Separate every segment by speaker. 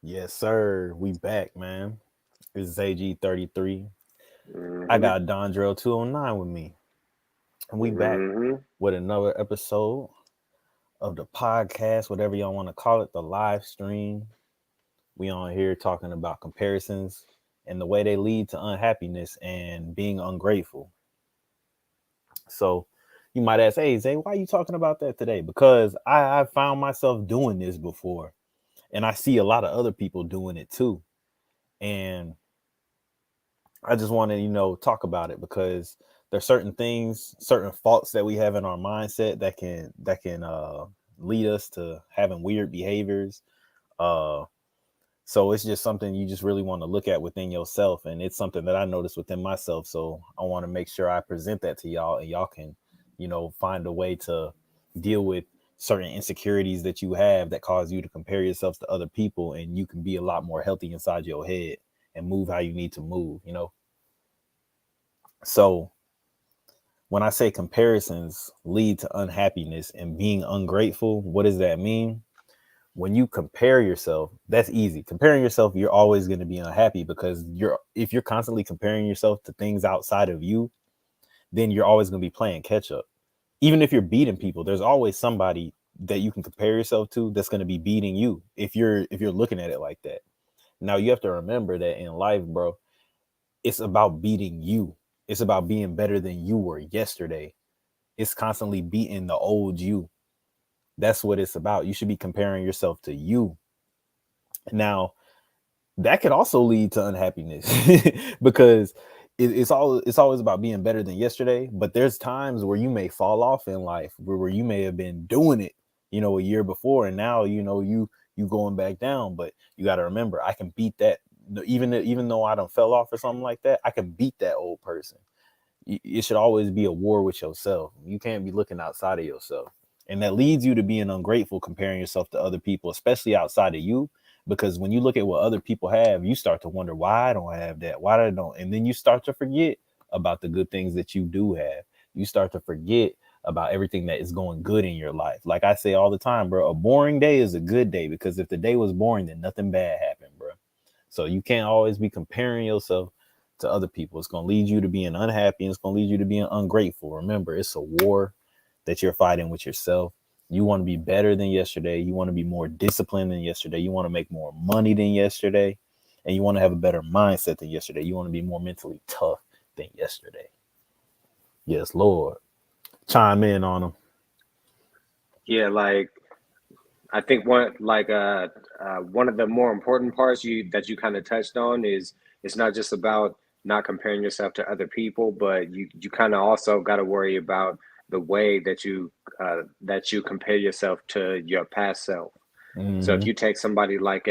Speaker 1: Yes, sir. We back, man. It's AG33. I
Speaker 2: Hmm.
Speaker 1: got Dondrell 209 with me. And we back
Speaker 2: Hmm.
Speaker 1: with another episode of the podcast, whatever y'all want to call it, the live stream. We on here talking about comparisons and the way they lead to unhappiness and being ungrateful. So you might ask, hey, Zay, why are you talking about that today? Because I found myself doing this before and I see a lot of other people doing it too. And I just want to, talk about it because there's certain things, certain faults that we have in our mindset that can lead us to having weird behaviors. Uh, so it's just something you just really want to look at within yourself, and it's something that I noticed within myself. So I want to make sure I present that to y'all, and y'all can, find a way to deal with certain insecurities that you have that cause you to compare yourselves to other people, and you can be a lot more healthy inside your head and move how you need to move. So when I say comparisons lead to unhappiness and being ungrateful, what does that mean? When you compare yourself, that's easy. Comparing yourself, you're always going to be unhappy because if you're constantly comparing yourself to things outside of you, then you're always going to be playing catch up. Even if you're beating people, there's always somebody that you can compare yourself to that's going to be beating you if you're looking at it like that. Now you have to remember that in life, bro, it's about beating you. It's about being better than you were yesterday. It's constantly beating the old you. That's what it's about. You should be comparing yourself to you. Now, that could also lead to unhappiness because it's always about being better than yesterday. But there's times where you may fall off in life where you may have been doing it, a year before, and now you going back down. But you got to remember, I can beat that. Even though I don't fell off or something like that, I can beat that old person. It should always be a war with yourself. You can't be looking outside of yourself. And that leads you to being ungrateful, comparing yourself to other people, especially outside of you. Because when you look at what other people have, you start to wonder why I don't have that, why I don't. And then you start to forget about the good things that you do have. You start to forget about everything that is going good in your life. Like I say all the time, bro, a boring day is a good day because if the day was boring, then nothing bad happened, bro. So you can't always be comparing yourself to other people. It's going to lead you to being unhappy and it's going to lead you to being ungrateful. Remember, it's a war that you're fighting with yourself. You want to be better than yesterday. You want to be more disciplined than yesterday. You want to make more money than yesterday. And you want to have a better mindset than yesterday. You want to be more mentally tough than yesterday. Yes, Lord. Chime in on them.
Speaker 2: Yeah, like I think one of the more important parts you kind of touched on is it's not just about not comparing yourself to other people, but you kind of also got to worry about the way that you compare yourself to your past self. So if
Speaker 1: Mm-hmm.
Speaker 2: you take somebody like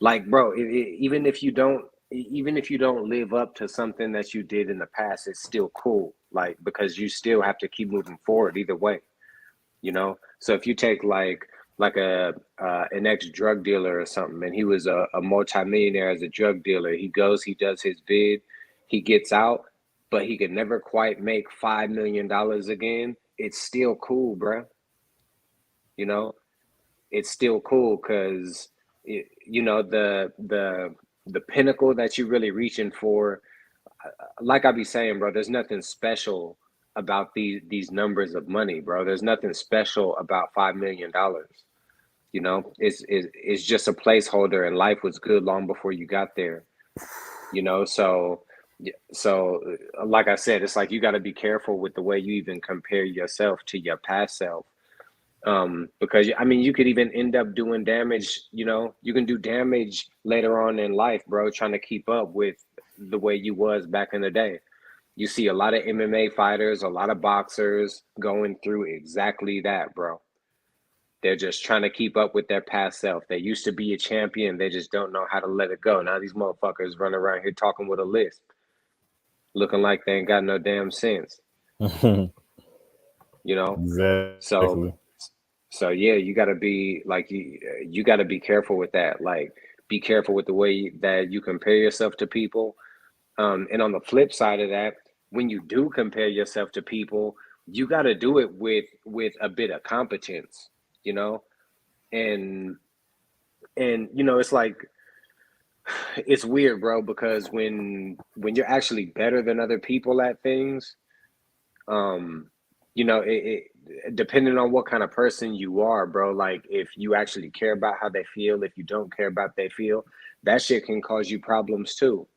Speaker 2: like bro, even if you don't live up to something that you did in the past, it's still cool. Like because you still have to keep moving forward either way, you know. So if you take like a an ex drug dealer or something, and he was a multimillionaire as a drug dealer, he goes, he does his bid, he gets out, but he could never quite make $5 million again. It's still cool, bro. You know, it's still cool because you know the pinnacle that you're really reaching for. Like I be saying, bro, there's nothing special about these numbers of money, bro. There's nothing special about $5 million. You know, it's just a placeholder, and life was good long before you got there. You know, so like I said, it's like you got to be careful with the way you even compare yourself to your past self, because I mean you could even end up doing damage. You know, you can do damage later on in life, bro, trying to keep up with the way you was back in the day. You see a lot of MMA fighters, a lot of boxers going through exactly that, bro. They're just trying to keep up with their past self. They used to be a champion, they just don't know how to let it go. Now these motherfuckers run around here talking with a lisp, looking like they ain't got no damn sense, you know?
Speaker 1: Exactly.
Speaker 2: So So yeah, you got to be like you got to be careful with that. Like be careful with the way that you compare yourself to people. And on the flip side of that, when you do compare yourself to people, you got to do it with a bit of competence, you know. And And you know, it's like it's weird, bro, because when you're actually better than other people at things, um, you know, depending on what kind of person you are, bro, like if you actually care about how they feel, if you don't care about they feel, that shit can cause you problems too.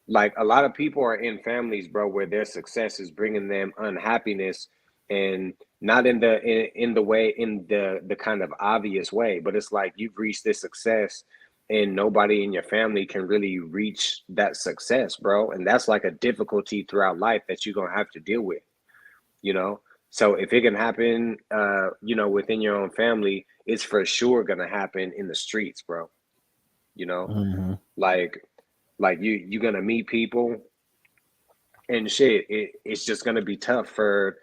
Speaker 2: Like a lot of people are in families, bro, where their success is bringing them unhappiness, and not in the way, in the kind of obvious way, but it's like you've reached this success and nobody in your family can really reach that success, bro, and that's like a difficulty throughout life that you're going to have to deal with, you know. So if it can happen, you know, within your own family, it's for sure going to happen in the streets, bro, you know.
Speaker 1: Mm-hmm.
Speaker 2: like like you're gonna meet people and shit, it's just going to be tough for,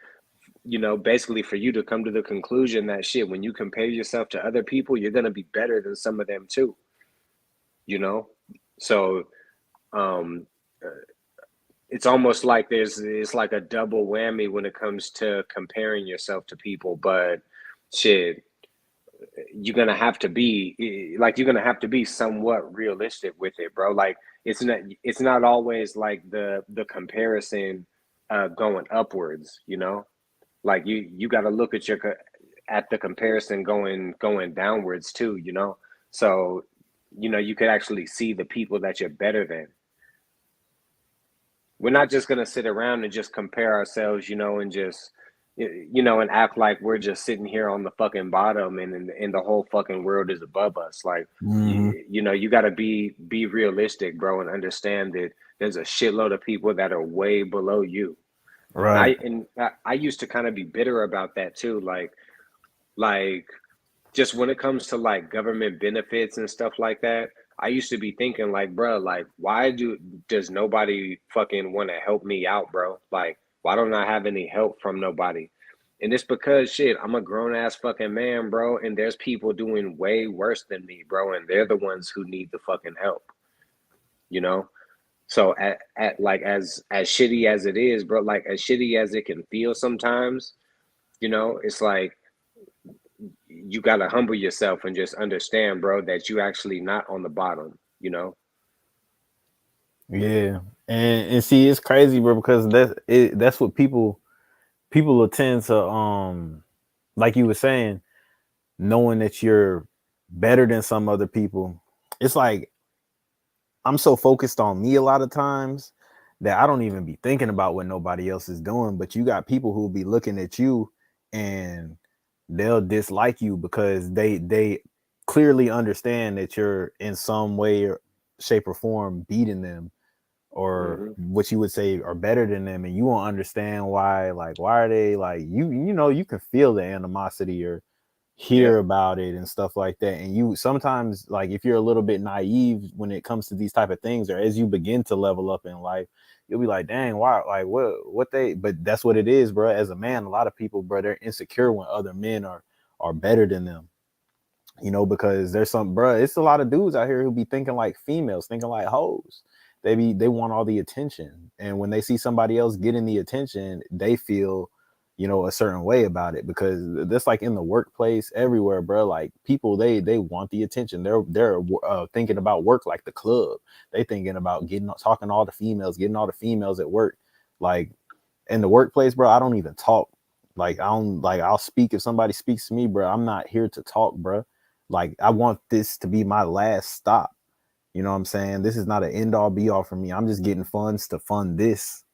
Speaker 2: you know, basically for you to come to the conclusion that shit, when you compare yourself to other people, you're going to be better than some of them too, you know. So um it's almost like it's like a double whammy when it comes to comparing yourself to people. But shit, you're gonna have to be somewhat realistic with it, bro. Like it's not always like the comparison going upwards, you know. Like you got to look at at the comparison going downwards too, you know. So you know, you could actually see the people that you're better than. We're not just going to sit around and just compare ourselves, you know, and just you know, and act like we're just sitting here on the fucking bottom, and the whole fucking world is above us. Like
Speaker 1: Mm-hmm.
Speaker 2: you know, you got to be realistic, bro, and understand that there's a shitload of people that are way below you.
Speaker 1: Right.
Speaker 2: And I used to kind of be bitter about that too, like just when it comes to like government benefits and stuff like that. I used to be thinking like, bro, like why does nobody fucking want to help me out, bro? Like why don't I have any help from nobody? And it's because shit, I'm a grown ass fucking man, bro, and there's people doing way worse than me, bro, and they're the ones who need the fucking help, you know? So at like as shitty as it is, bro, like as shitty as it can feel sometimes, you know, it's like you gotta humble yourself and just understand, bro, that you actually not on the bottom, you know?
Speaker 1: Yeah. And see, it's crazy, bro, because that's what people will tend to like you were saying, knowing that you're better than some other people. It's like I'm so focused on me a lot of times that I don't even be thinking about what nobody else is doing. But you got people who will be looking at you and they'll dislike you because they clearly understand that you're in some way or shape or form beating them, or
Speaker 2: Mm-hmm.
Speaker 1: what you would say are better than them, and you won't understand why. Like why are they like you know, you can feel the animosity or
Speaker 2: Yep.
Speaker 1: hear about it and stuff like that. And you sometimes, like if you're a little bit naive when it comes to these type of things, or as you begin to level up in life, you'll be like, dang, why, like what they, but that's what it is, bro. As a man, a lot of people, bro, they're insecure when other men are better than them, you know, because there's some, bro, it's a lot of dudes out here who be thinking like females, thinking like hoes. They want all the attention, and when they see somebody else getting the attention, they feel, you know, a certain way about it. Because that's like in the workplace, everywhere, bro. Like people, they want the attention. They're thinking about work like the club. They thinking about getting talking to all the females, getting all the females at work. Like in the workplace, bro, I don't even talk. Like I don't, like I'll speak if somebody speaks to me, bro. I'm not here to talk, bro. Like I want this to be my last stop. You know what I'm saying? This is not an end all be all for me. I'm just getting funds to fund this.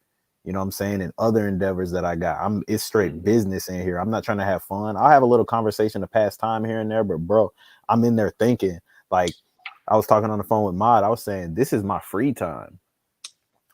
Speaker 1: You know what I'm saying? And other endeavors that I got. It's straight
Speaker 2: Mm-hmm.
Speaker 1: business in here. I'm not trying to have fun. I'll have a little conversation to pass time here and there, but bro, I'm in there thinking. Like I was talking on the phone with Mod. I was saying this is my free time.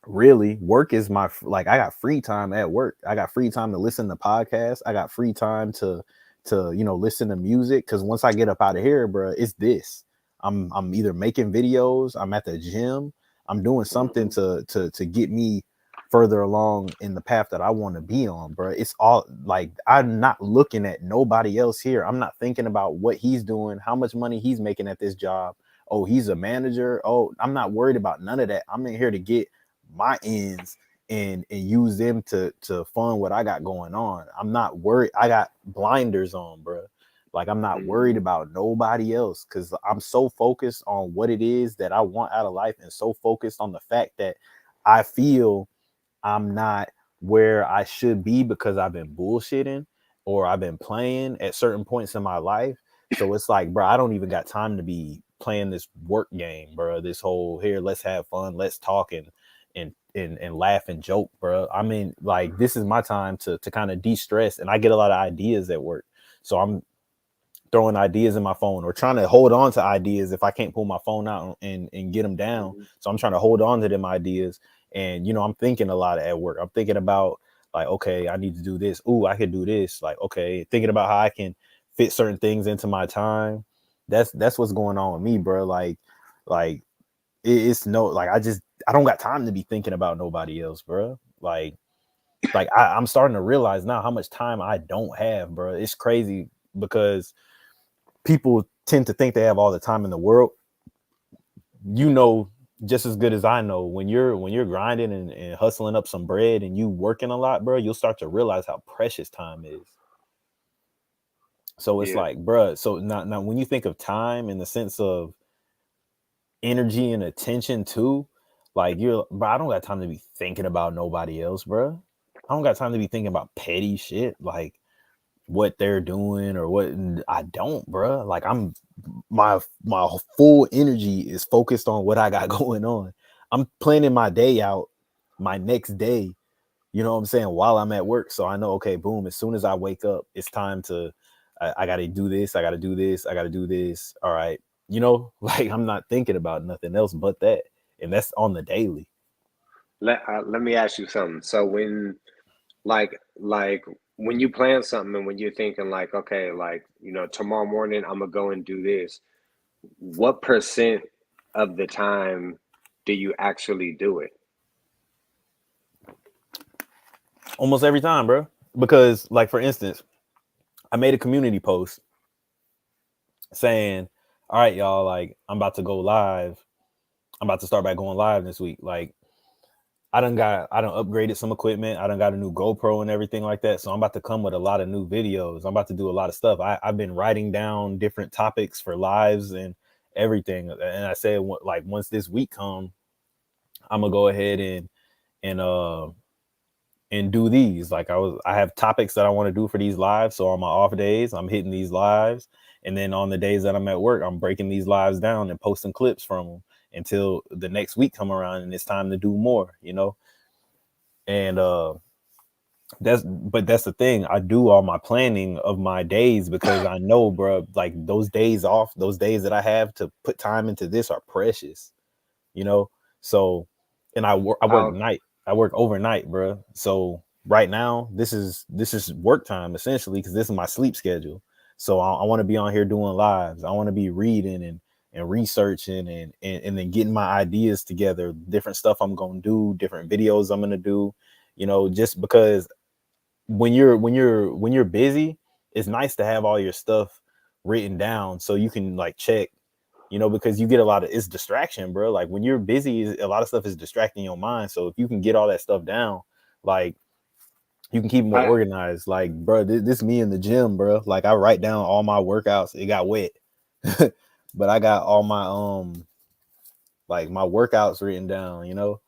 Speaker 1: Really, work is my, like I got free time at work. I got free time to listen to podcasts. I got free time to you know, listen to music, because once I get up out of here, bro, it's this. I'm either making videos, I'm at the gym, I'm doing something
Speaker 2: Mm-hmm.
Speaker 1: to get me further along in the path that I want to be on, bro. It's all like I'm not looking at nobody else here. I'm not thinking about what he's doing, how much money he's making at this job. Oh, he's a manager. Oh, I'm not worried about none of that. I'm in here to get my ends and use them to fund what I got going on. I'm not worried. I got blinders on, bro. Like I'm not worried
Speaker 2: Mm-hmm.
Speaker 1: about nobody else because I'm so focused on what it is that I want out of life and so focused on the fact that I feel I'm not where I should be because I've been bullshitting or I've been playing at certain points in my life. So it's like, bro, I don't even got time to be playing this work game, bro. This whole here, let's have fun, let's talk and laugh and joke, bro. I mean, like this is my time to kind of de-stress, and I get a lot of ideas at work. So I'm throwing ideas in my phone or trying to hold on to ideas if I can't pull my phone out and get them down.
Speaker 2: Mm-hmm.
Speaker 1: So I'm trying to hold on to them ideas. And, you know, I'm thinking a lot at work. I'm thinking about like, okay, I need to do this. Ooh, I could do this. Like, okay, thinking about how I can fit certain things into my time. That's what's going on with me, bro. Like it's no, like, I don't got time to be thinking about nobody else, bro. I'm starting to realize now how much time I don't have, bro. It's crazy because people tend to think they have all the time in the world. You know just as good as I know when you're grinding and hustling up some bread and you working a lot, bro, you'll start to realize how precious time is. So it's
Speaker 2: Yeah.
Speaker 1: like, bro, so now when you think of time in the sense of energy and attention too, like bro, I don't got time to be thinking about nobody else, bro. I don't got time to be thinking about petty shit like what they're doing or what. I don't, bro. Like my full energy is focused on what I got going on. I'm planning my day out, my next day, you know what I'm saying, while I'm at work. So I know, okay, boom, as soon as I wake up, it's time to I gotta do this, I gotta do this, I gotta do this. All right. You know, like I'm not thinking about nothing else but that. And that's on the daily.
Speaker 2: Let me ask you something. So when like when you plan something and when you're thinking like, okay, like, tomorrow morning I'm gonna go and do this, what percent of the time do you actually do it?
Speaker 1: Almost every time, bro. Because like for instance, I made a community post saying, all right, y'all, like I'm about to go live. I'm about to start back going live this week. Like I done upgraded some equipment. I done got a new GoPro and everything like that. So I'm about to come with a lot of new videos. I'm about to do a lot of stuff. I've been writing down different topics for lives and everything. And I said, like once this week come, I'm gonna go ahead and do these. Like I have topics that I want to do for these lives. So on my off days, I'm hitting these lives, and then on the days that I'm at work, I'm breaking these lives down and posting clips from them until the next week come around and it's time to do more. You know, and that's the thing. I do all my planning of my days because I know, bro, like those days off, those days that I have to put time into this are precious, you know. So, and I work
Speaker 2: How
Speaker 1: night, I work overnight, bro. So right now, this is work time essentially because this is my sleep schedule. So I want to be on here doing lives. I want to be reading and researching and then getting my ideas together, different stuff I'm gonna do, different videos I'm gonna do, you know, just because when you're busy, it's nice to have all your stuff written down so you can like check, you know, because you get a lot of it's distraction, bro. Like when you're busy, a lot of stuff is distracting your mind. So if you can get all that stuff down, like you can keep more
Speaker 2: I
Speaker 1: organized. Like, bro, this me in the gym, bro. Like I write down all my workouts. It got wet, but I got all my like my workouts written down. You know,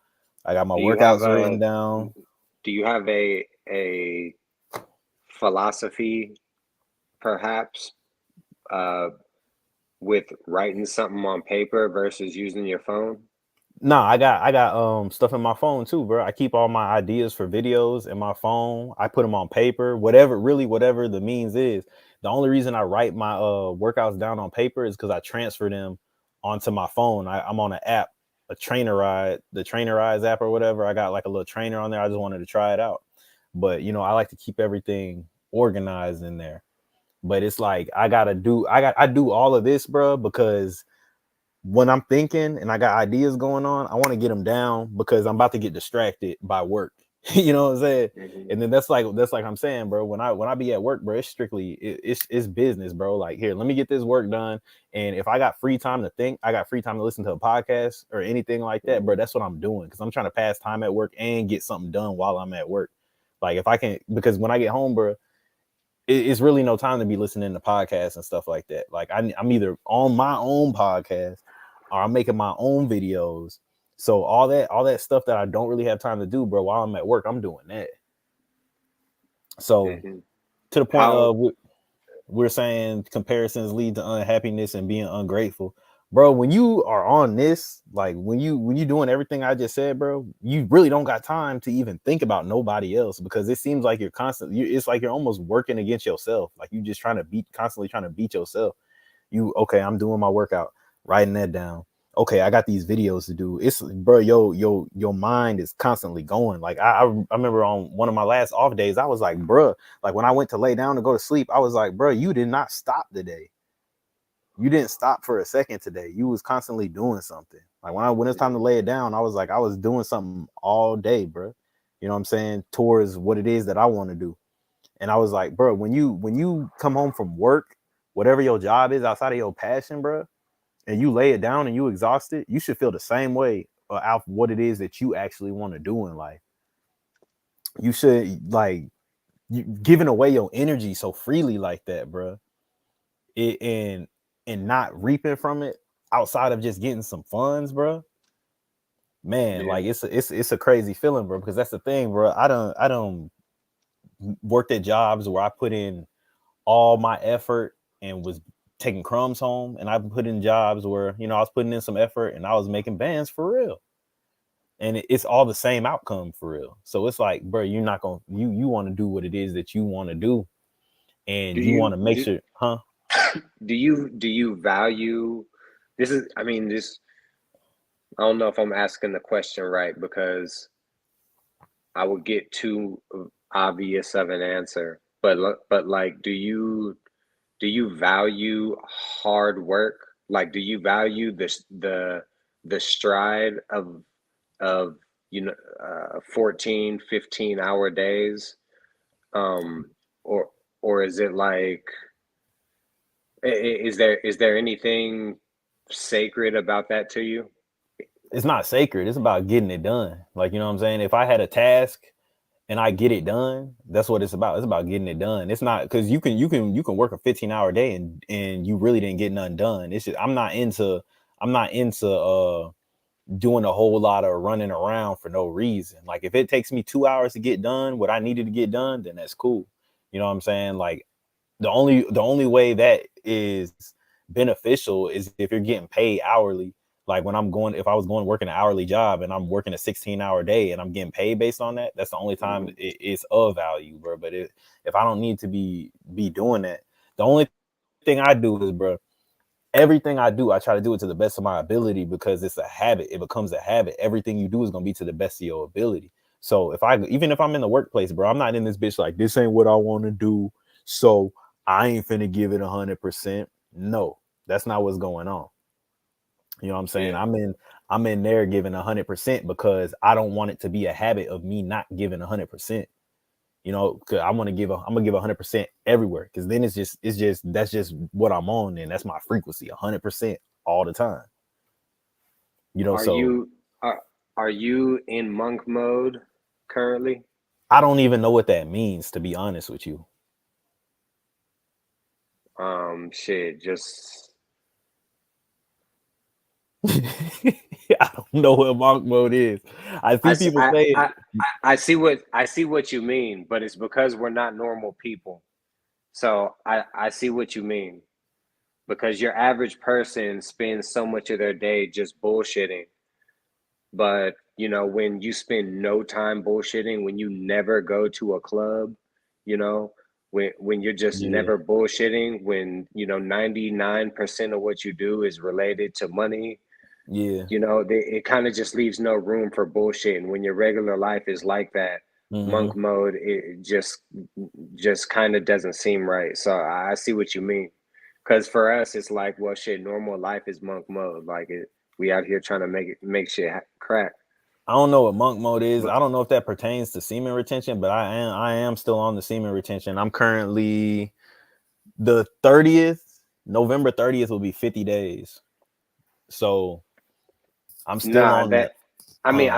Speaker 1: I got my
Speaker 2: do you have
Speaker 1: workouts
Speaker 2: a
Speaker 1: written down.
Speaker 2: do you have a philosophy perhaps, uh, with writing something on paper versus using your phone?
Speaker 1: No, I got stuff in my phone too, bro. I keep all my ideas for videos in my phone. I put them on paper, whatever the means is. The only reason I write my workouts down on paper is because I transfer them onto my phone. I'm on an app, a trainer ride, the trainer rides app or whatever. I got like a little trainer on there. I just wanted to try it out. But you know, I like to keep everything organized in there. But it's like I do all of this, bro, because when I'm thinking and I got ideas going on, I want to get them down because I'm about to get distracted by work. You know what I'm saying?
Speaker 2: Hmm.
Speaker 1: And then that's like I'm saying, bro. When I be at work, bro, it's strictly it's business, bro. Like here, let me get this work done. And if I got free time to think, I got free time to listen to a podcast or anything like that, bro.
Speaker 2: Hmm.
Speaker 1: That's what I'm doing because I'm trying to pass time at work and get something done while I'm at work. Like if I can, because when I get home, bro, it's really no time to be listening to podcasts and stuff like that. Like I'm either on my own podcast or I'm making my own videos. So all that stuff that I don't really have time to do, bro, while I'm at work, I'm doing that. So
Speaker 2: Mm-hmm.
Speaker 1: to the point
Speaker 2: How
Speaker 1: of we're saying comparisons lead to unhappiness and being ungrateful, bro. When you are on this, like when you doing everything I just said, bro, you really don't got time to even think about nobody else, because it seems like you're constantly, it's like you're almost working against yourself. Like you just trying to constantly trying to beat yourself. You okay, I'm doing my workout, writing that down. Okay, I got these videos to do. It's, bro, your mind is constantly going. Like I remember on one of my last off days, I was like, bro, like when I went to lay down to go to sleep, I was like, bro, you did not stop today. You didn't stop for a second today. You was constantly doing something. Like when it's time to lay it down, I was like, I was doing something all day, bro. You know what I'm saying? Towards what it is that I want to do. And I was like, bro, when you come home from work, whatever your job is outside of your passion, bro, and you lay it down and you exhausted, you should feel the same way about what it is that you actually want to do in life. You should, like, you giving away your energy so freely like that, bro. It, and not reaping from it outside of just getting some funds, bro. Man,
Speaker 2: yeah.
Speaker 1: like it's a crazy feeling, bro. Because that's the thing, bro. I don't worked at jobs where I put in all my effort and was taking crumbs home, and I've put in jobs where, you know, I was putting in some effort and I was making bands for real, and it's all the same outcome for real. So it's like, bro, you're not gonna, you want to do what it is that you want to do,
Speaker 2: Do
Speaker 1: and you want
Speaker 2: you
Speaker 1: to make
Speaker 2: do
Speaker 1: sure, huh?
Speaker 2: do you value this is I mean this I don't know if I'm asking the question right because I would get too obvious of an answer. But like do you value hard work? Like do you value the stride of you know 14, 15 hour days? Um or or is it like is there anything sacred about that to you?
Speaker 1: It's not sacred. It's about getting it done. Like, you know what I'm saying? If I had a task and I get it done, that's what it's about. It's about getting it done. It's not, because you can work a 15-hour day and you really didn't get nothing done. It's just, I'm not into doing a whole lot of running around for no reason. Like if it takes me 2 hours to get done what I needed to get done, then that's cool. You know what I'm saying? Like the only way that is beneficial is if you're getting paid hourly. Like when I'm going, if I was going to work an hourly job and I'm working a 16-hour day and I'm getting paid based on that, that's the only time
Speaker 2: Mhm.
Speaker 1: it's of value, bro. But if I don't need to be doing that, the only thing I do is, bro, everything I do, I try to do it to the best of my ability, because it's a habit. It becomes a habit. Everything you do is gonna be to the best of your ability. So even if I'm in the workplace, bro, I'm not in this bitch like, this ain't what I want to do, so I ain't finna give it 100%. No, that's not what's going on. You know what I'm saying?
Speaker 2: Yeah.
Speaker 1: I'm in there giving 100% because I don't want it to be a habit of me not giving 100%. You know, cause I'm gonna give 100% everywhere. Cause then that's just what I'm on, and that's my frequency, 100% all the time. You know,
Speaker 2: Are
Speaker 1: so
Speaker 2: you are you in monk mode currently?
Speaker 1: I don't even know what that means, to be honest with you.
Speaker 2: Shit, just
Speaker 1: I don't know what monk mode is. I
Speaker 2: I,
Speaker 1: see
Speaker 2: s-
Speaker 1: people say it.
Speaker 2: I see what you mean, but it's because we're not normal people. So I see what you mean because your average person spends so much of their day just bullshitting. But you know, when you spend no time bullshitting, when you never go to a club, you know, when you're just
Speaker 1: Yeah,
Speaker 2: never bullshitting, when you know 99% of what you do is related to money,
Speaker 1: yeah.
Speaker 2: you know, it kind of just leaves no room for bullshit. And when your regular life is like that,
Speaker 1: Hmm.
Speaker 2: monk mode, it just kind of doesn't seem right. So I see what you mean. Because for us, it's like, well, shit, normal life is monk mode. Like we out here trying to make shit crack.
Speaker 1: I don't know what monk mode is.
Speaker 2: But
Speaker 1: I don't know if that pertains to semen retention, but I am still on the semen retention. I'm currently the 30th. November 30th will be 50 days. So I'm still
Speaker 2: nah,
Speaker 1: on
Speaker 2: that
Speaker 1: that.
Speaker 2: I mean,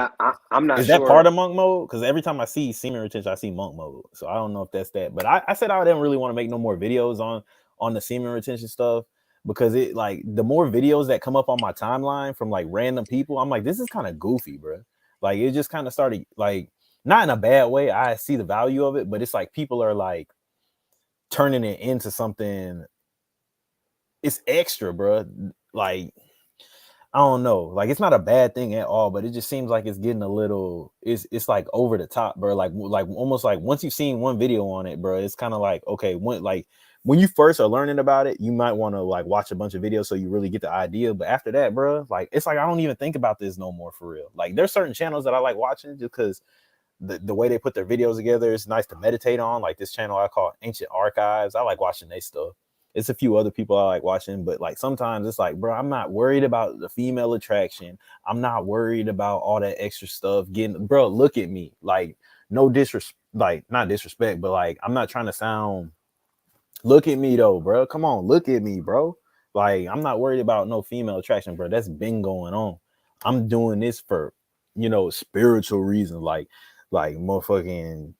Speaker 2: I'm not
Speaker 1: Is that part
Speaker 2: sure.
Speaker 1: of monk mode? Because every time I see semen retention, I see monk mode. So I don't know if that's that. But I said I didn't really want to make no more videos on the semen retention stuff because it like the more videos that come up on my timeline from like random people, I'm like, this is kind of goofy, bro. Like it just kind of started like not in a bad way. I see the value of it, but it's like people are like turning it into something. It's extra, bro. Like I don't know. Like it's not a bad thing at all, but it just seems like it's getting a little it's like over the top, bro. Like almost like once you've seen one video on it, bro, it's kind of like okay, when you first are learning about it, you might want to like watch a bunch of videos so you really get the idea. But after that, bro, like it's like I don't even think about this no more for real. Like there's certain channels that I like watching just because the way they put their videos together is nice to meditate on. Like this channel I call Ancient Archives. I like watching their stuff. It's a few other people I like watching, but like sometimes it's like, bro, I'm not worried about the female attraction. I'm not worried about all that extra stuff. Getting, bro, look at me. Like, no disrespect, like not disrespect, but like I'm not trying to sound. Look at me though, bro. Come on, look at me, bro. Like I'm not worried about no female attraction, bro. That's been going on. I'm doing this for, spiritual reasons, like motherfucking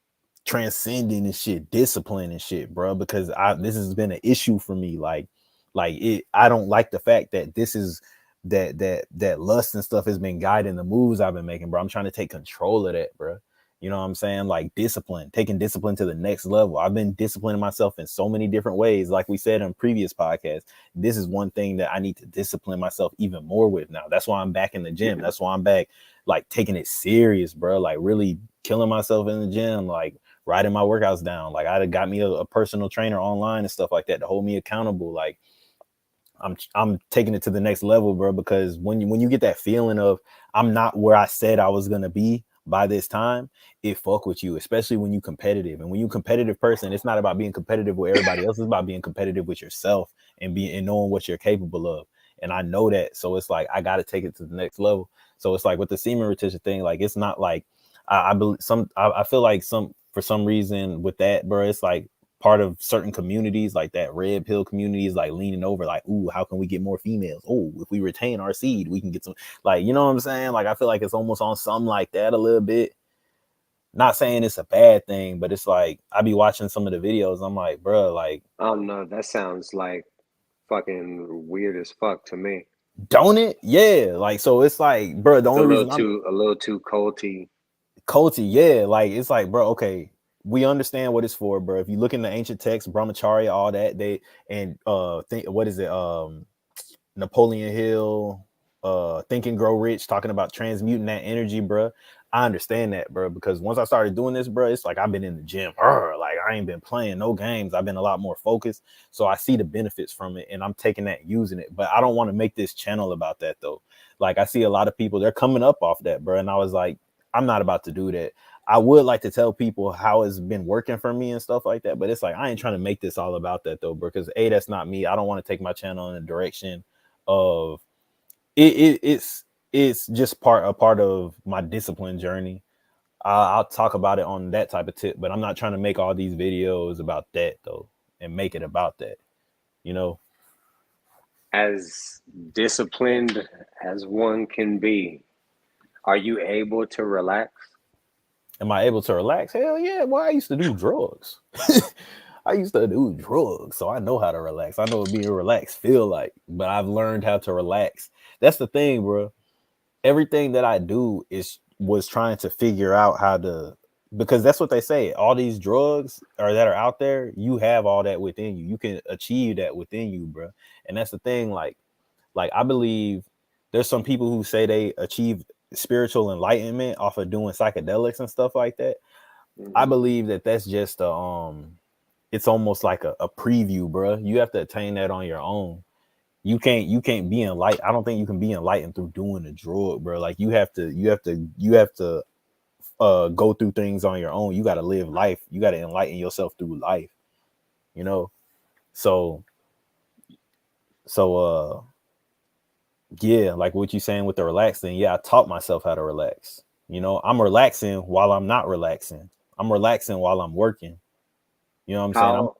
Speaker 1: transcending and shit, discipline and shit, bro. Because this has been an issue for me. Like it, I don't like the fact that this is that lust and stuff has been guiding the moves I've been making, bro. I'm trying to take control of that, bro. You know what I'm saying? Like discipline, taking discipline to the next level. I've been disciplining myself in so many different ways. Like we said in previous podcasts, this is one thing that I need to discipline myself even more with now. That's why I'm back in the gym. That's why I'm back, like taking it serious, bro. Like really killing myself in the gym, like writing my workouts down. Like I got me a personal trainer online and stuff like that to hold me accountable. Like I'm taking it to the next level, bro, because when you get that feeling of I'm not where I said I was gonna be by this time, it fuck with you, especially when you competitive. And when you competitive person, it's not about being competitive with everybody else, it's about being competitive with yourself and knowing what you're capable of. And I know that. So it's like I gotta take it to the next level. So it's like with the semen retention thing, like it's not like I believe I feel like some for some reason with that, bro, it's like part of certain communities, like that red pill community is like leaning over, like, ooh, how can we get more females? Oh, if we retain our seed, we can get some, like, you know what I'm saying? Like, I feel like it's almost on something like that a little bit. Not saying it's a bad thing, but it's like I be watching some of the videos. I'm like, bro, like,
Speaker 2: I don't know. That sounds like fucking weird as fuck to me.
Speaker 1: don't it? Yeah. Like, so it's like, bro, the
Speaker 2: It's
Speaker 1: only reason I'm
Speaker 2: a little too culty.
Speaker 1: culty, yeah. Like, it's like, bro, okay, we understand what it's for, bro. If you look in the ancient texts, brahmacharya, all that, they and think what is it? Napoleon Hill, Think and Grow Rich, talking about transmuting that energy, bro. I understand that, bro, because once I started doing this, bro, it's like I've been in the gym. Like I ain't been playing no games. I've been a lot more focused. So I see the benefits from it and I'm taking that, using it. But I don't want to make this channel about that though. Like I see a lot of people, they're coming up off that, bro. And I was like, I'm not about to do that. I would like to tell people how it's been working for me and stuff like that. But it's like I ain't trying to make this all about that though, bro. Because that's not me. I don't want to take my channel in a direction of it's just a part of my discipline journey. I'll talk about it on that type of tip, but I'm not trying to make all these videos about that though and make it about that, you know.
Speaker 2: As disciplined as one can be, are you able to relax?
Speaker 1: Am I able to relax? Hell yeah. Well, I used to do drugs. I used to do drugs, so I know how to relax. I know what being relaxed feel like, but I've learned how to relax. That's the thing, bro. Everything that I do was trying to figure out how to, because that's what they say. All these drugs that are out there, you have all that within you. You can achieve that within you, bro. And that's the thing. Like I believe there's some people who say they achieve spiritual enlightenment off of doing psychedelics and stuff like that. I
Speaker 2: Mm-hmm.
Speaker 1: believe that that's just it's almost like a preview, bro. You have to attain that on your own. You can't be enlightened. I don't think you can be enlightened through doing a drug, bro. Like you have to go through things on your own. You got to live life. You got to enlighten yourself through life, you know. So so yeah, like what you saying with the relaxing. Yeah, I taught myself how to relax. You know, I'm relaxing while I'm not relaxing. I'm relaxing while I'm working. You know what I'm saying? I'm
Speaker 2: How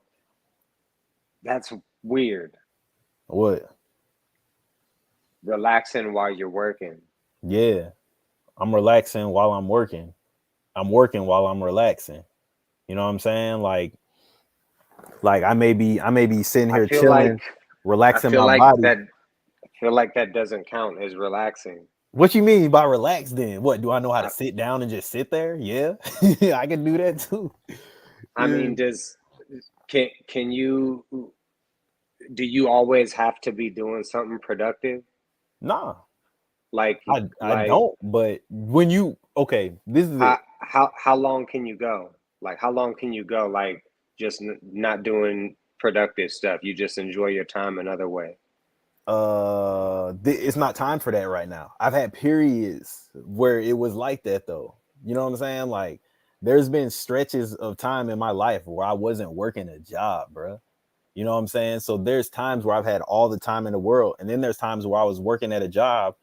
Speaker 2: that's weird.
Speaker 1: what?
Speaker 2: Relaxing while you're working.
Speaker 1: Yeah. I'm relaxing while I'm working. I'm working while I'm relaxing. You know what I'm saying? Like I may be sitting
Speaker 2: I
Speaker 1: here
Speaker 2: feel like
Speaker 1: chilling,
Speaker 2: I
Speaker 1: relaxing
Speaker 2: feel
Speaker 1: my
Speaker 2: like
Speaker 1: body.
Speaker 2: that I feel like that doesn't count as relaxing.
Speaker 1: What you mean by relax then? What do I know how to
Speaker 2: I,
Speaker 1: sit down and just sit there? Yeah. I can do that too.
Speaker 2: I
Speaker 1: Yeah.
Speaker 2: mean, can you do you always have to be doing something productive?
Speaker 1: Nah.
Speaker 2: Like
Speaker 1: I
Speaker 2: like
Speaker 1: don't, but when you okay, this is it.
Speaker 2: how long can you go? Like how long can you go? Like just not doing productive stuff. You just enjoy your time another way.
Speaker 1: It's not time for that right now. I've had periods where it was like that though. You know what I'm saying? Like there's been stretches of time in my life where I wasn't working a job, bro. You know what I'm saying? So there's times where I've had all the time in the world, and then there's times where I was working at a job,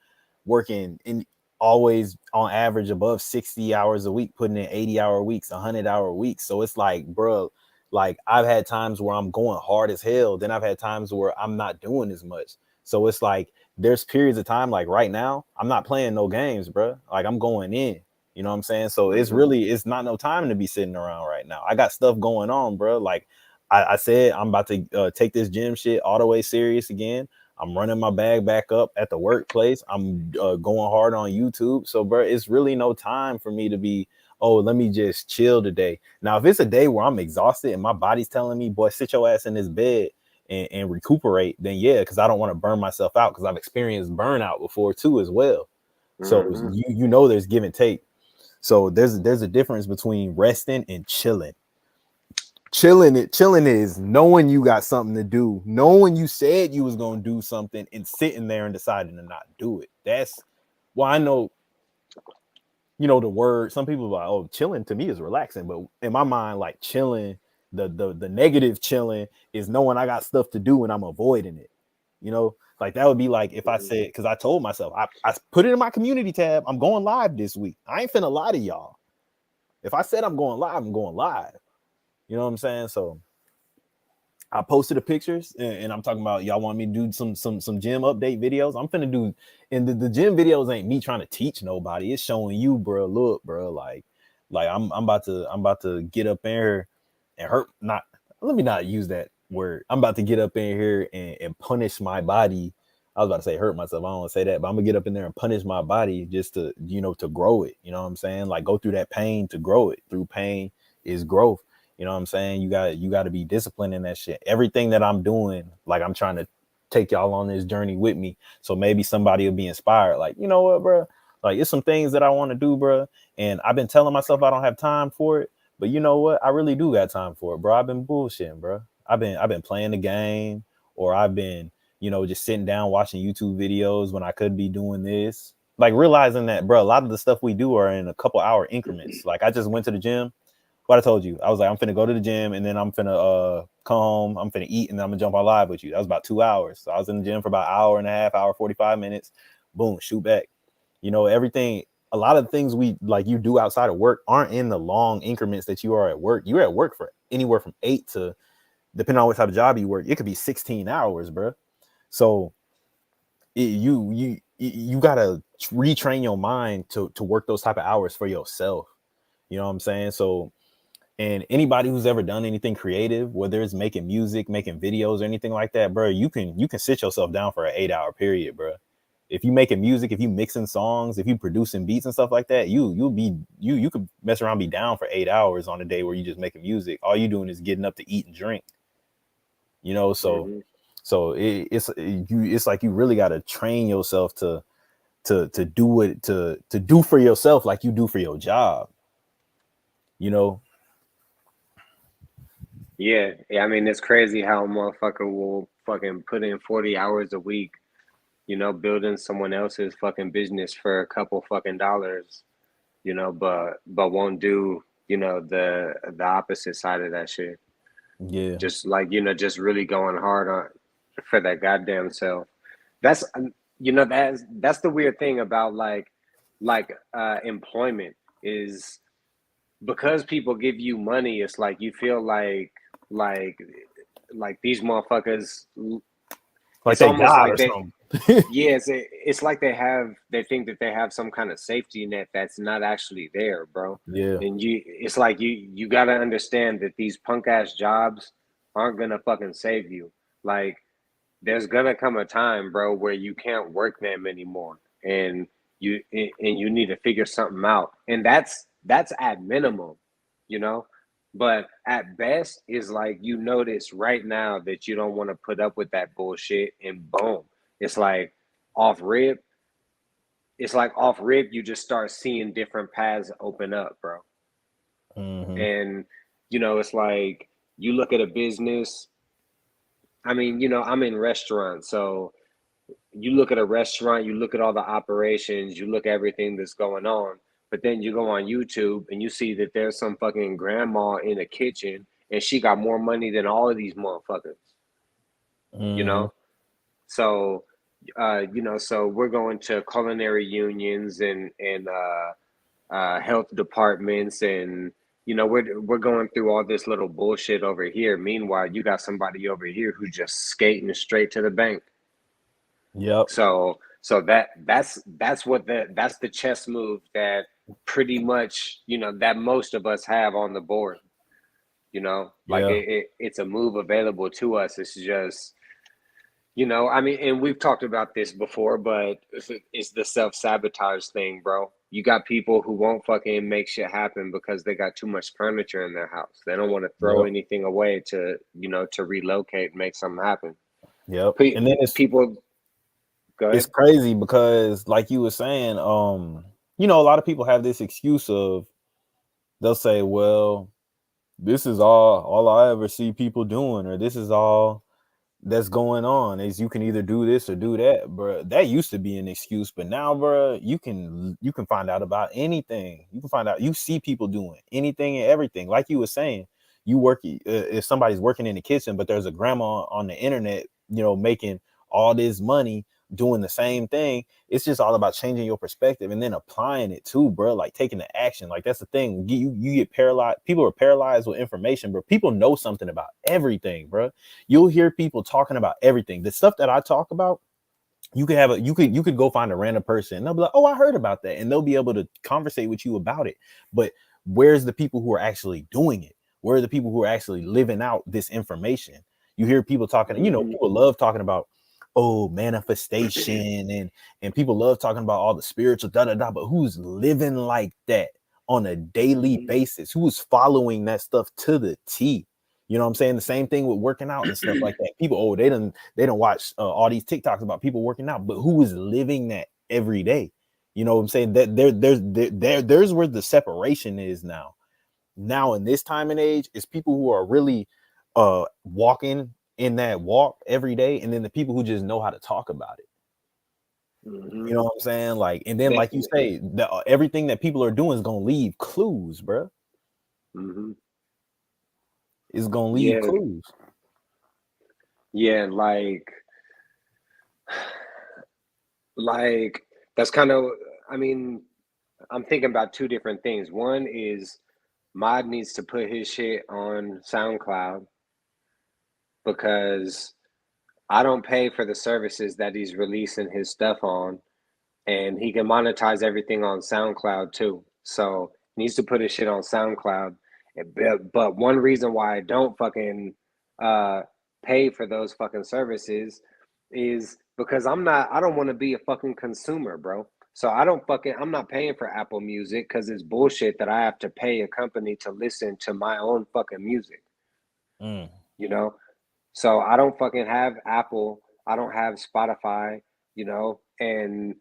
Speaker 1: working in always on average above 60 hours a week, putting in 80-hour weeks, 100-hour weeks. So it's like, bro, like I've had times where I'm going hard as hell. Then I've had times where I'm not doing as much. So it's like there's periods of time, like right now, I'm not playing no games, bro. Like I'm going in. You know what I'm saying? So
Speaker 2: Hmm.
Speaker 1: it's not no time to be sitting around right now. I got stuff going on, bro. Like I said, I'm about to take this gym shit all the way serious again. I'm running my bag back up at the workplace. I'm going hard on YouTube. So, bro, it's really no time for me to be, oh, let me just chill today. Now, if it's a day where I'm exhausted and my body's telling me, boy, sit your ass in this bed and recuperate, then yeah, because I don't want to burn myself out because I've experienced burnout before too as well. So
Speaker 2: Hmm.
Speaker 1: you know there's give and take. So there's a difference between resting and chilling. Chilling is knowing you got something to do, knowing you said you was gonna do something and sitting there and deciding to not do it. That's why I know, the word, some people are like, oh, chilling to me is relaxing, but in my mind, like chilling, the negative chilling is knowing I got stuff to do and I'm avoiding it. Like that would be like if I
Speaker 2: Hmm.
Speaker 1: said, because I told myself, I put it in my community tab, I'm going live this week. I ain't finna lie to y'all. If I said I'm going live, I'm going live. You know what I'm saying? So I posted the pictures, and I'm talking about y'all want me to do some gym update videos. I'm finna do, and the gym videos ain't me trying to teach nobody. It's showing you, bro. Look, bro, like I'm about to get up in here and hurt. Not let me not use that word. I'm about to get up in here and punish my body. I was about to say hurt myself. I don't want to say that, but I'm gonna get up in there and punish my body just to to grow it. You know what I'm saying? Like go through that pain to grow it. Through pain is growth. You know what I'm saying? You got to be disciplined in that shit. Everything that I'm doing, like I'm trying to take y'all on this journey with me. So maybe somebody will be inspired. Like, you know what, bro? Like it's some things that I want to do, bro. And I've been telling myself I don't have time for it. But you know what? I really do got time for it, bro. I've been bullshitting, bro. I've been playing the game, or I've been, just sitting down watching YouTube videos when I could be doing this. Like realizing that, bro, a lot of the stuff we do are in a couple hour increments. Like I just went to the gym, what I told you. I was like, I'm finna go to the gym and then I'm finna come home. I'm finna eat and then I'm gonna jump on live with you. That was about 2 hours. So I was in the gym for about an hour and a half, hour 45 minutes. Boom, shoot back. Everything. A lot of things we like you do outside of work aren't in the long increments that you are at work. You're at work for anywhere from 8 to, depending on what type of job you work, it could be 16 hours, bro. So you gotta retrain your mind to work those type of hours for yourself. You know what I'm saying? So, and anybody who's ever done anything creative, whether it's making music, making videos, or anything like that, bro, you can sit yourself down for an 8 hour period, bro. If you making music, if you mixing songs, if you producing beats and stuff like that, you could mess around, be down for 8 hours on a day where you just making music. All you doing is getting up to eat and drink. So
Speaker 2: Hmm.
Speaker 1: it's like you really got to train yourself to do it to do for yourself like you do for your job. You know,
Speaker 2: Yeah, yeah. I mean, it's crazy how a motherfucker will fucking put in 40 hours a week, building someone else's fucking business for a couple fucking dollars, but won't do, the opposite side of that shit.
Speaker 1: yeah,
Speaker 2: Just like, just really going hard on for that goddamn self. That's that's the weird thing about employment is because people give you money, it's like you feel like like these motherfuckers,
Speaker 1: like
Speaker 2: it's
Speaker 1: they
Speaker 2: almost
Speaker 1: God
Speaker 2: like
Speaker 1: or something.
Speaker 2: Yes, it's like they think that they have some kind of safety net that's not actually there, bro.
Speaker 1: Yeah.
Speaker 2: And it's like you got to understand that these punk ass jobs aren't gonna fucking save you. Like, there's gonna come a time, bro, where you can't work them anymore, and you need to figure something out, and that's at minimum, you know. But at best, is like you notice right now that you don't want to put up with that bullshit, and boom, it's like off rip. It's like off rip, you just start seeing different paths open up, bro.
Speaker 1: Hmm.
Speaker 2: And it's like you look at a business. I mean, I'm in restaurants, so you look at a restaurant, you look at all the operations, you look at everything that's going on, but then you go on YouTube and you see that there's some fucking grandma in the kitchen and she got more money than all of these motherfuckers, you
Speaker 1: Hmm.
Speaker 2: know? So, so we're going to culinary unions and health departments, and we're going through all this little bullshit over here. Meanwhile, you got somebody over here who's just skating straight to the bank.
Speaker 1: Yep.
Speaker 2: So that's the chess move that pretty much that most of us have on the board. Like
Speaker 1: Yeah.
Speaker 2: it's a move available to us. It's just I mean, and we've talked about this before, but it's the self-sabotage thing, bro. You got people who won't fucking make shit happen because they got too much furniture in their house. They don't want to throw
Speaker 1: Yep.
Speaker 2: anything away to relocate and make something happen.
Speaker 1: Yep. And then
Speaker 2: People, go
Speaker 1: it's
Speaker 2: ahead.
Speaker 1: crazy because, like you were saying, a lot of people have this excuse of, they'll say, well, this is all I ever see people doing, or this is all that's going on, is you can either do this or do that, bro. That used to be an excuse, but now, bro, you can find out about anything. You can find out, you see people doing anything and everything. Like you were saying, you work, if somebody's working in the kitchen, but there's a grandma on the internet, making all this money doing the same thing. It's just all about changing your perspective and then applying it too, bro. Like taking the action. Like, that's the thing. You get paralyzed. People are paralyzed with information, but people know something about everything, bro. You'll hear people talking about everything. The stuff that I talk about, you could go find a random person and they'll be like, oh, I heard about that, and they'll be able to conversate with you about it. But where's the people who are actually doing it? Where are the people who are actually living out this information? You hear people talking,
Speaker 2: Hmm.
Speaker 1: people love talking about, oh, manifestation, and people love talking about all the spiritual da da da, but who's living like that on a daily
Speaker 2: Hmm.
Speaker 1: basis? Who's following that stuff to the T? You know what I'm saying? The same thing with working out and stuff like that. People, oh, they don't watch all these TikToks about people working out, but who is living that every day? You know what I'm saying? That there's where the separation is now. Now in this time and age, is people who are really walking in that walk every day, and then the people who just know how to talk about it.
Speaker 2: Hmm.
Speaker 1: You know what I'm saying? Like, and then,
Speaker 2: That,
Speaker 1: like you say, everything that people are doing is gonna leave clues, bro.
Speaker 2: hmm.
Speaker 1: It's gonna leave
Speaker 2: Yeah,
Speaker 1: clues.
Speaker 2: yeah, like that's kind of. I mean, I'm thinking about two different things. One is Mod needs to put his shit on SoundCloud because I don't pay for the services that he's releasing his stuff on, and he can monetize everything on SoundCloud too. So he needs to put his shit on SoundCloud. But one reason why I don't fucking uh, pay for those fucking services is because I don't want to be a fucking consumer, bro. So I'm not paying for Apple Music because it's bullshit that I have to pay a company to listen to my own fucking music,
Speaker 1: Mm.
Speaker 2: you know? So I don't fucking have Apple. I don't have Spotify, and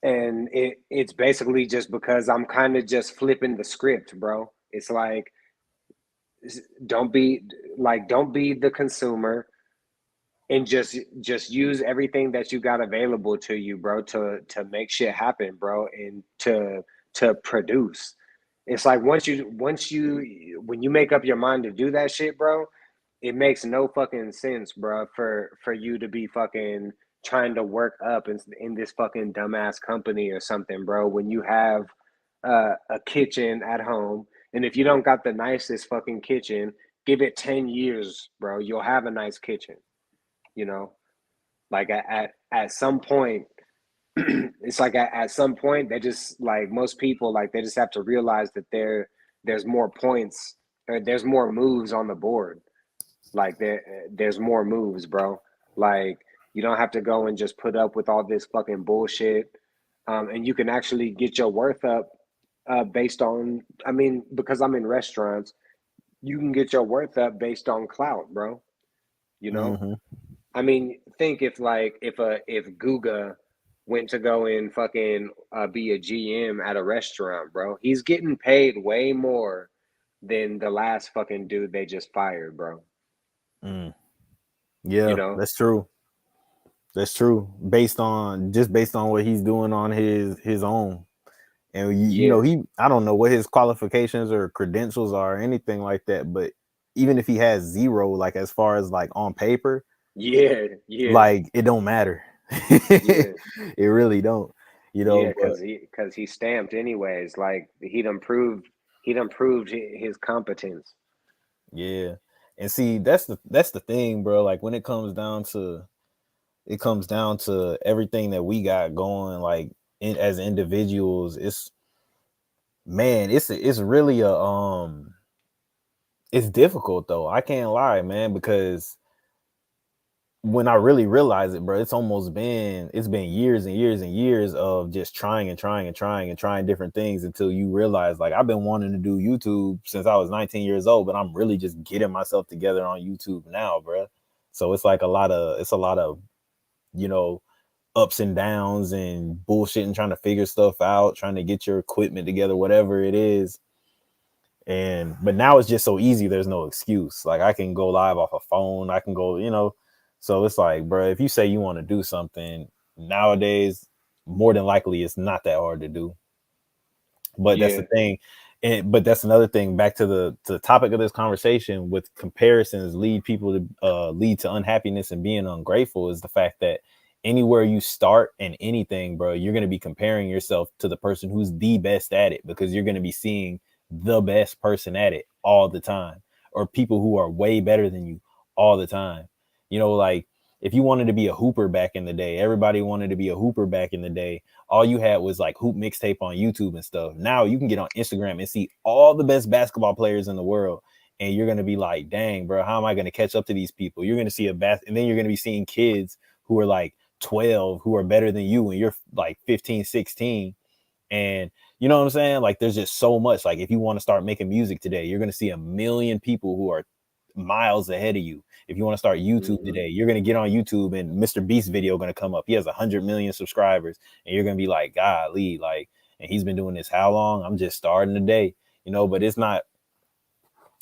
Speaker 2: it's basically just because I'm kind of just flipping the script, bro. It's like don't be don't be the consumer, and just use everything that you got available to you, bro, to make shit happen, bro, and to produce. It's like once you when you make up your mind to do that shit, bro, it makes no fucking sense, bro, for you to be fucking trying to work up in this fucking dumbass company or something, bro, when you have a kitchen at home. And if you don't got the nicest fucking kitchen, give it 10 years, bro, you'll have a nice kitchen, you know. Like at some point, it's like at some point they just like most people like they just have to realize that there's more points or there's more moves on the board. Like there's more moves, bro. Like you don't have to go and just put up with all this fucking bullshit, and you can actually get your worth up based on. I mean, because I'm in restaurants, you can get your worth up based on clout, bro. You know,
Speaker 1: Mm-hmm.
Speaker 2: I mean, think if like if Guga went to go and fucking be a GM at a restaurant, bro, he's getting paid way more than the last fucking dude they just fired, bro.
Speaker 1: Mm.
Speaker 2: You
Speaker 1: Yeah,
Speaker 2: know?
Speaker 1: that's true. That's true. Based on what he's doing on his own. And you know,
Speaker 2: Yeah,
Speaker 1: he I don't know what his qualifications or credentials are or anything like that, but even if he has zero, like as far as like on paper,
Speaker 2: yeah, yeah,
Speaker 1: like it don't matter.
Speaker 2: yeah,
Speaker 1: It really don't, you
Speaker 2: yeah.
Speaker 1: know, but
Speaker 2: Because he stamped anyways. Like he done proved his competence.
Speaker 1: yeah. And see, that's the thing, bro. Like when it comes down to everything that we got going, like as individuals, it's man, it's really a it's difficult though. I can't lie, man, because when I really realize it, bro, it's been years and years and years of just trying and trying and trying and trying different things until you realize like I've been wanting to do YouTube since I was 19 years old, but I'm really just getting myself together on YouTube now, bro. So it's a lot of, you know, ups and downs and bullshit and trying to figure stuff out, trying to get your equipment together, whatever it is. And but now it's just so easy. There's no excuse. Like I can go live off a phone. I can go, you know. So it's like, bro, if you say you want to do something nowadays, more than likely it's not that hard to do. But that's the
Speaker 2: Yeah.
Speaker 1: thing. And but that's another thing. Back to the topic of this conversation with comparisons lead to unhappiness and being ungrateful is the fact that anywhere you start in anything, bro, you're gonna be comparing yourself to the person who's the best at it because you're gonna be seeing the best person at it all the time, or people who are way better than you all the time. You know, like if you wanted to be a hooper back in the day, everybody wanted to be a hooper back in the day. All you had was like hoop mixtape on YouTube and stuff. Now you can get on Instagram and see all the best basketball players in the world. And you're going to be like, dang, bro, how am I going to catch up to these people? You're going to see and then you're going to be seeing kids who are like 12 who are better than you and you're like 15, 16. And you know what I'm saying? Like there's just so much. Like if you want to start making music today, you're going to see a million people who are miles ahead of you. If you want to start YouTube
Speaker 2: Hmm.
Speaker 1: today, you're gonna get on YouTube and Mr. Beast video gonna come up. He has 100 million subscribers, and you're gonna be like, golly, like, and he's been doing this how long? I'm just starting today, you know. But it's not.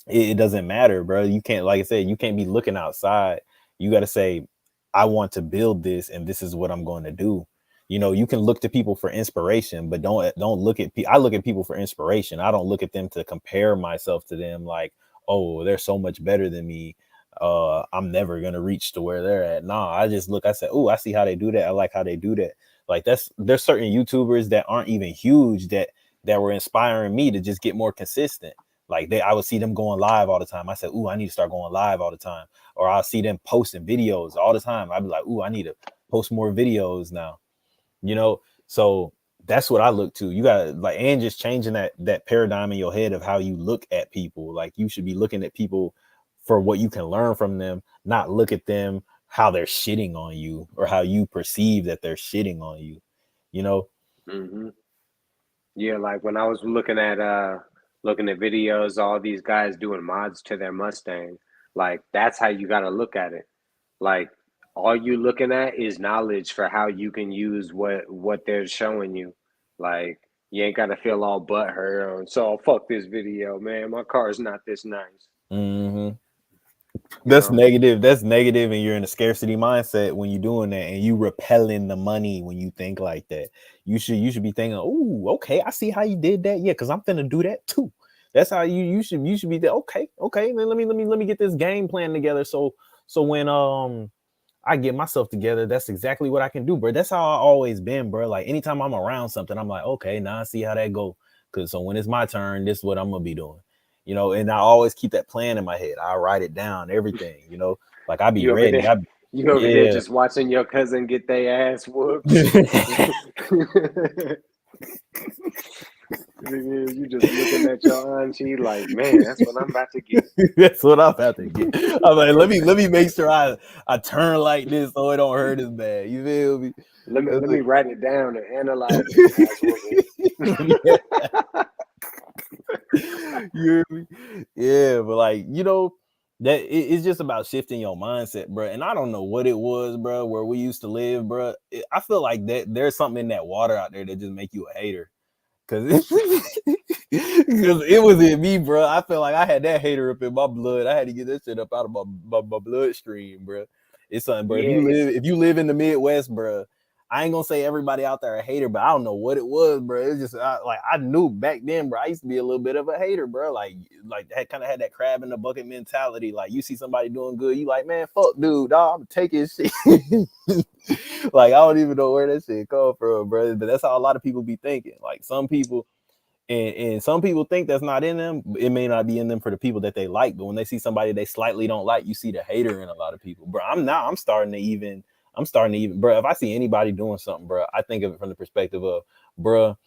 Speaker 1: It doesn't matter, bro. You can't, like I said, you can't be looking outside. You got to say, I want to build this, and this is what I'm going to do. You know, you can look to people for inspiration, but don't look at. I look at people for inspiration. I don't look at them to compare myself to them. Like, oh, they're so much better than me. I'm never gonna reach to where they're at. Nah, I just look. I said, oh, I see how they do that. I like how they do that. Like there's certain YouTubers that aren't even huge that were inspiring me to just get more consistent. Like I would see them going live all the time. I said, "Ooh, I need to start going live all the time." Or I'll see them posting videos all the time. I'd be like, "Ooh, I need to post more videos now." You know, so that's what I look to. You got like, and just changing that paradigm in your head of how you look at people. Like you should be looking at people for what you can learn from them, not look at them how they're shitting on you or how you perceive that they're shitting on you. You know?
Speaker 2: Hmm. Yeah, like when I was looking at videos, all these guys doing mods to their Mustang, like that's how you gotta look at it. Like all you looking at is knowledge for how you can use what they're showing you. Like you ain't gotta feel all butthurt on so fuck this video, man. My car's not this nice,
Speaker 1: Mm-hmm.
Speaker 2: you know?
Speaker 1: That's negative, and you're in a scarcity mindset when you're doing that, and you repelling the money when you think like that. You should be thinking, oh, okay, I see how you did that. Yeah, because I'm finna do that too. That's how you should be there. Okay, okay. Then let me get this game plan together. So when I get myself together, that's exactly what I can do, bro. That's how I always been, bro. Like anytime I'm around something, I'm like, okay, now I see how that go. Cause so when it's my turn, this is what I'm gonna be doing. And I always keep that plan in my head. I write it down, everything, like I be
Speaker 2: You ever
Speaker 1: ready.
Speaker 2: did? You over here
Speaker 1: Yeah.
Speaker 2: just watching your cousin get their ass whooped. You just looking at your auntie like, man, that's what I'm about to get.
Speaker 1: That's what I'm about to get. I'm like, let me make sure I turn like this so it don't hurt as bad. You feel me?
Speaker 2: Let
Speaker 1: That's
Speaker 2: me
Speaker 1: like,
Speaker 2: write it down and analyze this ass whooping.
Speaker 1: you hear me? Yeah, but like, that it's just about shifting your mindset, bro. And I don't know what it was, bro, where we used to live, bro. I feel like that there's something in that water out there that just make you a hater. Cause it was in me, bro. I felt like I had that hater up in my blood. I had to get that shit up out of my bloodstream, bro. It's something, bro. If
Speaker 2: Yeah,
Speaker 1: you
Speaker 2: it's
Speaker 1: live if you live in the Midwest, bro, I ain't gonna say everybody out there a hater, but I don't know what it was, bro. It's just like I knew back then, bro. I used to be a little bit of a hater, bro. Like that kind of had that crab in the bucket mentality. Like you see somebody doing good, you like, man, fuck, dude, dog, I'm taking his shit. Like I don't even know where that shit come from, bro. But that's how a lot of people be thinking. Like some people, and some people think that's not in them. It may not be in them for the people that they like, but when they see somebody they slightly don't like, you see the hater in a lot of people, bro. I'm starting to even, bro. If I see anybody doing something, bro, I think of it from the perspective of, bro,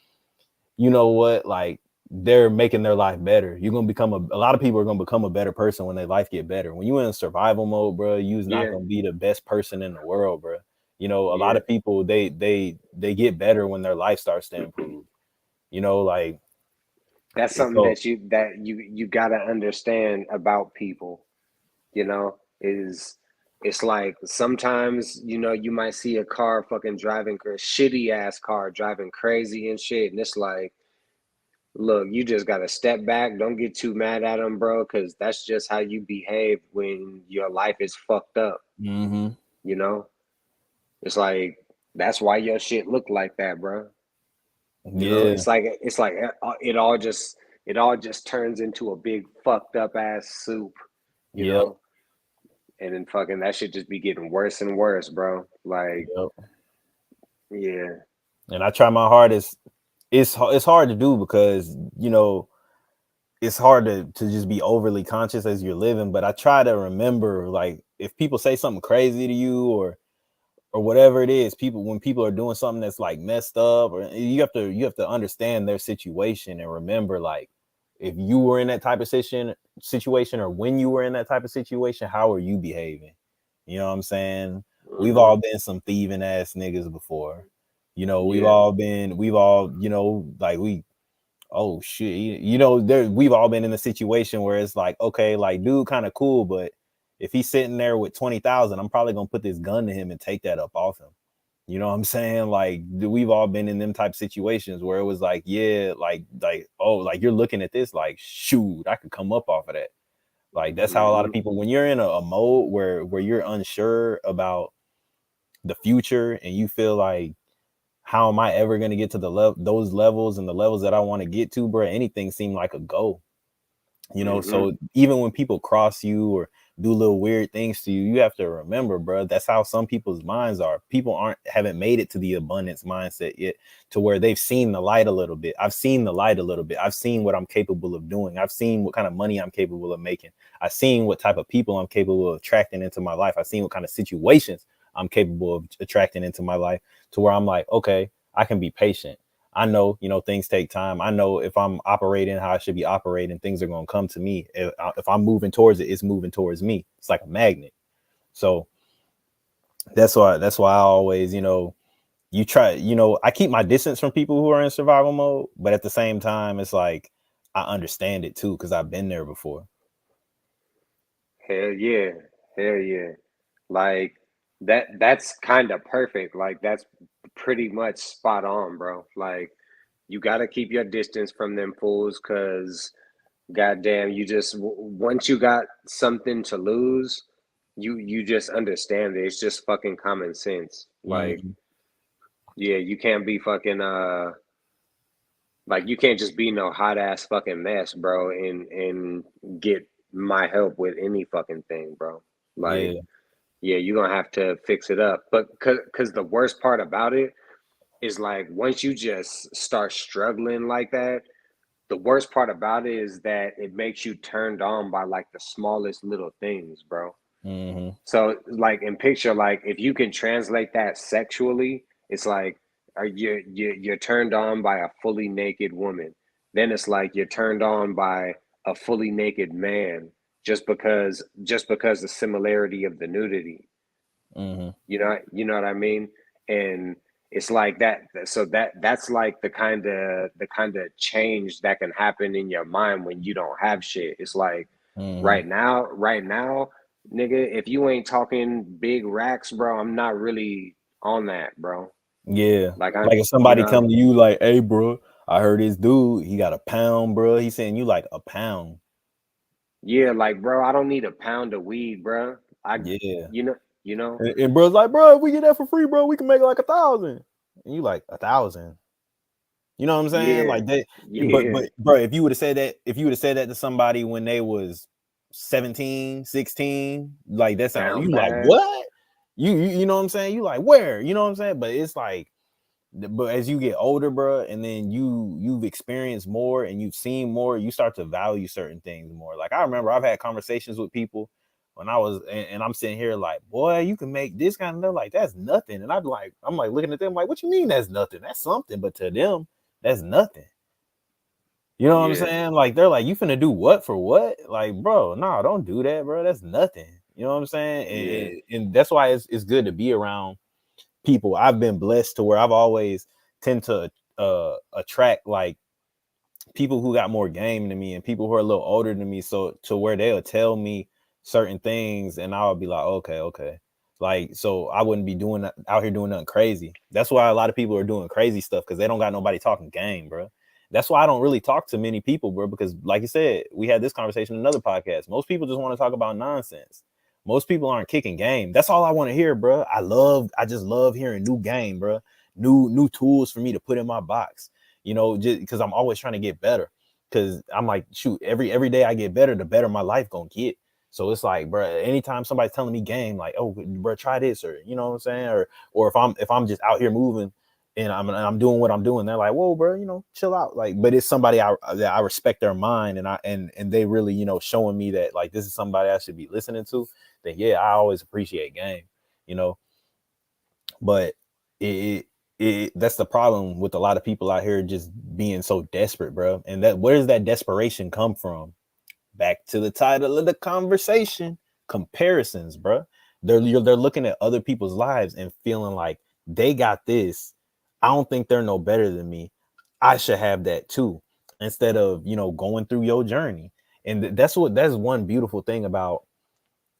Speaker 1: you know what, like they're making their life better. You're gonna become a lot of people are gonna become a better person when their life get better. When you in survival mode, bro, you's not
Speaker 2: yeah,
Speaker 1: gonna be the best person in the world, bro. A lot
Speaker 2: yeah.
Speaker 1: of people they get better when their life starts to improve. Like
Speaker 2: That's something
Speaker 1: so.
Speaker 2: that you gotta understand about people. You know, is it's like sometimes you might see a car fucking driving a shitty ass car driving crazy and shit, and it's like, look, you just gotta step back. Don't get too mad at them, bro, because that's just how you behave when your life is fucked up.
Speaker 1: Mm-hmm.
Speaker 2: You know, it's like that's why your shit look like that, bro.
Speaker 1: Yeah.
Speaker 2: It's like it all just turns into a big fucked up ass soup, you
Speaker 1: Yep.
Speaker 2: know, and then fucking that should just be getting worse and worse, bro. Like,
Speaker 1: Yep.
Speaker 2: yeah,
Speaker 1: And I try my hardest. It's hard to do because it's hard to just be overly conscious as you're living. But I try to remember, like, if people say something crazy to you or whatever it is, when people are doing something that's like messed up, or you have to understand their situation and remember, like, if you were in that type of situation, or when you were in that type of situation, how are you behaving? You know what I'm saying? We've
Speaker 2: mm-hmm,
Speaker 1: all been some thieving ass niggas before. We've
Speaker 2: yeah,
Speaker 1: all been, like oh shit, we've all been in a situation where it's like, okay, like dude kind of cool, but if he's sitting there with 20,000, I'm probably gonna put this gun to him and take that up off him. You know what I'm saying? Like, we've all been in them type of situations where it was like, yeah, like, oh, like you're looking at this, like, shoot, I could come up off of that. Like, that's how a lot
Speaker 2: mm-hmm,
Speaker 1: of people, when you're in a mode where you're unsure about the future and you feel like, how am I ever gonna get to those levels and the levels that I want to get to, bro? Anything seemed like a goal.
Speaker 2: mm-hmm,
Speaker 1: So even when people cross you or do little weird things to you, you have to remember, bro, that's how some people's minds are. People haven't made it to the abundance mindset yet, to where they've seen the light a little bit. I've seen the light a little bit. I've seen what I'm capable of doing. I've seen what kind of money I'm capable of making. I've seen what type of people I'm capable of attracting into my life. I've seen what kind of situations I'm capable of attracting into my life, to where I'm like, okay, I can be patient. I know, things take time. I know if I'm operating how I should be operating, things are going to come to me. If I'm moving towards it, it's moving towards me. It's like a magnet. So that's why I always, you try, I keep my distance from people who are in survival mode, but at the same time, it's like I understand it too because I've been there before.
Speaker 2: hell yeah, hell yeah, like that's kind of perfect. Like that's pretty much spot on, bro. Like you got to keep your distance from them fools, cause goddamn, once you got something to lose, you just understand it. It's just fucking common sense. Like,
Speaker 1: Mhm.
Speaker 2: yeah, you can't be fucking like you can't just be no hot ass fucking mess, bro, and get my help with any fucking thing, bro. Like,
Speaker 1: Yeah,
Speaker 2: yeah, you're gonna have to fix it up. But cause the worst part about it is like once you just start struggling like that, the worst part about it is that it makes you turned on by like the smallest little things, bro.
Speaker 1: Mm-hmm.
Speaker 2: So like in picture, like if you can translate that sexually, it's like are you're turned on by a fully naked woman. Then it's like you're turned on by a fully naked man just because the similarity of the nudity.
Speaker 1: Mm-hmm.
Speaker 2: You know what I mean? And it's like that. So that's like the kind of change that can happen in your mind when you don't have shit. It's like
Speaker 1: Mm-hmm.
Speaker 2: right now, nigga, if you ain't talking big racks, bro, I'm not really on that, bro.
Speaker 1: Yeah.
Speaker 2: Like I,
Speaker 1: Like if
Speaker 2: you
Speaker 1: somebody
Speaker 2: know,
Speaker 1: come to you like, hey, bro, I heard this dude, he got a pound, bro. He's saying you like a pound.
Speaker 2: yeah, like bro, I don't need a pound of weed, bro. I,
Speaker 1: Yeah.
Speaker 2: you know, you know,
Speaker 1: And bro's like, bro, if we get that for free, bro, we can make like 1,000. And you like 1,000. You know what I'm saying?
Speaker 2: yeah,
Speaker 1: Like that.
Speaker 2: yeah,
Speaker 1: But bro, if you would have said that to somebody when they was 17, 16, like that sound
Speaker 2: down
Speaker 1: you like
Speaker 2: bad,
Speaker 1: what? You know what I'm saying? You like where? You know what I'm saying? But it's like, but as you get older, bro, and then you've experienced more and you've seen more, you start to value certain things more. Like I remember I've had conversations with people when I was and I'm sitting here like, boy, you can make this kind of stuff, like that's nothing. And I'm like looking at them like, what you mean that's nothing? That's something, but to them, that's nothing. You know what I'm
Speaker 2: yeah,
Speaker 1: saying? Like they're like, you finna do what for what? Like, bro, no, don't do that, bro. That's nothing. You know what I'm saying?
Speaker 2: yeah,
Speaker 1: And that's why it's good to be around people. I've been blessed to where I've always tend to attract like people who got more game than me and people who are a little older than me. So to where they'll tell me certain things and I'll be like, okay, okay. Like, so I wouldn't be doing out here doing nothing crazy. That's why a lot of people are doing crazy stuff because they don't got nobody talking game, bro. That's why I don't really talk to many people, bro, because like you said, we had this conversation in another podcast. Most people just want to talk about nonsense. Most people aren't kicking game. That's all I want to hear, bro. I just love hearing new game, bro. New tools for me to put in my box, you know, just because I'm always trying to get better. Because I'm like, shoot, every day I get better, the better my life gonna get. So it's like, bro, anytime somebody's telling me game, like, oh, bro, try this, or you know what I'm saying, or if I'm just out here moving and I'm doing what I'm doing, they're like, whoa, bro, you know, chill out. Like, but it's somebody that I respect their mind, and they really, you know, showing me that like this is somebody I should be listening to. Then yeah, I always appreciate game, you know. But it, that's the problem with a lot of people out here just being so desperate, bro. And that where does that desperation come from? Back to the title of the conversation: comparisons, bro. They're looking at other people's lives and feeling like they got this. I don't think they're no better than me. I should have that too. Instead of, you know, going through your journey. And that's one beautiful thing about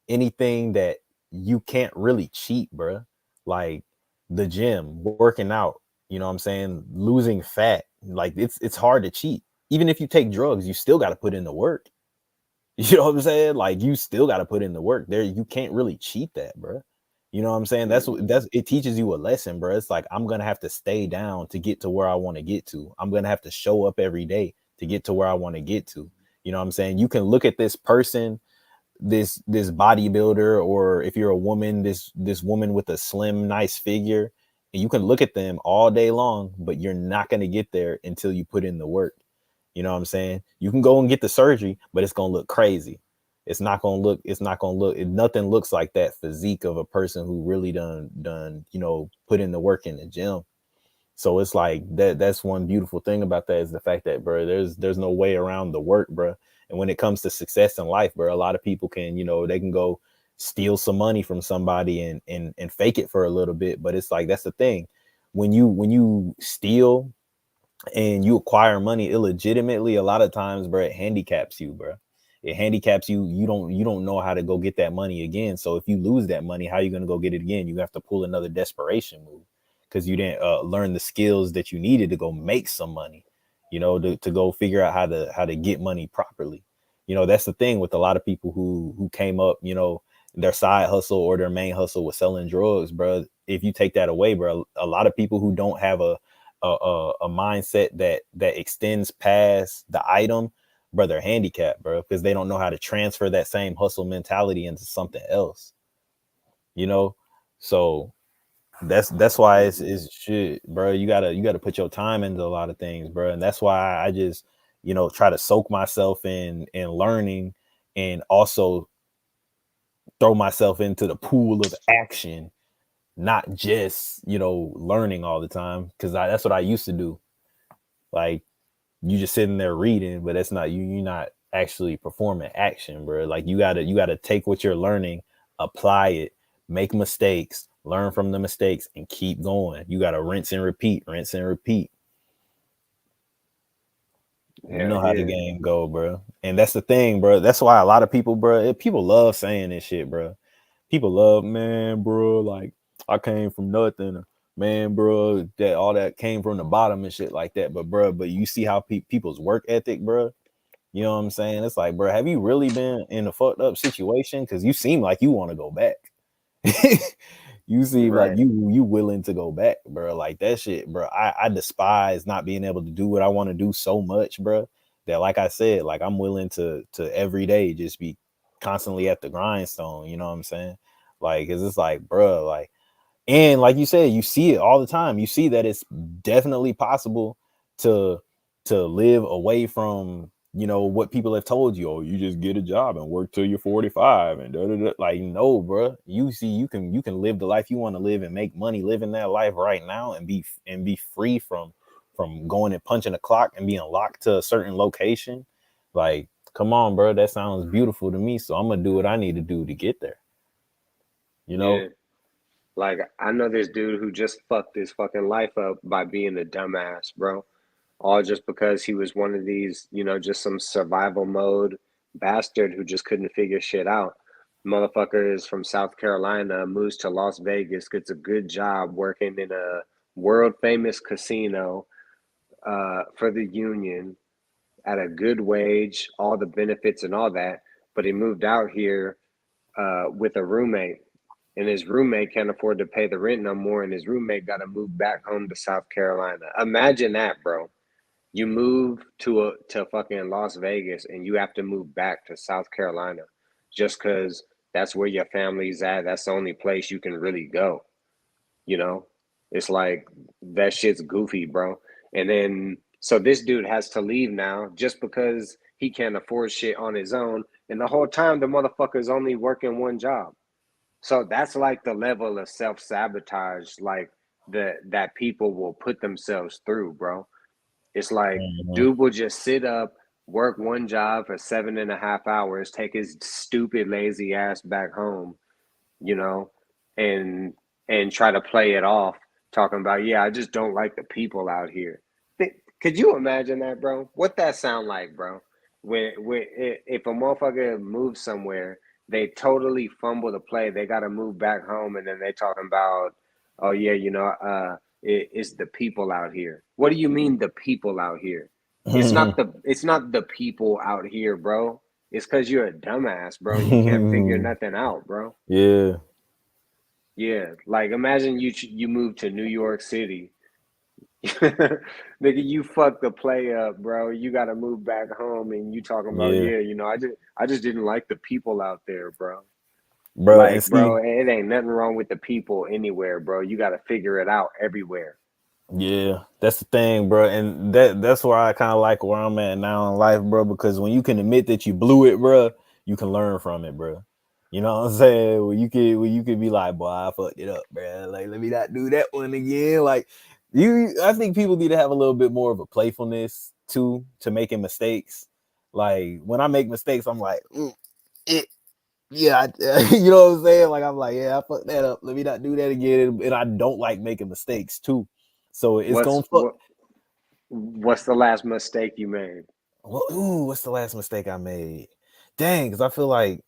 Speaker 1: anything that you can't really cheat, bro. Like the gym, working out, you know what I'm saying? Losing fat. Like it's hard to cheat. Even if you take drugs, you still got to put in the work. You know what I'm saying? Like you still got to put in the work. There you can't really cheat that, bro. You know what I'm saying?
Speaker 2: mm-hmm,
Speaker 1: That's it teaches you a lesson, bro. It's like I'm going to have to stay down to get to where I want to get to. I'm going to have to show up every day to get to where I want to get to. You know what I'm saying? You can look at this person, this bodybuilder, or if you're a woman, this woman with a slim nice figure, and you can look at them all day long, but you're not going to get there until you put in the work. You know what I'm saying? You can go and get the surgery, but it's going to look crazy. Nothing looks like that physique of a person who really done you know, put in the work in the gym. So it's like that's one beautiful thing about that is the fact that, bro, there's no way around the work, bro. And when it comes to success in life, bro, a lot of people can, you know, they can go steal some money from somebody and fake it for a little bit. But it's like that's the thing. When you steal and you acquire money illegitimately, a lot of times, bro, it handicaps you, bro. It handicaps you. You don't know how to go get that money again. So if you lose that money, how are you gonna go get it again? You have to pull another desperation move because you didn't learn the skills that you needed to go make some money. You know, to go figure out how to get money properly. You know, that's the thing with a lot of people who came up. You know, their side hustle or their main hustle was selling drugs, bro. If you take that away, bro, a lot of people who don't have a mindset that extends past the item, brother, handicap, bro, because they don't know how to transfer that same hustle mentality into something else, you know. So that's why
Speaker 2: mm-hmm.
Speaker 1: it's shit, bro. You gotta put your time into a lot of things, bro. And that's why I just, you know, try to soak myself in learning, and also throw myself into the pool of action, not just, learning all the time. Cause that's what I used to do. Like, you just sitting there reading, but that's not you. You're not actually performing action, bro. Like, you gotta take what you're learning, apply it, make mistakes, learn from the mistakes, and keep going. You gotta rinse and repeat, rinse and repeat. You
Speaker 2: Hell
Speaker 1: know how the
Speaker 2: yeah.
Speaker 1: game go, bro. And that's the thing, bro. That's why a lot of people, bro, people love saying this shit, bro. People love, man, bro, like, I came from nothing, man, bro, that all that came from the bottom and shit like that. But, bro, you see how people's work ethic, bro. You know what I'm saying? It's like, bro, have you really been in a fucked up situation? Because you seem like you want to go back. You seem like
Speaker 2: Right.
Speaker 1: you willing to go back, bro. Like, that shit, bro. I despise not being able to do what I want to do so much, bro. That, like I said, like, I'm willing to every day just be constantly at the grindstone. You know what I'm saying? Like, cause it's like, bro, like, and like you said, you see it all the time. You see that it's definitely possible to live away from, what people have told you. Oh, you just get a job and work till you're 45 and da, da, da. Like, no, bro. You see, you can live the life you want to live and make money living that life right now, and be free from going and punching a clock and being locked to a certain location. Like, come on, bro. That sounds beautiful to me. So I'm gonna do what I need to do to get there. You know?
Speaker 2: Yeah. Like I know this dude who just fucked his fucking life up by being a dumbass, bro. All just because he was one of these, just some survival mode bastard who just couldn't figure shit out. Motherfucker is from South Carolina, moves to Las Vegas, gets a good job working in a world famous casino for the union at a good wage, all the benefits and all that. But he moved out here with a roommate, and his roommate can't afford to pay the rent no more, and his roommate got to move back home to South Carolina. Imagine that, bro. You move to fucking Las Vegas, and you have to move back to South Carolina just because that's where your family's at. That's the only place you can really go. You know, it's like that shit's goofy, bro. And then so this dude has to leave now just because he can't afford shit on his own. And the whole time the motherfucker's only working one job. So that's like the level of self sabotage, like that people will put themselves through, bro. It's like
Speaker 1: Mhm.
Speaker 2: dude will just sit up, work one job for 7.5 hours, take his stupid lazy ass back home, you know, and try to play it off, talking about, yeah, I just don't like the people out here. Could you imagine that, bro? What that sound like, bro? When if a motherfucker moves somewhere, they totally fumble the play. They got to move back home, and then they talking about, oh yeah, it's the people out here. What do you mean the people out here? It's not the people out here, bro. It's because you're a dumbass, bro, and you can't figure nothing out, bro.
Speaker 1: Yeah.
Speaker 2: Yeah, like imagine you move to New York City. Nigga, you fucked the play up, bro. You got to move back home, and you talking about,
Speaker 1: Yeah.
Speaker 2: yeah, I just didn't like the people out there, bro.
Speaker 1: Bro, and
Speaker 2: Like, bro,
Speaker 1: see,
Speaker 2: it ain't nothing wrong with the people anywhere, bro. You got to figure it out everywhere.
Speaker 1: yeah, that's the thing, bro. And that's where I kind of like where I'm at now in life, bro, because when you can admit that you blew it, bro, you can learn from it, bro. You know what I'm saying? When you can be like, boy, I fucked it up, bro. Like, let me not do that one again. Like, I think people need to have a little bit more of a playfulness too to making mistakes. Like, when I make mistakes, I'm like, it, yeah, you know what I'm saying? Like, I'm like, yeah, I fucked that up. Let me not do that again. And I don't like making mistakes too. So it's
Speaker 2: What's
Speaker 1: gonna fuck.
Speaker 2: what what's the last mistake you made?
Speaker 1: Well, ooh, what's the last mistake I made? Dang, because I feel like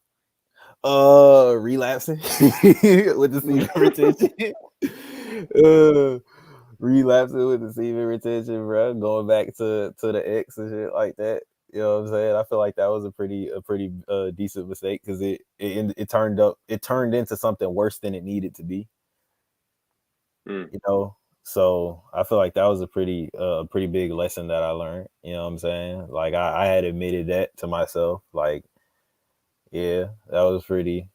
Speaker 1: relapsing with the semen retention. uh relapsing with the semen retention, bro. Going back to the ex and shit like that. You know what I'm saying? I feel like that was a pretty decent mistake because it turned into something worse than it needed to be.
Speaker 2: Mm.
Speaker 1: You know, so I feel like that was a pretty big lesson that I learned. You know what I'm saying? Like, I had admitted that to myself. Like, yeah, that was pretty.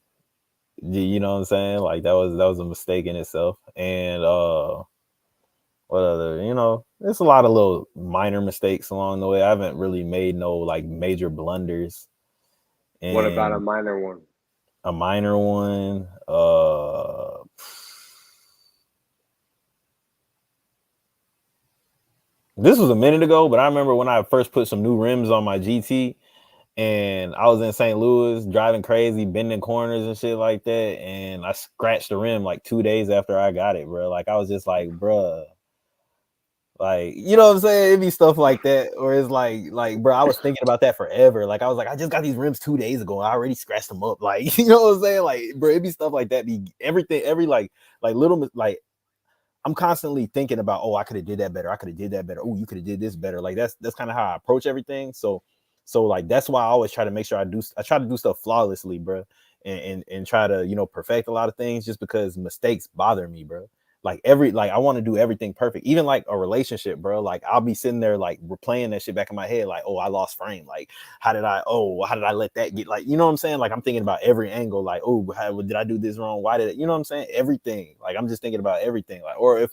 Speaker 1: You know what I'm saying? Like, that was a mistake in itself. And what other? There's a lot of little minor mistakes along the way. I haven't really made no like major blunders.
Speaker 2: What about a
Speaker 1: And
Speaker 2: minor one?
Speaker 1: A minor one. This was a minute ago, but I remember when I first put some new rims on my GT, and I was in St. Louis driving crazy, bending corners and shit like that, and I scratched the rim like 2 days after I got it, bro. Like I was just like, bruh, like, you know what I'm saying? It'd be stuff like that, or it's like, bro, I was thinking about that forever. Like I was like, I just got these rims 2 days ago, I already scratched them up. Like, you know what I'm saying? Like, bro, it'd be stuff like that. Be everything, every like little like I'm constantly thinking about, oh, I could have did that better. I could have did that better. Oh, you could have did this better. Like that's kind of how I approach everything. So like that's why I always try to make sure I try to do stuff flawlessly, bro, and try to perfect a lot of things just because mistakes bother me, bro. Like I want to do everything perfect, even like a relationship, bro. Like I'll be sitting there like replaying that shit back in my head, like, oh, I lost frame. Like how did I let that get, like, you know what I'm saying? Like I'm thinking about every angle, like, oh, how did I do this wrong? Why did it, you know what I'm saying? Everything. Like I'm just thinking about everything. Like, or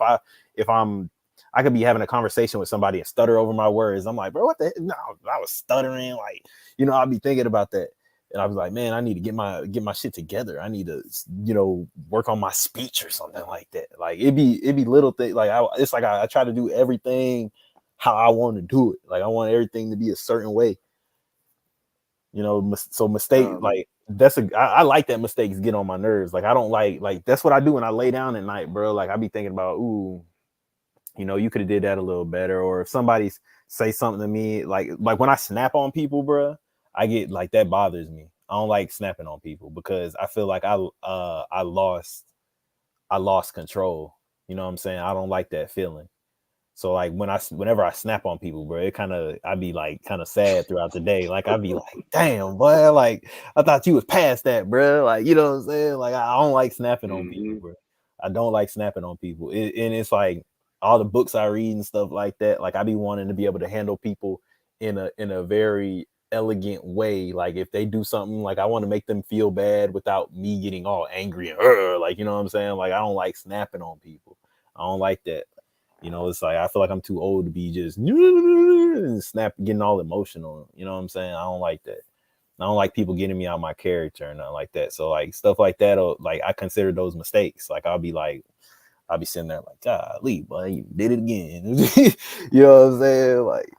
Speaker 1: I could be having a conversation with somebody and stutter over my words. I'm like, bro, what the? No, I was stuttering. Like, I'll be thinking about that. And I was like, man, I need to get my shit together. I need to, work on my speech or something like that. Like it'd be little things. Like it's like I try to do everything how I want to do it. Like I want everything to be a certain way. So mistake, like I like that mistakes get on my nerves. Like I don't like that's what I do when I lay down at night, bro. Like I be thinking about, ooh, you could have did that a little better. Or if somebody say something to me, like when I snap on people, bro, I get like, that bothers me. I don't like snapping on people because I feel like I lost control. You know what I'm saying? I don't like that feeling. So like whenever I snap on people, bro, I'd be like kind of sad throughout the day. Like I'd be like, damn, boy, like I thought you was past that, bro. Like, you know what I'm saying? Like I don't like snapping on people, bro. I don't like snapping on people. And it's like all the books I read and stuff like that. Like I be wanting to be able to handle people in a very elegant way. Like if they do something, like I want to make them feel bad without me getting all angry and like, you know what I'm saying? Like I don't like snapping on people. I don't like that. It's like I feel like I'm too old to be just snap, getting all emotional. You know what I'm saying? I don't like that. I don't like people getting me out my character and nothing like that. So like stuff like that, like I consider those mistakes. Like I'll be sitting there like, golly, boy, you did it again. You know what I'm saying? Like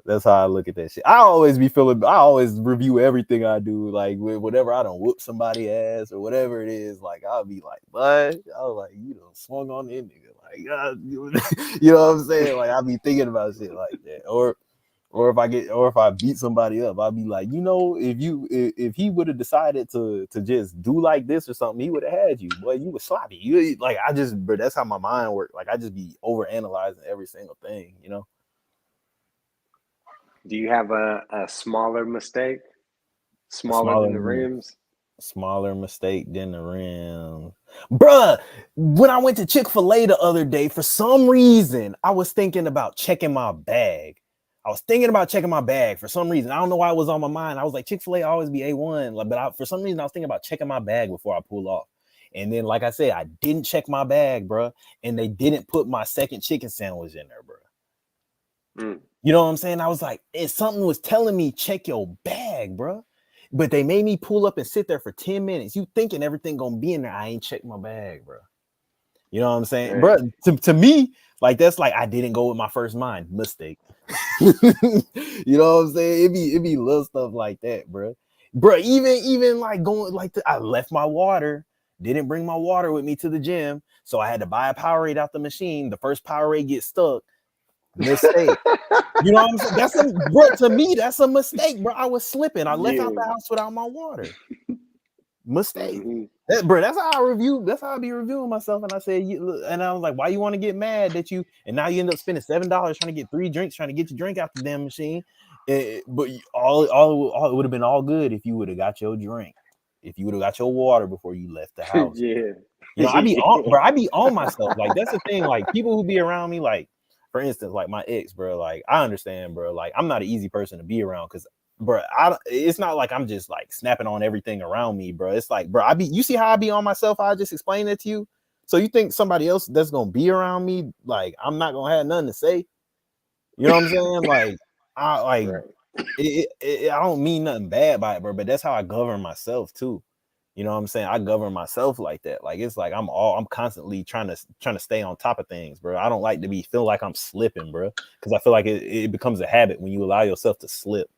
Speaker 1: that's how I look at that shit. I always review everything I do. Like whatever I don't whoop somebody ass or whatever it is, like I'll be like, what? I was like, you done swung on that nigga. Like, you know what I'm saying? Like I'll be thinking about shit like that. Or if I beat somebody up, I'll be like, if he would have decided to just do like this or something, he would have had you. Boy, you was sloppy. Bro, that's how my mind works. Like I just be over analyzing every single thing,
Speaker 2: Do you have a smaller mistake,
Speaker 1: A
Speaker 2: smaller than the rims?
Speaker 1: smaller mistake than the rim. Bruh, when I went to Chick-fil-A the other day, for some reason, I was thinking about checking my bag. For some reason. I don't know why it was on my mind. I was like, Chick-fil-A always be A1. Like, but for some reason, I was thinking about checking my bag before I pull off. And then, like I said, I didn't check my bag, bruh. And they didn't put my second chicken sandwich in there, bruh. You know what I'm saying? I was like, something was telling me, check your bag, bruh. But they made me pull up and sit there for 10 minutes. You thinking everything gonna be in there. I ain't checked my bag, bro. You know what I'm saying? Bro, to me, like that's like I didn't go with my first mind. Mistake. You know what I'm saying? It be little stuff like that, bro. Bro, even like going like I left my water, didn't bring my water with me to the gym. So I had to buy a Powerade out the machine. The first Powerade gets stuck. Mistake. You know what I'm saying? Bro, to me, that's a mistake, bro. I was slipping. I left out the house without my water. Mistake. Bro, that's how I review. That's how I be reviewing myself. And I said, and I was like, why you want to get mad that you, and now you end up spending $7 trying to get 3 drinks, trying to get your drink out the damn machine. But all it would have been all good if you would have got your drink, if you would have got your water before you left the house. I be on, bro. I be on myself. Like that's the thing. Like people who be around me, like for instance, like my ex, bro. Like I understand, bro. Like I'm not an easy person to be around because, bro, it's not like I'm just like snapping on everything around me, bro. It's like, bro, you see how I be on myself? I just explained it to you. So you think somebody else that's gonna be around me, like I'm not gonna have nothing to say? You know what I'm saying? Like I like I don't mean nothing bad by it, bro. But that's how I govern myself too. You know what I'm saying? I govern myself like that. Like it's like I'm constantly trying to stay on top of things, bro. I don't like to be feel like I'm slipping, bro, because I feel like it becomes a habit when you allow yourself to slip.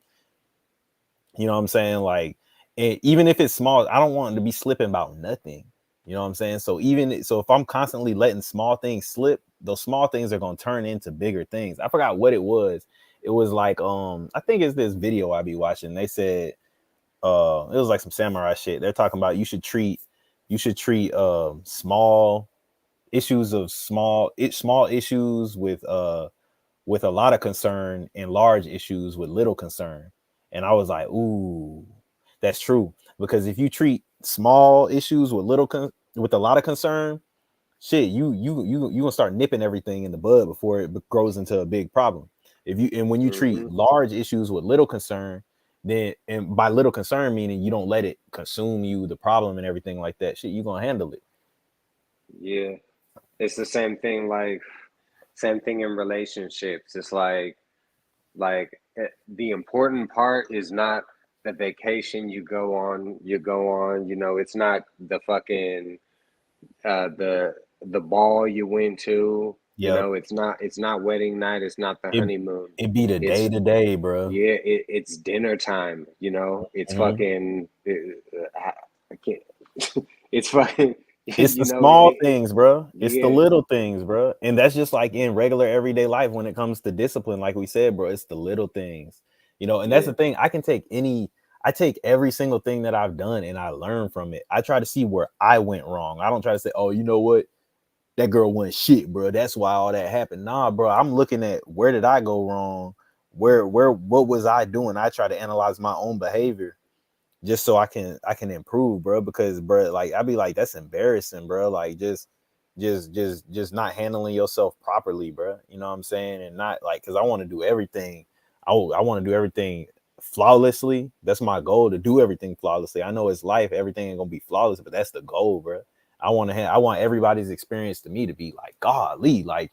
Speaker 1: You know what I'm saying? Like, even if it's small, I don't want to be slipping about nothing. You know what I'm saying? So if I'm constantly letting small things slip, those small things are gonna turn into bigger things. I forgot what it was. It was like I think it's this video I be watching. They said it was like some samurai shit. They're talking about you should treat small issues of small issues with a lot of concern and large issues with little concern. And I was like, ooh, that's true. Because if you treat small issues with with a lot of concern, shit, you gonna start nipping everything in the bud before it grows into a big problem. When you treat
Speaker 2: Mm-hmm.
Speaker 1: large issues with little concern, then, and by little concern meaning you don't let it consume you, the problem and everything like that, shit, you gonna handle it.
Speaker 2: Yeah. It's the same thing, like same thing in relationships. It's the important part is not the vacation you go on, it's not the fucking the ball you went to,
Speaker 1: Yep.
Speaker 2: it's not wedding night, it's not the
Speaker 1: It
Speaker 2: honeymoon.
Speaker 1: it be the day
Speaker 2: It's
Speaker 1: to day, bro.
Speaker 2: Yeah, it's dinner time, it's
Speaker 1: Mhm.
Speaker 2: fucking I can't it's fucking
Speaker 1: It's the
Speaker 2: you know
Speaker 1: small things, bro. It's the
Speaker 2: yeah,
Speaker 1: little things, bro. And that's just like in regular everyday life when it comes to discipline, like we said, bro. It's the little things, and that's
Speaker 2: yeah,
Speaker 1: the thing. I take every single thing that I've done and I learn from it. I try to see where I went wrong. I don't try to say, oh, you know what? That girl wasn't shit, bro. That's why all that happened. Nah, bro. I'm looking at where did I go wrong? What was I doing? I try to analyze my own behavior just so I can improve, bro. Because, bro, like I be like, that's embarrassing, bro. Like just not handling yourself properly, bro. You know what I'm saying? And not like, because I want to do everything. I want to do everything flawlessly. That's my goal, to do everything flawlessly. I know it's life, everything ain't gonna be flawless, but that's the goal, bro. I want everybody's experience to me to be like, godly, like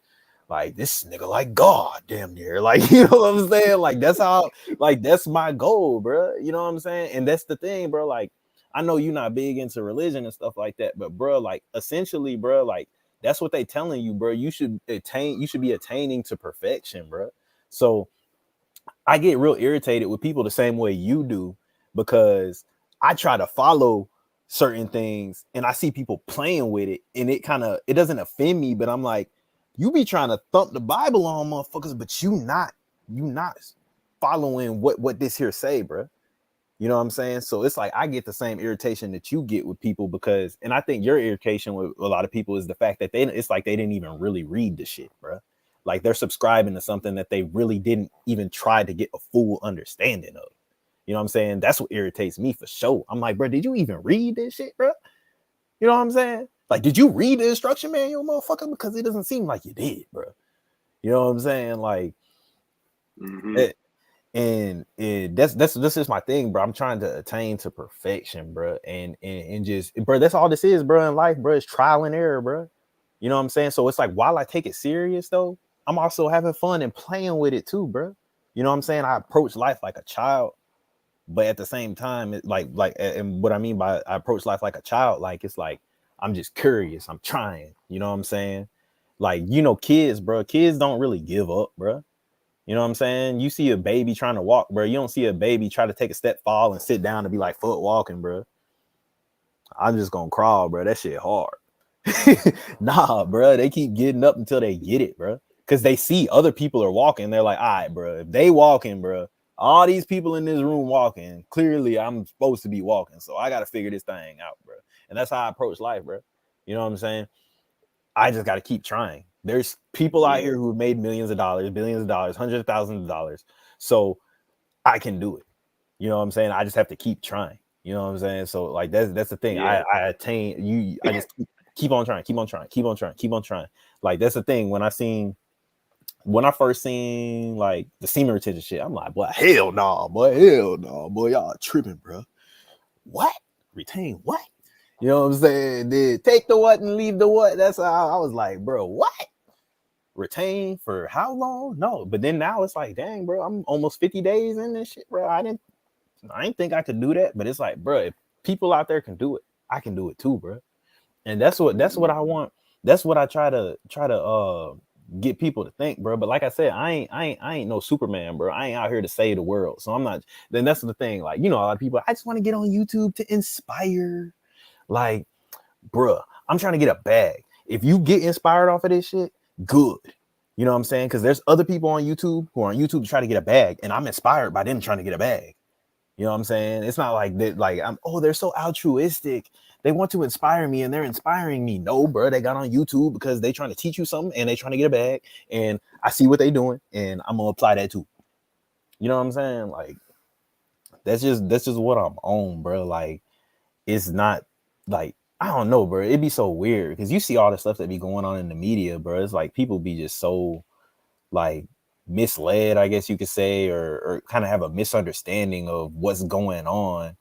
Speaker 1: this nigga like God, damn near, like you know what I'm saying? Like that's how, like that's my goal, bro. You know what I'm saying? And that's the thing, bro. Like I know you're not big into religion and stuff like that, but bro, like essentially, bro, like that's what they telling you, bro. You should be attaining to perfection, bro. So I get real irritated with people the same way you do, because I try to follow certain things and I see people playing with it and it doesn't offend me, but I'm like, you be trying to thump the Bible on motherfuckers, but you not following what this here say, bro. You know what I'm saying? So it's like I get the same irritation that you get with people, because, and I think your irritation with a lot of people is the fact that it's like they didn't even really read the shit, bro. Like they're subscribing to something that they really didn't even try to get a full understanding of. You know what I'm saying? That's what irritates me for sure. I'm like, bro, did you even read this shit, bro? You know what I'm saying? Like, did you read the instruction manual, motherfucker? Because it doesn't seem like you did, bro. You know what I'm saying? Like,
Speaker 2: mm-hmm,
Speaker 1: it, and that's just my thing, bro. I'm trying to attain to perfection, bro, and just, bro, that's all this is, bro, in life, bro. It's trial and error, bro. You know what I'm saying? So it's like, while I take it serious though, I'm also having fun and playing with it too, bro. You know what I'm saying? I approach life like a child, but at the same time, it and what I mean by I approach life like a child, like it's like I'm just curious, I'm trying. You know what I'm saying? Like, kids, bro. Kids don't really give up, bro. You know what I'm saying? You see a baby trying to walk, bro. You don't see a baby try to take a step, fall, and sit down and be like foot walking, bro. I'm just gonna crawl, bro. That shit hard. Nah, bro. They keep getting up until they get it, bro. Because they see other people are walking. They're like, all right, bro. If they walking, bro, all these people in this room walking, clearly I'm supposed to be walking. So I got to figure this thing out, bro. And that's how I approach life, bro. You know what I'm saying? I just got to keep trying. There's people out
Speaker 2: yeah,
Speaker 1: here who've made millions of dollars, billions of dollars, hundreds of thousands of dollars. So I can do it. You know what I'm saying? I just have to keep trying. You know what I'm saying? So like that's the thing.
Speaker 2: yeah,
Speaker 1: I attain you. I just keep on trying, keep on trying, keep on trying, keep on trying. Like that's the thing. When I first seen like the semen retention shit, I'm like, boy, hell no, boy, y'all tripping, bro. What? Retain what? You know what I'm saying? Then take the what and leave the what. That's how I was like, bro, what? Retain for how long? No, but then now it's like, dang, bro, I'm almost 50 days in this shit, bro. I didn't think I could do that, but it's like, bro, if people out there can do it, I can do it too, bro. And that's what I want. That's what I try to get people to think, bro. But like I said, I ain't no Superman, bro. I ain't out here to save the world. So I'm not. Then that's the thing. Like, a lot of people, I just want to get on YouTube to inspire. Like, bruh, I'm trying to get a bag. If you get inspired off of this shit, good. You know what I'm saying? Because there's other people on YouTube who are on YouTube to try to get a bag, and I'm inspired by them trying to get a bag. You know what I'm saying? It's not like that. Like, they're so altruistic. They want to inspire me, and they're inspiring me. No, bro, they got on YouTube because they trying to teach you something, and they trying to get a bag. And I see what they doing, and I'm gonna apply that too. You know what I'm saying? Like, that's just what I'm on, bro. Like, it's not like, I don't know, bro. It'd be so weird because you see all the stuff that be going on in the media, bro. It's like people be just so like misled, I guess you could say, or kind of have a misunderstanding of what's going on,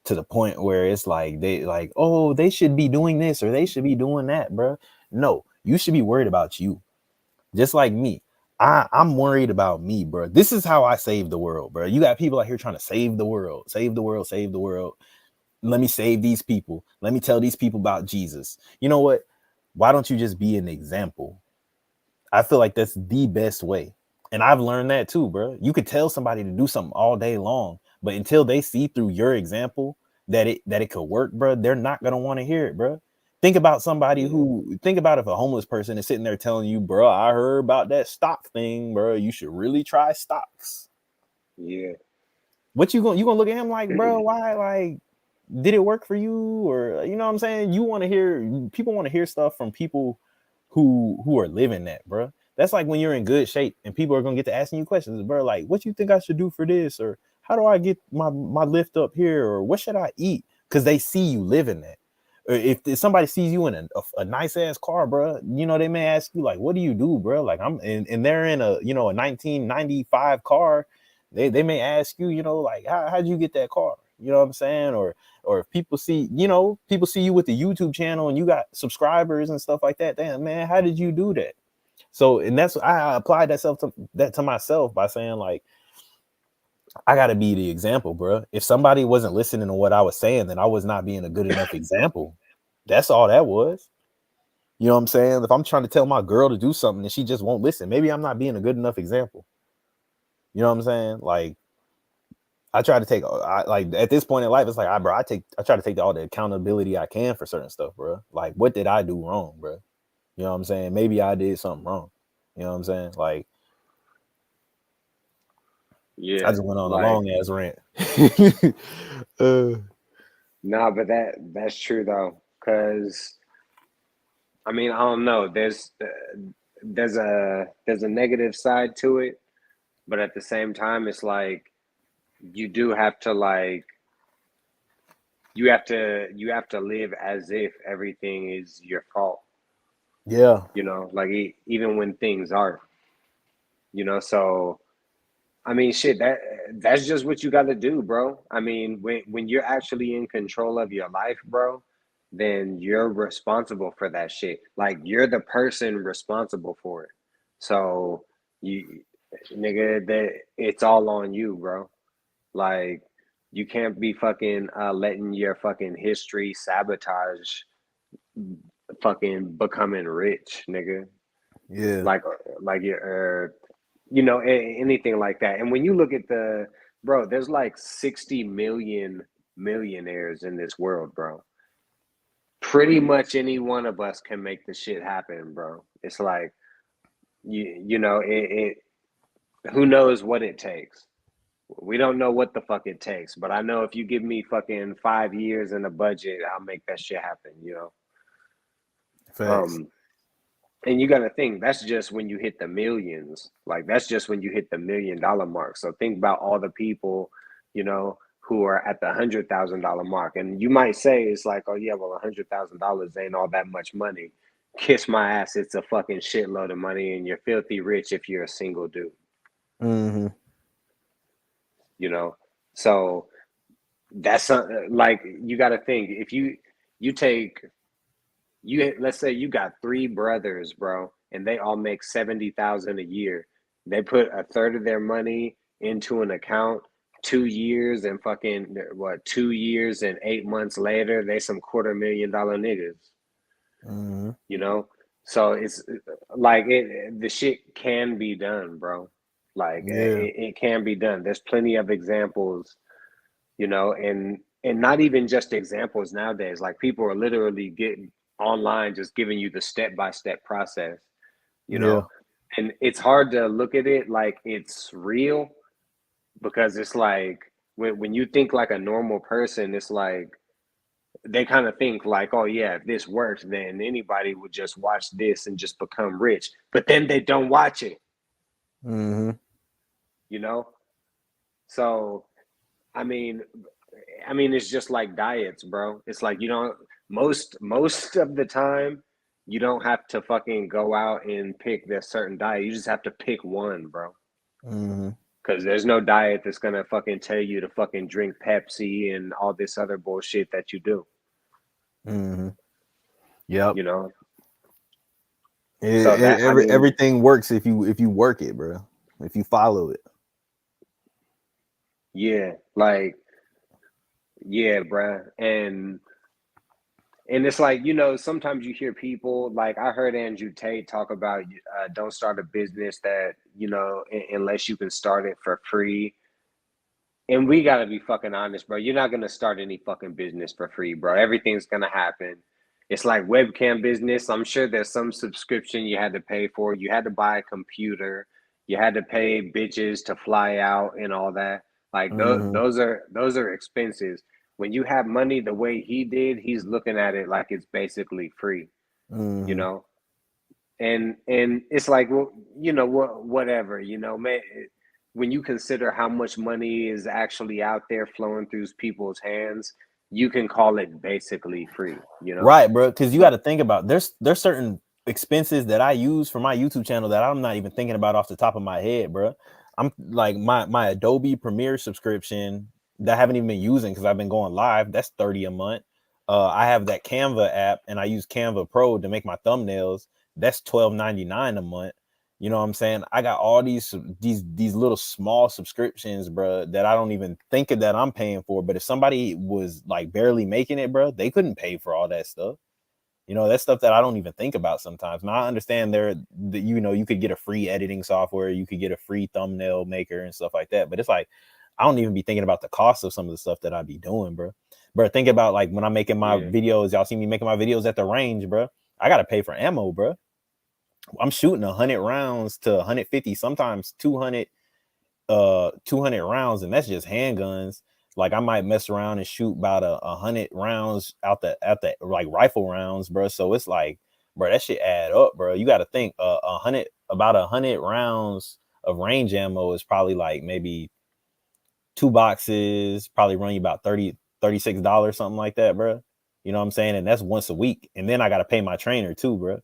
Speaker 1: to the point where it's like they like, oh, they should be doing this or they should be doing that, bro. No, you should be worried about you. Just like me. I'm worried about me, bro. This is how I save the world, bro. You got people out here trying to save the world, save the world, save the world. Let me save these people. Let me tell these people about Jesus. You know what? Why don't you just be an example? I feel like that's the best way. And I've learned that too, bro. You could tell somebody to do something all day long, but until they see through your example that it could work, bro, they're not gonna want to hear it, bro.
Speaker 2: Yeah.
Speaker 1: Think about if a homeless person is sitting there telling you, bro, I heard about that stock thing, bro. You should really try stocks.
Speaker 2: Yeah.
Speaker 1: What you gonna look at him like, bro? Why? Like, did it work for you? Or, you know what I'm saying? People want to hear stuff from people who are living that, bro. That's like when you're in good shape and people are gonna get to asking you questions, bro. Like, what you think I should do for this, or how do I get my lift up here, or what should I eat? Because they see you living that. Or if somebody sees you in a nice ass car, bro, they may ask you like, what do you do, bro? Like, and they're in a 1995 car. They may ask you, like, how'd you get that car? You know what I'm saying? Or if people see you with the YouTube channel and you got subscribers and stuff like that, damn, man, how did you do that? So, and that's, I applied that to myself by saying, like, I got to be the example, bro. If somebody wasn't listening to what I was saying, then I was not being a good enough example. That's all that was. You know what I'm saying? If I'm trying to tell my girl to do something and she just won't listen, maybe I'm not being a good enough example. You know what I'm saying? Like, I try to take, like, at this point in life, it's like, bro, I try to take all the accountability I can for certain stuff, bro. Like, what did I do wrong, bro? You know what I'm saying? Maybe I did something wrong. You know what I'm saying? Like, I
Speaker 2: Yeah.
Speaker 1: just went on a
Speaker 2: Like,
Speaker 1: long ass rant.
Speaker 2: nah, but that's true though, because I mean, I don't know. There's a negative side to it, but at the same time, it's like you do have to like you have to live as if everything is your fault.
Speaker 1: Yeah,
Speaker 2: Like even when things aren't. So I mean, shit, that's just what you got to do, bro. I mean, when you're actually in control of your life, bro, then you're responsible for that shit. Like you're the person responsible for it. So you, nigga, that it's all on you, bro. Like you can't be fucking letting your fucking history sabotage fucking becoming rich, nigga.
Speaker 1: yeah,
Speaker 2: Like you're anything like that. And when you look at there's like 60 million millionaires in this world, bro. Pretty much any one of us can make the shit happen, bro. It's like it who knows what it takes. We don't know what the fuck it takes, but I know if you give me fucking 5 years and a budget, I'll make that shit happen,
Speaker 1: facts.
Speaker 2: um And you got to think that's just when you hit the millions. Like that's just when you hit the $1 million mark. So think about all the people, who are at the $100,000 mark. And you might say it's like, oh yeah, well $100,000 ain't all that much money. Kiss my ass, it's a fucking shitload of money, and you're filthy rich if you're a single dude.
Speaker 1: Mm-hmm.
Speaker 2: You know, so that's like you got to think if you take let's say you got three brothers, bro, and they all make 70,000 a year. They put a third of their money into an account 2 years and fucking what 2 years and 8 months later, they some $250,000 niggas,
Speaker 1: Mm-hmm.
Speaker 2: you know. So it's like the shit can be done, bro. Like
Speaker 1: Yeah.
Speaker 2: it can be done. There's plenty of examples, you know, and not even just examples nowadays. Like people are literally getting online, just giving you the step by step process, you
Speaker 1: Yeah.
Speaker 2: know. And it's hard to look at it like it's real because it's like when you think like a normal person, it's like they kind of think like, oh yeah, if this works, then anybody would just watch this and just become rich. But then they don't watch it,
Speaker 1: Mm-hmm.
Speaker 2: you know? So I mean, it's just like diets, bro. It's like you don't most of the time you don't have to fucking go out and pick this certain diet. You just have to pick one, bro.
Speaker 1: Mm-hmm.
Speaker 2: Because there's no diet that's gonna fucking tell you to fucking drink Pepsi and all this other bullshit that you do.
Speaker 1: Mm-hmm. Yep.
Speaker 2: You know. So that I
Speaker 1: Every
Speaker 2: mean,
Speaker 1: everything works if you work it, bro. If you follow it.
Speaker 2: yeah, like yeah, bruh. And it's like, you know, sometimes you hear people like I heard Andrew Tate talk about don't start a business that, you know, unless you can start it for free. And we got to be fucking honest, bro. You're not going to start any fucking business for free, bro. Everything's going to happen. It's like webcam business. I'm sure there's some subscription you had to pay for. You had to buy a computer. You had to pay bitches to fly out and all that. Like
Speaker 1: Mm-hmm.
Speaker 2: those are expenses. When you have money the way he did, he's looking at it like it's basically free, you
Speaker 1: Mm-hmm.
Speaker 2: know. And it's like, well, you know, whatever, you know, man. When you consider how much money is actually out there flowing through people's hands, you can call it basically free, you know.
Speaker 1: Right, bro. Because you got
Speaker 2: But
Speaker 1: to think about there's certain expenses that I use for my YouTube channel that I'm not even thinking about off the top of my head, bro. I'm like my Adobe Premiere subscription that I haven't even been using because I've been going live. That's 30 a month. I have that Canva app and I use Canva Pro to make my thumbnails. That's $12.99 a month. You know what I'm saying? I got all these little small subscriptions, bro, that I don't even think of that I'm paying for. But if somebody was like barely making it, bro, they couldn't pay for all that stuff. You know, that's stuff that I don't even think about sometimes. Now I understand you know, you could get a free editing software, you could get a free thumbnail maker and stuff like that. But it's like I don't even be thinking about the cost of some of the stuff that I be doing, bro. Bro, think about like when I'm making my
Speaker 2: yeah,
Speaker 1: videos, y'all see me making my videos at the range, bro. I gotta pay for ammo, bro. I'm shooting 100 rounds to 150, sometimes 200 rounds, and that's just handguns. Like I might mess around and shoot about 100 rounds out the at the like rifle rounds, bro. So it's like, bro, that shit add up, bro. You got to think about 100 rounds of range ammo is probably like maybe 2 boxes, probably run you about $36, something like that, bro. You know what I'm saying? And that's once a week. And then I got to pay my trainer too, bro.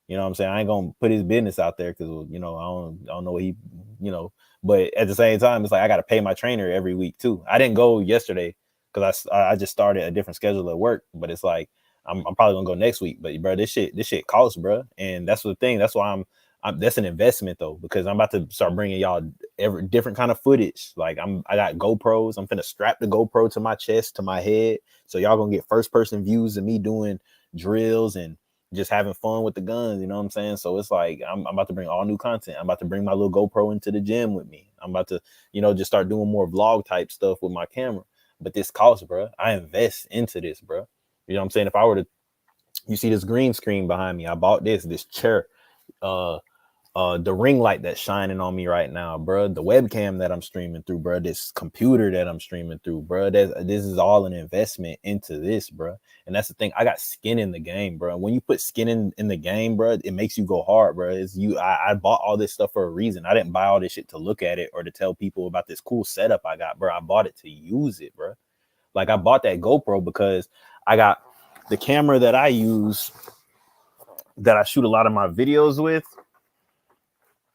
Speaker 1: You know what I'm saying? I ain't gonna put his business out there because you know I don't know what he, you know. But at the same time, it's like I gotta pay my trainer every week too. I didn't go yesterday because I just started a different schedule at work. But it's like I'm probably gonna go next week. But bro, this shit costs, bro, and that's the thing. That's why I'm that's an investment though, because I'm about to start bringing y'all every different kind of footage. Like I got GoPros. I'm finna strap the GoPro to my chest, to my head, so y'all gonna get first person views of me doing drills and just having fun with the guns, you know what I'm saying? So it's like I'm about to bring all new content. I'm about to bring my little GoPro into the gym with me. I'm about to, you know, just start doing more vlog type stuff with my camera. But this costs, bro. I invest into this, bro. You know what I'm saying? If I were to, you see this green screen behind me, I bought this chair. Uh, the ring light that's shining on me right now, bro. The webcam that I'm streaming through, bro. This computer that I'm streaming through, bro. This is all an investment into this, bro. And that's the thing. I got skin in the game, bro. When you put skin in the game, bro, it makes you go hard, bro. It's you. I bought all this stuff for a reason. I didn't buy all this shit to look at it or to tell people about this cool setup I got, bro. I bought it to use it, bro. Like I bought that GoPro because I got the camera that I use that I shoot a lot of my videos with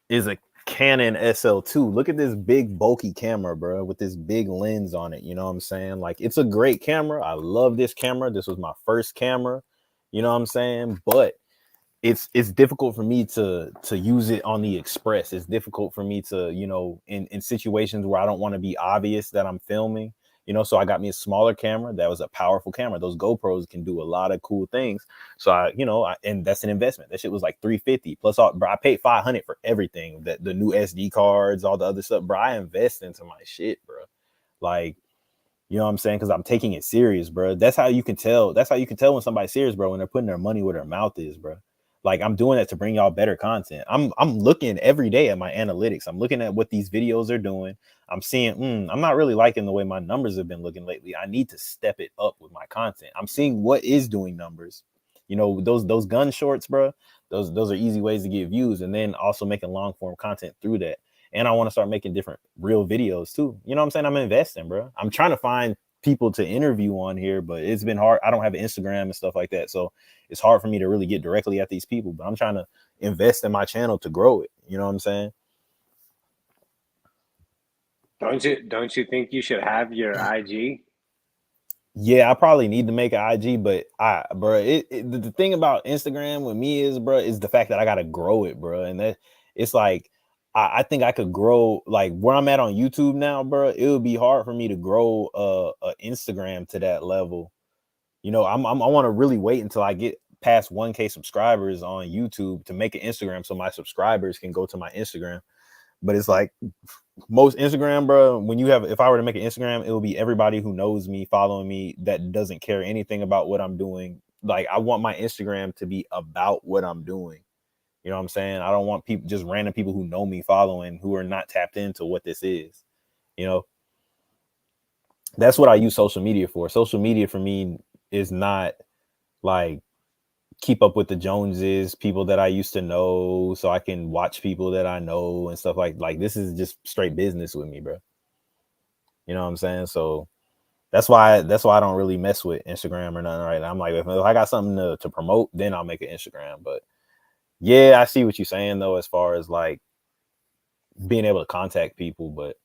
Speaker 1: is a Canon SL2. Look at this big bulky camera, bro, with this big lens on it. You know what I'm saying? Like it's a great camera. I love this camera. This was my first camera. You know what I'm saying? But it's difficult for me to use it on the express. It's difficult for me to, in situations where I don't want to be obvious that I'm filming. So I got me a smaller camera that was a powerful camera. Those GoPros can do a lot of cool things. So and that's an investment. That shit was like 350 plus all, bro. I paid 500 for everything, that the new SD cards, all the other stuff, bro. I invest into my shit, bro. Like, you know what I'm saying? Because I'm taking it serious, bro. That's how you can tell. That's how you can tell when somebody's serious, bro, when they're putting their money where their mouth is, bro. Like, I'm doing that to bring y'all better content. I'm looking every day at my analytics. I'm looking at what these videos are doing. I'm seeing, I'm not really liking the way my numbers have been looking lately. I need to step it up with my content. I'm seeing what is doing numbers. Those gun shorts, bro. Those are easy ways to get views, and then also making long form content through that. And I want to start making different real videos too. You know what I'm saying? I'm investing, bro. I'm trying to find people to interview on here, but it's been hard. I don't have an Instagram and stuff like that, so it's hard for me to really get directly at these people. But I'm trying to invest in my channel to grow it. You know what I'm saying?
Speaker 2: Don't you think you should have your IG?
Speaker 1: Yeah, I probably need to make an IG, but bro, the thing about Instagram with me is, bro, is the fact that I gotta grow it, bro, and that it's like I think I could grow like where I'm at on YouTube now, bro. It would be hard for me to grow a Instagram to that level. I want to really wait until I get past 1K subscribers on YouTube to make an Instagram so my subscribers can go to my Instagram. But it's like most Instagram, bro, if I were to make an Instagram, it will be everybody who knows me, following me, that doesn't care anything about what I'm doing. Like, I want my Instagram to be about what I'm doing. You know what I'm saying? I don't want people, just random people who know me following, who are not tapped into what this is. You know, that's what I use social media for. Social media for me is not like keep up with the Joneses, people that I used to know, so I can watch people that I know and stuff like this is just straight business with me, bro. You know what I'm saying? So that's why I don't really mess with Instagram or nothing right now. I'm like, if I got something to promote, then I'll make an Instagram. But yeah, I see what you're saying though, as far as like being able to contact people, but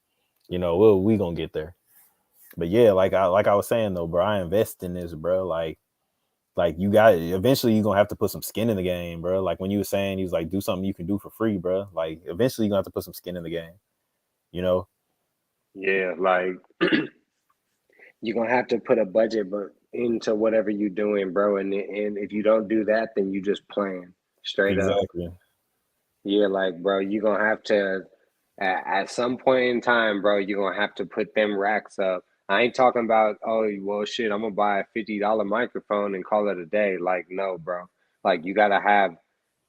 Speaker 1: we gonna get there. But yeah, like I was saying though, bro, I invest in this, bro. Like you got eventually you're gonna have to put some skin in the game, bro. Like when you were saying, he was like, do something you can do for free, bro. Like eventually you're gonna have to put some skin in the game, you know?
Speaker 2: Yeah, like you're gonna have to put a budget but into whatever you're doing, bro. And if you don't do that, then you just playing straight up.
Speaker 1: Exactly.
Speaker 2: Yeah, like bro, you're gonna have to at some point in time, bro, you're gonna have to put them racks up. I ain't talking about, oh well shit, I'm gonna buy a $50 microphone and call it a day. Like, no, bro. Like you gotta have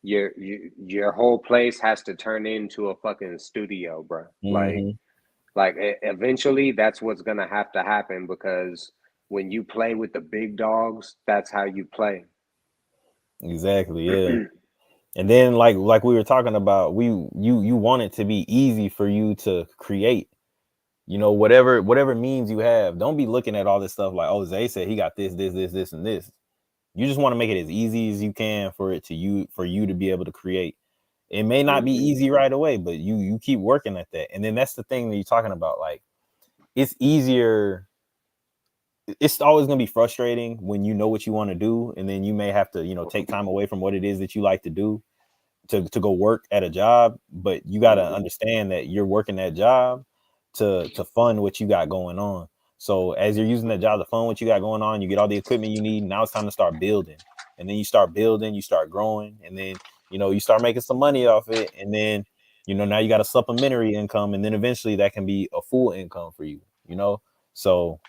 Speaker 2: your whole place has to turn into a fucking studio, bro.
Speaker 1: Hmm.
Speaker 2: Like eventually that's what's gonna have to happen because when you play with the big dogs, that's how you play.
Speaker 1: Exactly, yeah. And then like we were talking about, you want it to be easy for you to create. Whatever means you have. Don't be looking at all this stuff like, oh, Zay said he got this, and this. You just want to make it as easy as you can for you to be able to create. It may not be
Speaker 2: Hmm.
Speaker 1: easy right away, but you keep working at that. And then that's the thing that you're talking about. Like, it's easier. It's always gonna be frustrating when you know what you want to do, and then you may have to, take time away from what it is that you like to do to go work at a job. But you got to
Speaker 2: Hmm.
Speaker 1: understand that you're working that job to fund what you got going on. So as you're using that job to fund what you got going on, you get all the equipment you need. Now it's time to start building, and then you start building, you start growing, and then you start making some money off it, and then now you got a supplementary income, and then eventually that can be a full income for you. So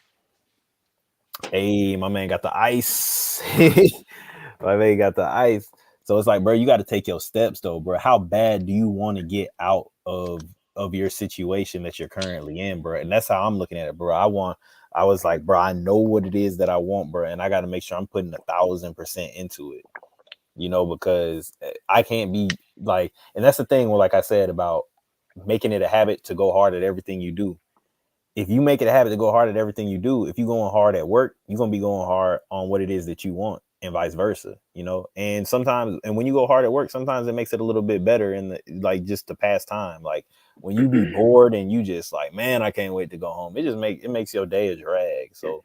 Speaker 1: hey, my man got the ice. My man got the ice. So it's like, bro, you got to take your steps though, bro. How bad do you want to get out of your situation that you're currently in, bro? And that's how I'm looking at it, bro. I was like, bro, I know what it is that I want, bro, and I got to make sure I'm putting 1,000% into it. Because I can't be like, and that's the thing. Well, like I said about making it a habit to go hard at everything you do. If you make it a habit to go hard at everything you do, if you're going hard at work, you're gonna be going hard on what it is that you want, and vice versa. And sometimes, and when you go hard at work, sometimes it makes it a little bit better in the like just to pass time. Like when you be bored and you just like, man, I can't wait to go home. It makes your day a drag. So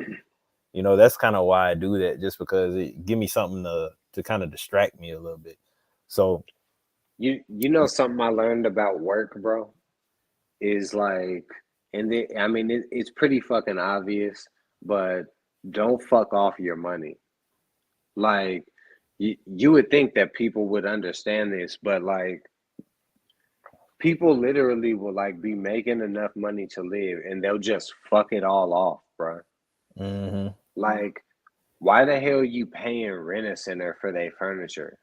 Speaker 1: that's kind of why I do that, just because it give me something to kind of distract me a little bit. So
Speaker 2: You know something I learned about work, bro, is like, I mean it's pretty fucking obvious, but don't fuck off your money. Like you would think that people would understand this, but like people literally will like be making enough money to live and they'll just fuck it all off, bro.
Speaker 1: mm-hmm,
Speaker 2: Like, why the hell you paying rent a center for their furniture?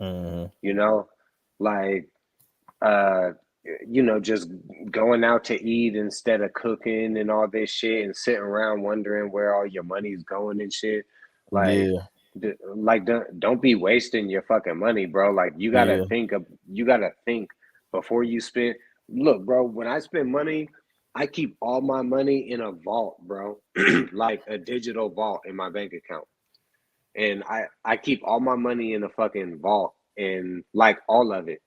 Speaker 1: mm-hmm,
Speaker 2: You know, like uh, just going out to eat instead of cooking and all this shit and sitting around wondering where all your money's going and shit. Like,
Speaker 1: yeah,
Speaker 2: don't be wasting your fucking money, bro. Like,
Speaker 1: yeah,
Speaker 2: you gotta think before you spend. Look, bro, when I spend money, I keep all my money in a vault, bro, like a digital vault in my bank account, and I keep all my money in a fucking vault and like all of it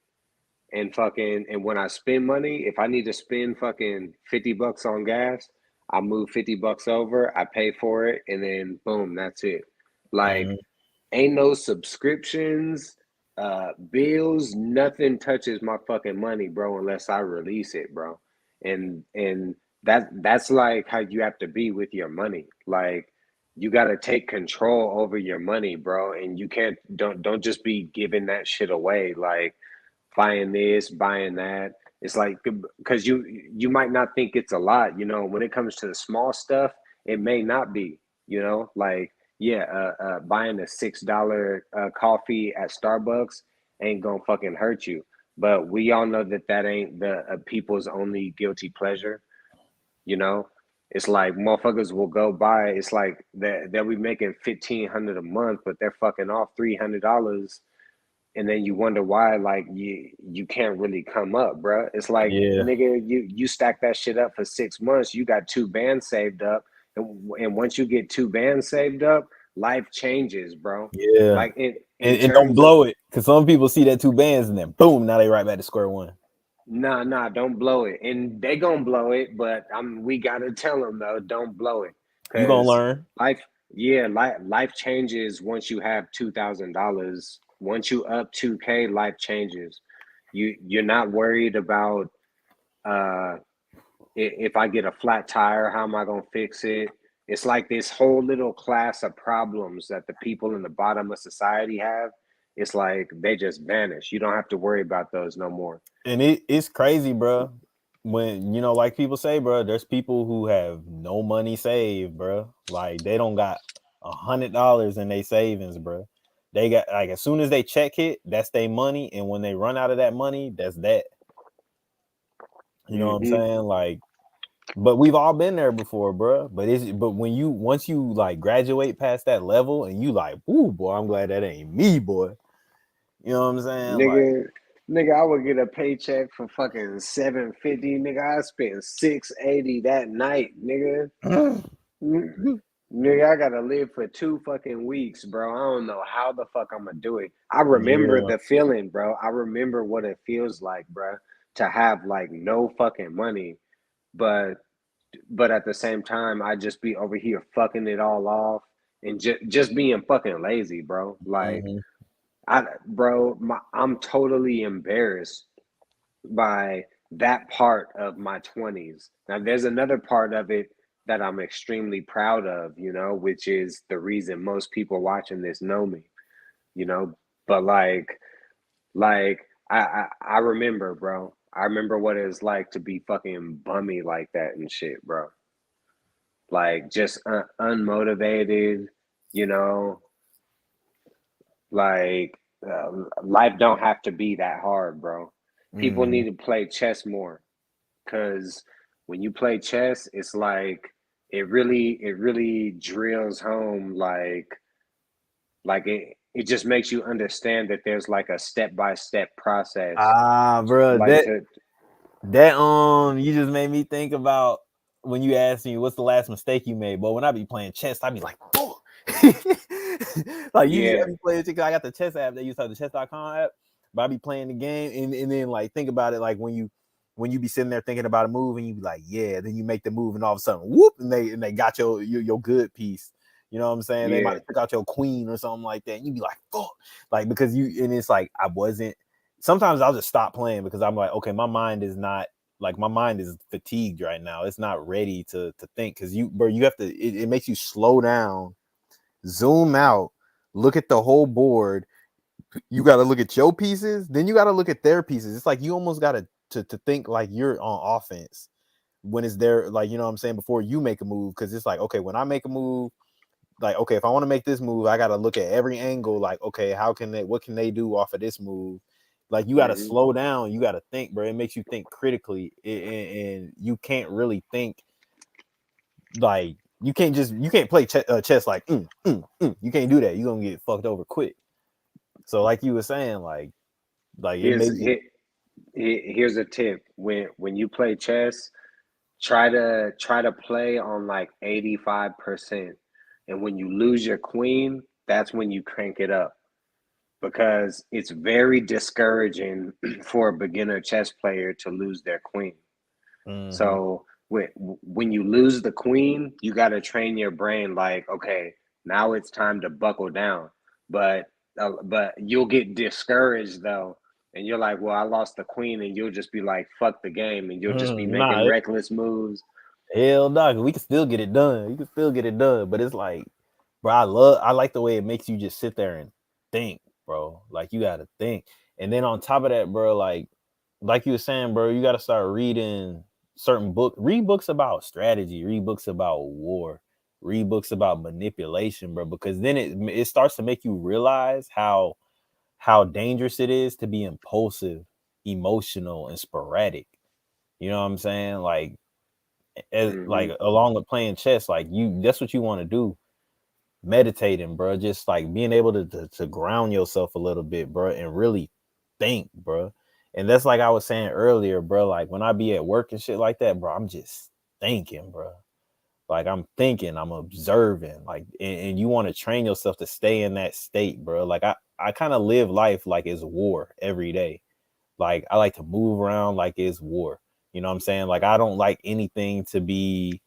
Speaker 2: and fucking and when I spend money, if I need to spend fucking $50 on gas, I move $50 over, I pay for it, and then boom, that's it. Like
Speaker 1: mm-hmm,
Speaker 2: ain't no subscriptions, bills, nothing touches my fucking money, bro, unless I release it, bro. And that's like how you have to be with your money. Like you got to take control over your money, bro, and you can't don't just be giving that shit away. Like buying this, buying that. It's like because you might not think it's a lot, when it comes to the small stuff, it may not be, like yeah, buying a $6 coffee at Starbucks ain't gonna fucking hurt you. But we all know that that ain't the people's only guilty pleasure, you know. It's like motherfuckers will go buy. It's like they'll be making 1,500 a month, but they're fucking off $300, and then you wonder why like you can't really come up, bro. It's like
Speaker 1: yeah,
Speaker 2: nigga, you stack that shit up for 6 months, you got two bands saved up, and once you get two bands saved up, life changes, bro.
Speaker 1: yeah.
Speaker 2: Like in
Speaker 1: And don't
Speaker 2: terms of
Speaker 1: blow it, because some people see that two bands and then boom, now they right back to square one.
Speaker 2: nah, don't blow it, and they gonna blow it, but we gotta tell them though, don't blow it,
Speaker 1: You gonna
Speaker 2: because
Speaker 1: learn.
Speaker 2: life, yeah, life changes once you have $2,000. Once you up 2K, life changes. You're not worried about uh if I get a flat tire, how am I gonna fix it? It's like this whole little class of problems that the people in the bottom of society have. It's like they just vanish. You don't have to worry about those no more.
Speaker 1: And it's crazy, bro. When like people say, bro, there's people who have no money saved, bro. Like they don't got $100 in their savings, bro. They got like as soon as they check hit, that's their money, and when they run out of that money, that's that. You know what I'm
Speaker 2: Hmm.
Speaker 1: saying? Like, but we've all been there before, bro. But when you once you like graduate past that level, and you like, ooh, boy, I'm glad that ain't me, boy. You know what I'm saying? Like,
Speaker 2: Nigga, I would get a paycheck for fucking 750. Nigga, I spent 680 that night, nigga. Nigga, I gotta live for 2 fucking weeks, bro. I don't know how the fuck I'm gonna do it. I remember
Speaker 1: yeah,
Speaker 2: the feeling, bro. I remember what it feels like, bro, to have like no fucking money, but at the same time, I just be over here fucking it all off and just being fucking lazy, bro. Like
Speaker 1: mm-hmm,
Speaker 2: I'm totally embarrassed by that part of my 20s. Now, there's another part of it that I'm extremely proud of, which is the reason most people watching this know me, you know. But like I remember, bro. I remember what it's like to be fucking bummy like that and shit, bro. Like just unmotivated, you know, like life don't have to be that hard, bro. People
Speaker 1: mm-hmm.
Speaker 2: need to play chess more, because when you play chess, it's like it really drills home, like it just makes you understand that there's like a step-by-step process,
Speaker 1: Ah, bro,
Speaker 2: like
Speaker 1: that
Speaker 2: to
Speaker 1: that you just made me think about when you asked me what's the last mistake you made. But when I be playing chess, I be like, oh. Like usually I
Speaker 2: yeah.
Speaker 1: be playing. I got the chess app. They use the chess.com app, but I be playing the game, and then like think about it, like when you be sitting there thinking about a move, and you be like, yeah, then you make the move, and all of a sudden, whoop, and they got your good piece. You know what I'm saying? They might
Speaker 2: Yeah.
Speaker 1: have took out your queen or something like that. And you'd be like, fuck. Like, because and it's like, I wasn't. Sometimes I'll just stop playing because I'm like, okay, my mind is not, like, my mind is fatigued right now. It's not ready to think. Cause bro, you have to, it makes you slow down, zoom out, look at the whole board. You got to look at your pieces, then you got to look at their pieces. It's like you almost got to think like you're on offense when it's there, like, you know what I'm saying, before you make a move. Because it's like, okay, when I make a move, like, okay, if I want to make this move, I got to look at every angle. Like, okay, what can they do off of this move? Like, you got to
Speaker 2: Hmm.
Speaker 1: slow down. You got to think, bro. It makes you think critically, and you can't really think like you can't play chess like you can't do that. You're gonna get fucked over quick. So, like you were saying, like it
Speaker 2: Here's
Speaker 1: makes it.
Speaker 2: here, here's a tip. When you play chess, try to play on like 85%. And when you lose your queen, that's when you crank it up, because it's very discouraging for a beginner chess player to lose their queen.
Speaker 1: Mm-hmm.
Speaker 2: So when you lose the queen, you got to train your brain like, okay, now it's time to buckle down. But you'll get discouraged though, and you're like, well, I lost the queen, and you'll just be like, fuck the game, and you'll just be making
Speaker 1: Nah,
Speaker 2: reckless moves.
Speaker 1: hell no, we can still get it done. You can still get it done, but it's like, bro, I like the way it makes you just sit there and think, bro. Like, you got to think, and then on top of that, bro, like you were saying, bro, you got to start reading certain read books about strategy, read books about war, read books about manipulation, bro, because then it starts to make you realize how dangerous it is to be impulsive, emotional, and sporadic. You know what I'm saying? Like
Speaker 2: Hmm.
Speaker 1: along with playing chess, like, that's what you want to do. Meditating, bro, just like being able to ground yourself a little bit, bro, and really think, bro. And that's like I was saying earlier, bro, like when I be at work and shit like that, bro, I'm just thinking, bro. Like, I'm thinking, I'm observing, like, and you want to train yourself to stay in that state, bro. Like, I kind of live life like it's war every day. Like, I like to move around like it's war. You know what I'm saying? Like, I don't like anything to be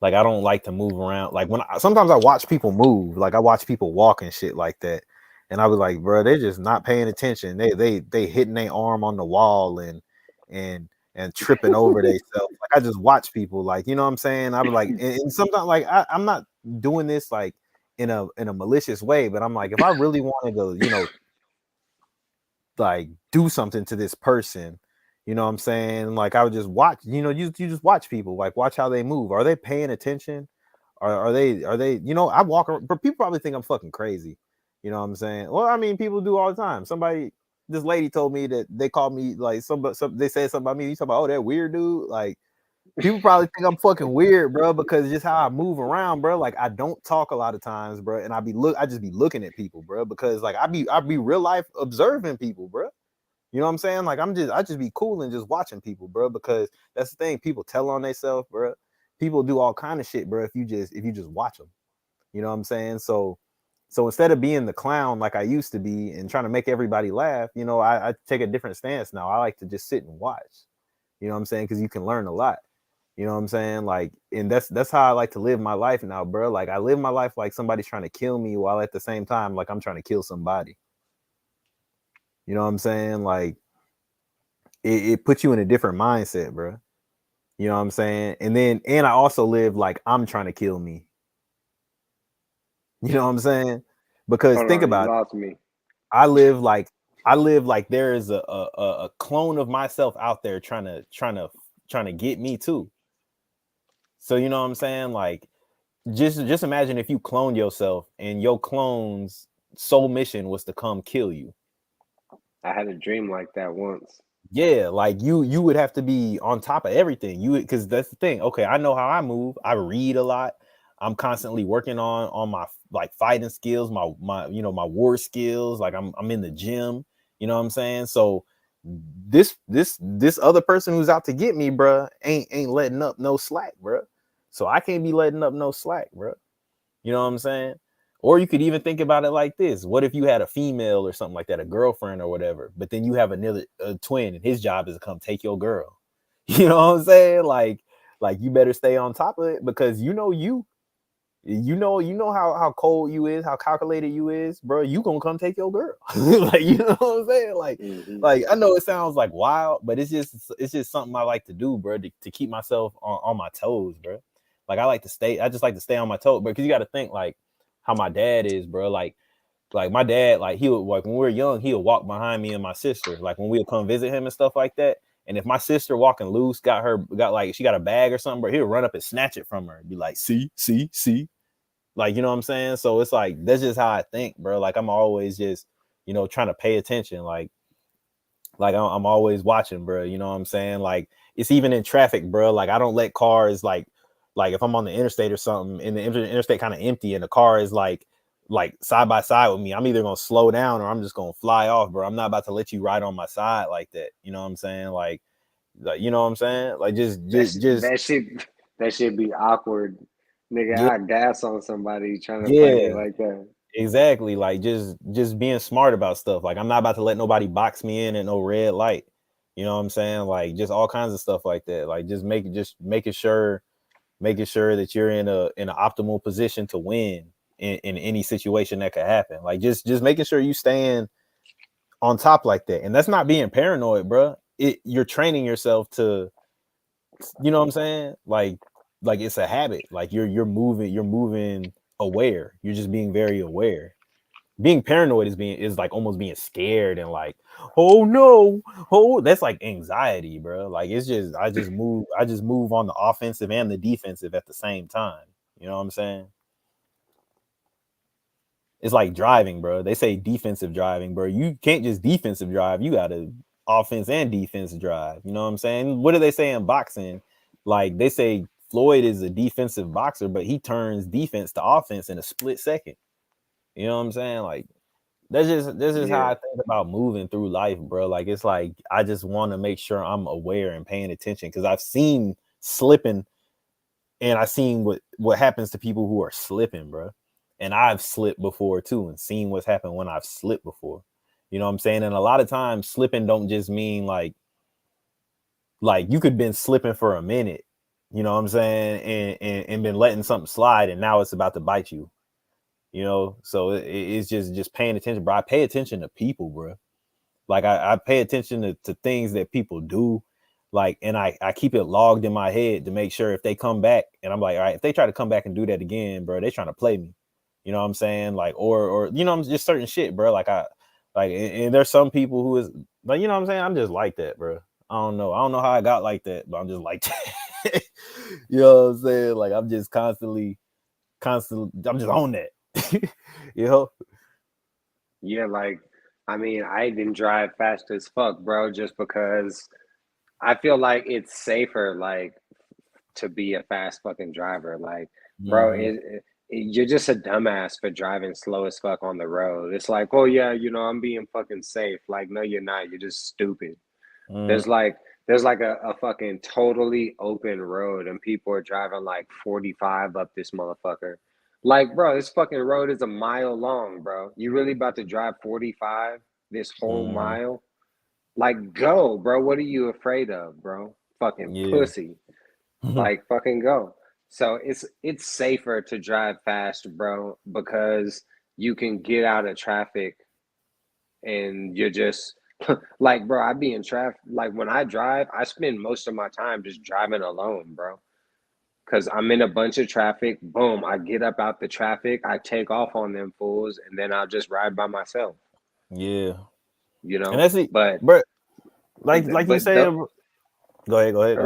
Speaker 1: like, I don't like to move around. Like, sometimes I watch people move, like I watch people walk and shit like that, and I was like, bro, they're just not paying attention. They hitting their arm on the wall and and tripping over themselves. Like, I just watch people, like, you know what I'm saying. I was like, and sometimes, like, I'm not doing this like in a malicious way, but I'm like, if I really want to go, like, do something to this person, you know what I'm saying? Like, I would just watch, you just watch people, like, watch how they move. Are they paying attention? Are they, I walk around, but people probably think I'm fucking crazy. You know what I'm saying? Well, I mean, people do all the time. This lady told me that they called me like they said something about me. You talk about, oh, that weird dude. Like, people probably think I'm fucking weird, bro, because just how I move around, bro. Like, I don't talk a lot of times, bro, and I just be looking at people, bro, because like I be real life observing people, bro. You know what I'm saying? Like, I just be cool and just watching people, bro, because that's the thing. People tell on themselves, bro. People do all kind of shit, bro, if you just watch them. You know what I'm saying? So instead of being the clown like I used to be and trying to make everybody laugh, I take a different stance now. I like to just sit and watch. You know what I'm saying? Because you can learn a lot. You know what I'm saying? Like, and that's how I like to live my life now, bro. Like, I live my life like somebody's trying to kill me, while at the same time, like, I'm trying to kill somebody. You know what I'm saying? Like, it puts you in a different mindset, bro. You know what I'm saying? And I also live like I'm trying to kill me. You know what I'm saying? Because
Speaker 2: Hold
Speaker 1: think
Speaker 2: on, you
Speaker 1: about it.
Speaker 2: lost me.
Speaker 1: I live like I live like there is a clone of myself out there trying to get me too. So, you know what I'm saying? Like, just imagine if you cloned yourself and your clone's sole mission was to come kill you.
Speaker 2: I had a dream like that once.
Speaker 1: Yeah, like, you would have to be on top of everything. Because that's the thing. Okay, I know how I move. I read a lot. I'm constantly working on my, like, fighting skills, my my war skills. Like, I'm in the gym. You know what I'm saying? So this other person who's out to get me, bruh, ain't letting up no slack, bruh. So I can't be letting up no slack, bruh. You know what I'm saying? Or you could even think about it like this. What if you had a female or something like that, a girlfriend or whatever, but then you have a twin and his job is to come take your girl? You know what I'm saying? Like you better stay on top of it, because you. you know how cold you is, how calculated you is, bro. You gonna come take your girl, like you know what I'm saying,
Speaker 2: Mm-hmm.
Speaker 1: like I know it sounds like wild, but it's just something I like to do, bro, to keep myself on my toes, bro. Like I just like to stay on my toes, because you got to think like how my dad is, bro. Like my dad, like he would, like when we were young, he would walk behind me and my sister, like when we would come visit him and stuff like that. And if my sister walking loose got like she got a bag or something, bro, he would run up and snatch it from her and be like, see, like, you know what I'm saying? So it's like that's just how I think, bro. Like I'm always just, trying to pay attention. Like I'm always watching, bro. You know what I'm saying? Like it's even in traffic, bro. Like I don't let cars like if I'm on the interstate or something and the interstate kind of empty and the car is like side by side with me, I'm either gonna slow down or I'm just gonna fly off, bro. I'm not about to let you ride on my side like that. You know what I'm saying? Like you know what I'm saying? Like just
Speaker 2: That shit that should be awkward, nigga.
Speaker 1: yeah,
Speaker 2: I gas on somebody trying to fight me
Speaker 1: yeah.
Speaker 2: like that.
Speaker 1: Exactly. Like just being smart about stuff. Like I'm not about to let nobody box me in at no red light. You know what I'm saying? Like just all kinds of stuff like that. Like just making sure that you're in an optimal position to win in any situation that could happen. Like just making sure you stand on top like that. And that's not being paranoid, bro. You're training yourself to, you know what I'm saying? Like it's a habit. Like you're moving aware. You're just being very aware. Being paranoid is like almost being scared and like, oh no, oh, that's like anxiety, bro. Like it's just I just move on the offensive and the defensive at the same time. You know what I'm saying? It's like driving, bro. They say defensive driving, bro. You can't just defensive drive. You gotta offense and defense drive. You know what I'm saying? What do they say in boxing? Like they say Floyd is a defensive boxer, but he turns defense to offense in a split second. You know what I'm saying? Like that's just how
Speaker 2: Yeah.
Speaker 1: I think about moving through life, bro. Like it's like I just want to make sure I'm aware and paying attention because I've seen slipping and I've seen what happens to people who are slipping, bro. And I've slipped before too and seen what's happened when I've slipped before. You know what I'm saying? And a lot of times slipping don't just mean like you could been slipping for a minute, you know what I'm saying, and been letting something slide and now it's about to bite you. So it's just paying attention, bro. I pay attention to people, bro. Like I pay attention to things that people do, like, and I keep it logged in my head to make sure if they come back, and I'm like, all right, if they try to come back and do that again, bro, they trying to play me. You know what I'm saying? Like, or I'm just certain shit, bro. Like and there's some people who is like, you know what I'm saying? I'm just like that, bro. I don't know how I got like that, but I'm just like that. You know what I'm saying? Like I'm just constantly, I'm just on that. you know?
Speaker 2: Yeah, like I mean, I didn't drive fast as fuck, bro, just because I feel like it's safer, like to be a fast fucking driver. Like, bro,
Speaker 1: Hmm.
Speaker 2: you're just a dumbass for driving slow as fuck on the road. It's like, oh yeah, I'm being fucking safe. Like, no, you're not. You're just stupid.
Speaker 1: Hmm.
Speaker 2: There's like there's like a fucking totally open road and people are driving like 45 up this motherfucker. Like, bro, this fucking road is a mile long, bro. You really about to drive 45 this whole
Speaker 1: Hmm.
Speaker 2: mile? Like, go, bro. What are you afraid of, bro? Fucking
Speaker 1: Yeah.
Speaker 2: pussy. Like, fucking go. So it's safer to drive fast, bro, because you can get out of traffic and you're just like, bro, I be in traffic. Like when I drive, I spend most of my time just driving alone, bro. Cause I'm in a bunch of traffic. Boom, I get up out the traffic, I take off on them fools, and then I'll just ride by myself,
Speaker 1: Yeah.
Speaker 2: you
Speaker 1: And
Speaker 2: know.
Speaker 1: that's it,
Speaker 2: But
Speaker 1: bro. Like you
Speaker 2: but
Speaker 1: said, go ahead.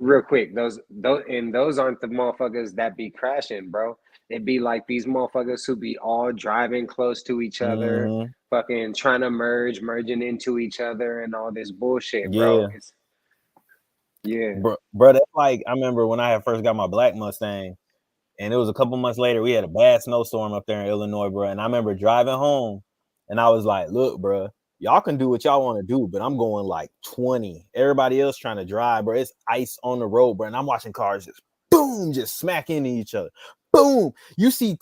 Speaker 2: real quick, those aren't the motherfuckers that be crashing, bro. It be like these motherfuckers who be all driving close to each other,
Speaker 1: Hmm.
Speaker 2: fucking trying to merging into each other, and all this bullshit, bro.
Speaker 1: Yeah,
Speaker 2: It's yeah.
Speaker 1: bro. That's like I remember when I had first got my black Mustang, and it was a couple months later. We had a bad snowstorm up there in Illinois, bro. And I remember driving home, and I was like, "Look, bro, y'all can do what y'all want to do, but I'm going like 20. Everybody else trying to drive, bro. It's ice on the road, bro, and I'm watching cars just boom, just smack into each other. Boom. You see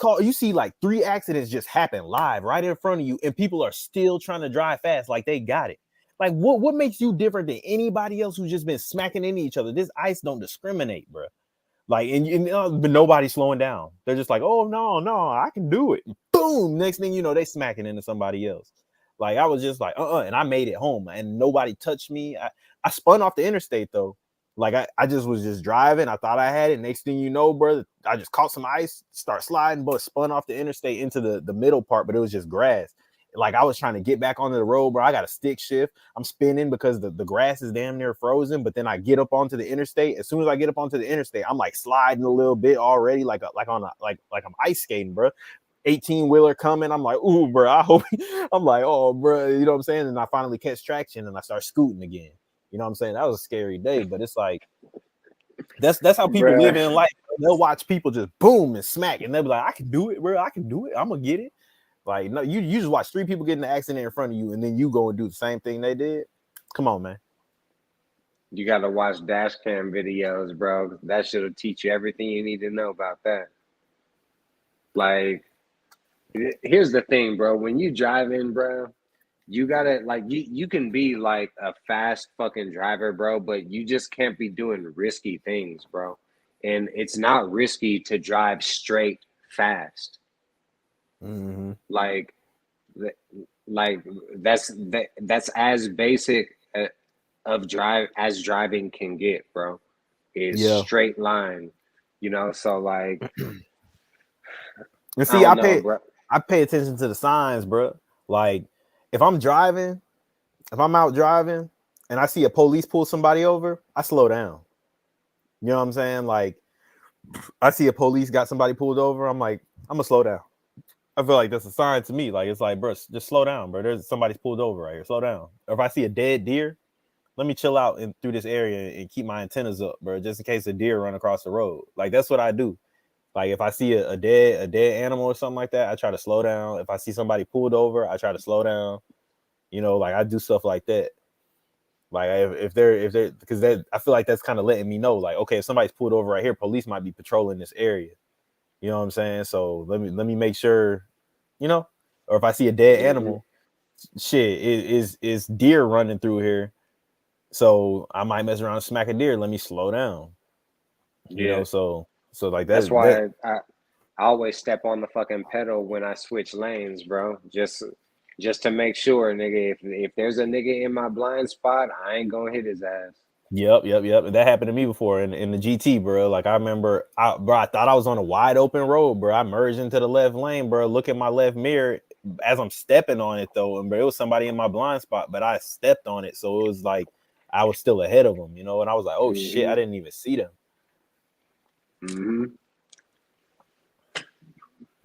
Speaker 1: like 3 accidents just happen live right in front of you, and people are still trying to drive fast like they got it. Like what makes you different than anybody else who's just been smacking into each other? This ice don't discriminate, bro. Like, but nobody's slowing down. They're just like, oh no, I can do it. Boom. Next thing you know, they smacking into somebody else. Like I was just like, and I made it home and nobody touched me. I spun off the interstate though. Like I just was just driving. I thought I had it. Next thing you know, brother, I just caught some ice, start sliding, but spun off the interstate into the middle part, but it was just grass. Like I was trying to get back onto the road, bro. I got a stick shift. I'm spinning because the grass is damn near frozen. But then I get up onto the interstate. As soon as I get up onto the interstate, I'm like sliding a little bit already, like I'm ice skating, bro. 18-wheeler coming. I'm like, ooh, bro. I hope. I'm like, oh, bro. You know what I'm saying? And I finally catch traction and I start scooting again. You know what I'm saying? That was a scary day, but it's like that's how people live in life. They'll watch people just boom and smack, and they'll be like, I can do it, bro. I can do it. I'm gonna get it. Like, no, you just watch 3 people get in an accident in front of you, and then you go and do the same thing they did. Come on, man.
Speaker 2: You got to watch dash cam videos, bro. That should teach you everything you need to know about that. Like, here's the thing, bro. When you drive in, bro, you gotta like you can be like a fast fucking driver, bro, but you just can't be doing risky things, bro. And it's not risky to drive straight fast.
Speaker 1: Mm-hmm.
Speaker 2: Like, like that's as basic of driving can get, bro. Is
Speaker 1: Yeah.
Speaker 2: straight line, you know. So like,
Speaker 1: And
Speaker 2: I
Speaker 1: see,
Speaker 2: don't know, bro.
Speaker 1: I pay attention to the signs, bro. Like, if I'm driving, if I'm out driving, and I see a police pull somebody over, I slow down. You know what I'm saying? Like, I see a police got somebody pulled over, I'm like, I'm gonna slow down. I feel like that's a sign to me. Like, it's like, bro, just slow down, bro. There's somebody's pulled over right here. Slow down. Or if I see a dead deer, let me chill out and through this area and keep my antennas up, bro, just in case a deer run across the road. Like, that's what I do. Like, if I see a dead animal or something like that, I try to slow down. If I see somebody pulled over, I try to slow down. You know, like I do stuff like that. Like if they're because that I feel like that's kind of letting me know, like, okay, if somebody's pulled over right here, police might be patrolling this area. You know what I'm saying? So let me make sure, you know, or if I see a dead
Speaker 2: Mm-hmm.
Speaker 1: animal, shit, is deer running through here. So I might mess around and smack a deer. Let me slow down. You
Speaker 2: Yeah,
Speaker 1: know, so like
Speaker 2: that's
Speaker 1: that
Speaker 2: why I always step on the fucking pedal when I switch lanes, bro. Just to make sure, nigga. If there's a nigga in my blind spot, I ain't gonna hit his ass.
Speaker 1: Yep. That happened to me before in the GT, bro. Like I remember, I thought I was on a wide open road, bro. I merged into the left lane, bro. Look at my left mirror as I'm stepping on it, though, and bro, it was somebody in my blind spot, but I stepped on it, so it was like I was still ahead of them, you know. And I was like, oh shit, I
Speaker 2: Mm-hmm.
Speaker 1: didn't even see them.
Speaker 2: Mm-hmm.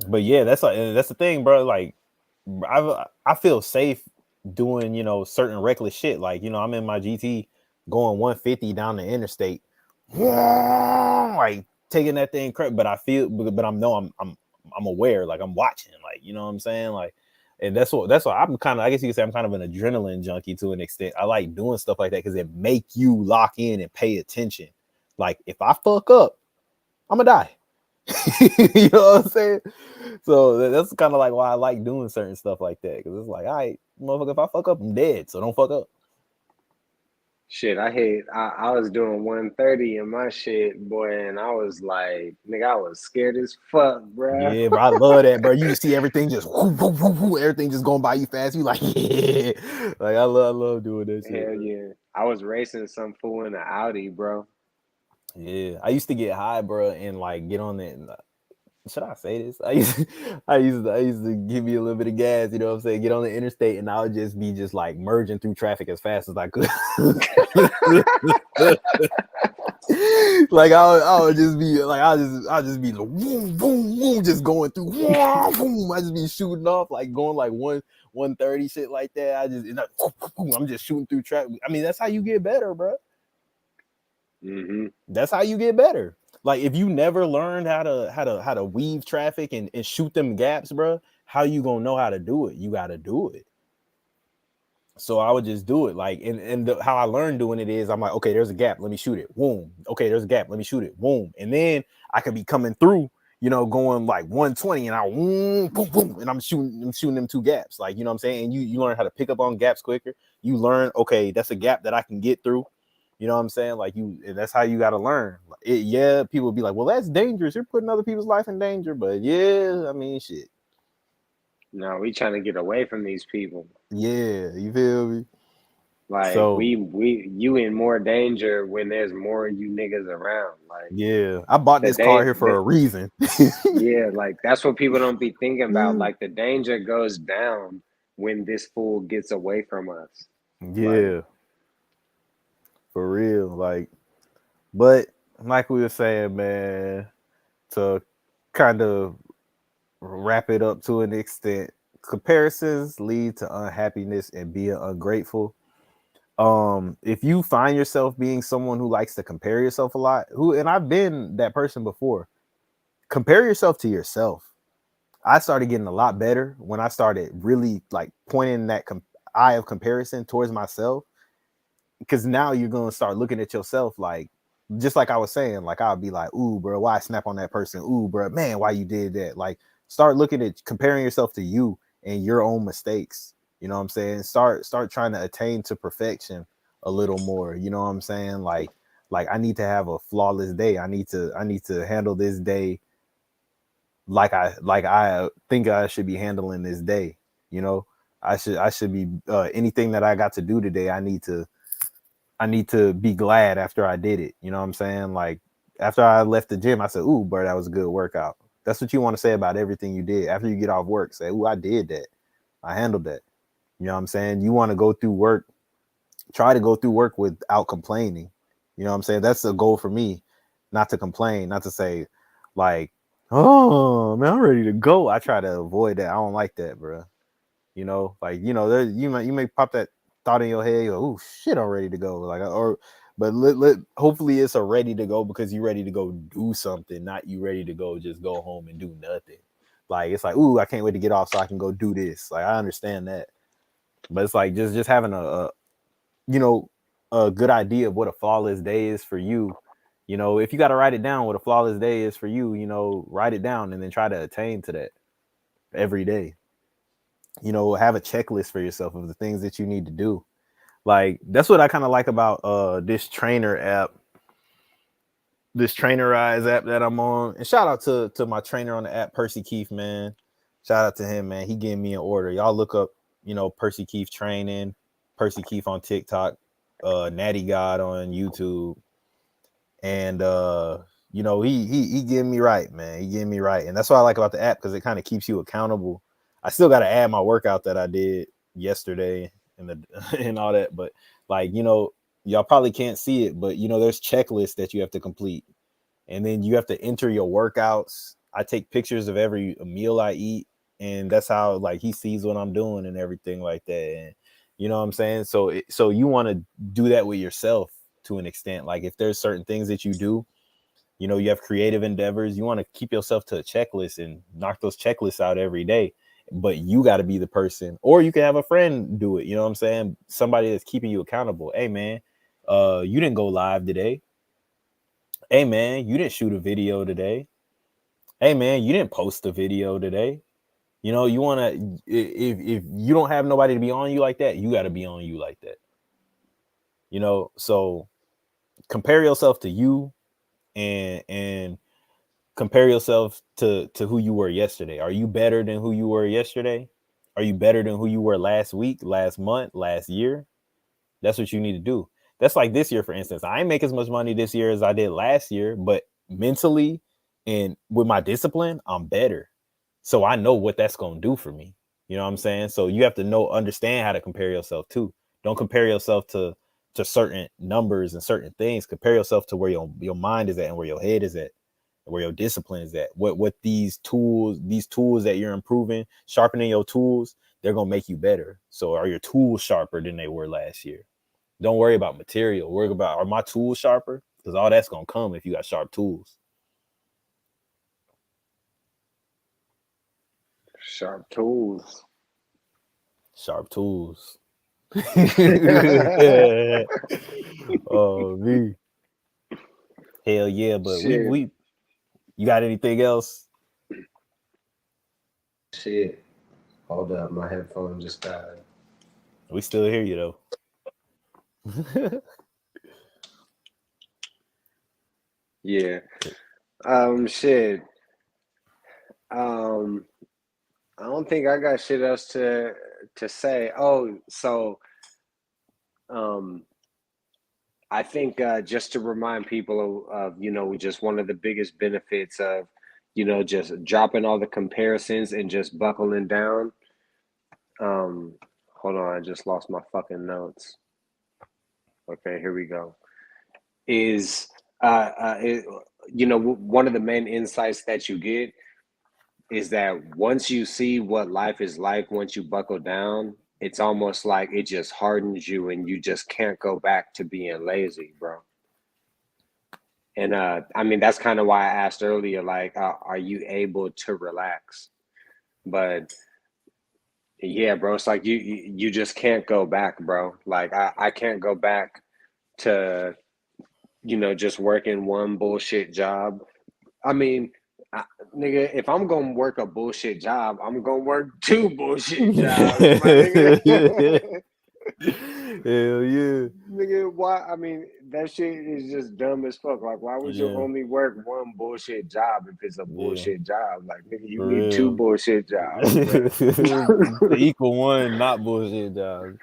Speaker 1: But yeah, that's the thing, bro. Like I feel safe doing, you know, certain reckless shit. Like, you know, I'm in my GT going 150 down the interstate, like taking that thing but I feel, but I'm aware, like I'm watching, like, you know what I'm saying, like. And that's what I'm kind of, I guess you could say I'm kind of an adrenaline junkie to an extent. I like doing stuff like that because it make you lock in and pay attention. Like if I fuck up, I'm gonna die. You know what I'm saying? So that's kind of like why I like doing certain stuff like that, because it's like, all right, motherfucker, if I fuck up, I'm dead. So don't fuck up.
Speaker 2: Shit, I was doing 130 in my shit, boy, and I was like, nigga, I was scared as fuck, bruh.
Speaker 1: Yeah, bro, I love that, bro. You just see everything just whoo, whoo, whoo, whoo, everything just going by you fast. You like, yeah, like I love doing that shit,
Speaker 2: Hell
Speaker 1: bro.
Speaker 2: yeah. I was racing some fool in an Audi, bro.
Speaker 1: Yeah, I used to get high, bro, and like get on it. Should I say this? I used to give me a little bit of gas, you know what I'm saying? Get on the interstate and I would just be just like merging through traffic as fast as I could. Like I would just be like I'll just be like, boom, boom, boom, just going through, boom, I just be shooting off, like going like 130 shit like that. I'm just shooting through traffic. I mean, that's how you get better, bro.
Speaker 2: Mm-hmm.
Speaker 1: That's how you get better. Like if you never learned how to weave traffic and shoot them gaps, bro, how you gonna know how to do it? You gotta do it. So I would just do it. Like, how I learned doing it is I'm like, okay, there's a gap, let me shoot it. Boom. Okay, there's a gap, let me shoot it. Boom. And then I could be coming through, you know, going like 120 and I boom, boom, boom, and I'm shooting them 2 gaps. Like, you know what I'm saying? And you learn how to pick up on gaps quicker. You learn, okay, that's a gap that I can get through. You know what I'm saying? Like that's how you got to learn. Yeah, people be like, well, that's dangerous. You're putting other people's life in danger. But yeah, I mean, shit.
Speaker 2: No, we trying to get away from these people.
Speaker 1: Yeah, you feel me?
Speaker 2: Like
Speaker 1: So
Speaker 2: you in more danger when there's more of you niggas around. Like
Speaker 1: yeah, I bought
Speaker 2: the
Speaker 1: this car
Speaker 2: day
Speaker 1: here for
Speaker 2: the
Speaker 1: a reason.
Speaker 2: yeah, like that's what people don't be thinking about. Like the danger goes down when this fool gets away from us. Like
Speaker 1: Yeah, for real. But like we were saying, man, to kind of wrap it up to an extent, comparisons lead to unhappiness and being ungrateful. If you find yourself being someone who likes to compare yourself a lot, and I've been that person before, compare yourself to yourself. I started getting a lot better when I started really like pointing that eye of comparison towards myself, because now you're gonna start looking at yourself like, just like I was saying, like I'll be like, ooh, bro, why I snap on that person? Ooh, bro, man, why you did that? Like, start looking at comparing yourself to you and your own mistakes. You know what I'm saying? Start trying to attain to perfection a little more. You know what I'm saying? Like I need to have a flawless day. I need to handle this day like I think I should be handling this day. You know, I should be anything that I got to do today. I need to be glad after I did it. You know what I'm saying? Like after I left the gym, I said, "Ooh, bro, that was a good workout." That's what you want to say about everything you did. After you get off work, say, "Ooh, I did that. I handled that." You know what I'm saying? You want to go through work, try to go through work without complaining. You know what I'm saying? That's a goal for me, not to complain, not to say like, "Oh, man, I'm ready to go." I try to avoid that. I don't like that, bro. Like there you may pop that thought in your head. You go, oh shit, I'm ready to go. Like but hopefully it's a ready to go because you ready to go do something, not you ready to go just go home and do nothing. Like it's like, ooh, I can't wait to get off so I can go do this. Like I understand that, but it's like just having you know a good idea of what a flawless day is for you. If you got to write it down what a flawless day is for you, write it down and then try to attain to that every day. Have a checklist for yourself of the things that you need to do. Like that's what I kind of like about this Trainerize app that I'm on. And shout out to my trainer on the app, Percy Keith, man. Shout out to him, man. He gave me an order. Y'all look up, Percy Keith training, Percy Keith on TikTok, Natty God on YouTube. And he getting me right, man. He getting me right. And that's what I like about the app, because it kind of keeps you accountable. I still got to add my workout that I did yesterday and and all that, but like, y'all probably can't see it, but there's checklists that you have to complete, and then you have to enter your workouts. I take pictures of every meal I eat, and that's how like he sees what I'm doing and everything like that. And you know what I'm saying? So you want to do that with yourself to an extent. Like if there's certain things that you do, you have creative endeavors, you want to keep yourself to a checklist and knock those checklists out every day. But you got to be the person, or you can have a friend do it. You know what I'm saying? Somebody that's keeping you accountable. Hey man, you didn't go live today. Hey man, you didn't shoot a video today. Hey man, you didn't post a video today. You want to, if you don't have nobody to be on you like that, you got to be on you like that. So compare yourself to you, and compare yourself to who you were yesterday. Are you better than who you were yesterday? Are you better than who you were last week, last month, last year? That's what you need to do. That's like this year, for instance. I ain't make as much money this year as I did last year, but mentally and with my discipline, I'm better. So I know what that's going to do for me. You know what I'm saying? So you have to understand how to compare yourself too. Don't compare yourself to certain numbers and certain things. Compare yourself to where your mind is at and where your head is at, where your discipline is at. What these tools that you're improving, sharpening your tools, they're gonna make you better. So are your tools sharper than they were last year? Don't worry about material. Worry about, are my tools sharper? Because all that's gonna come if you got sharp tools.
Speaker 2: sharp tools.
Speaker 1: Sharp tools. Oh me. Hell yeah, but we
Speaker 2: Shit,
Speaker 1: we you got anything else?
Speaker 2: shit. Hold up, my headphone just died.
Speaker 1: We still hear you though.
Speaker 2: Yeah. Shit. Um, I don't think I got shit else to say. Oh, so um, I think just to remind people of just one of the biggest benefits of just dropping all the comparisons and just buckling down. Um, Hold on, I just lost my fucking notes. Okay, here we go. Is it, one of the main insights that you get is that once you see what life is like, once you buckle down, it's almost like it just hardens you and you just can't go back to being lazy, bro. And I mean, that's kind of why I asked earlier, like, are you able to relax? But yeah, bro, it's like you just can't go back, bro. Like I can't go back to just working one bullshit job. I mean, I, nigga, if I'm gonna work a bullshit job, I'm gonna work two bullshit jobs, my nigga.
Speaker 1: Hell yeah.
Speaker 2: Nigga, why? I mean, that shit is just dumb as fuck. Like, why would you
Speaker 1: Yeah.
Speaker 2: only work one bullshit job if it's a
Speaker 1: Yeah.
Speaker 2: bullshit job? Like, nigga, you
Speaker 1: For
Speaker 2: need two
Speaker 1: real.
Speaker 2: bullshit jobs, bro.
Speaker 1: To equal one, not bullshit jobs.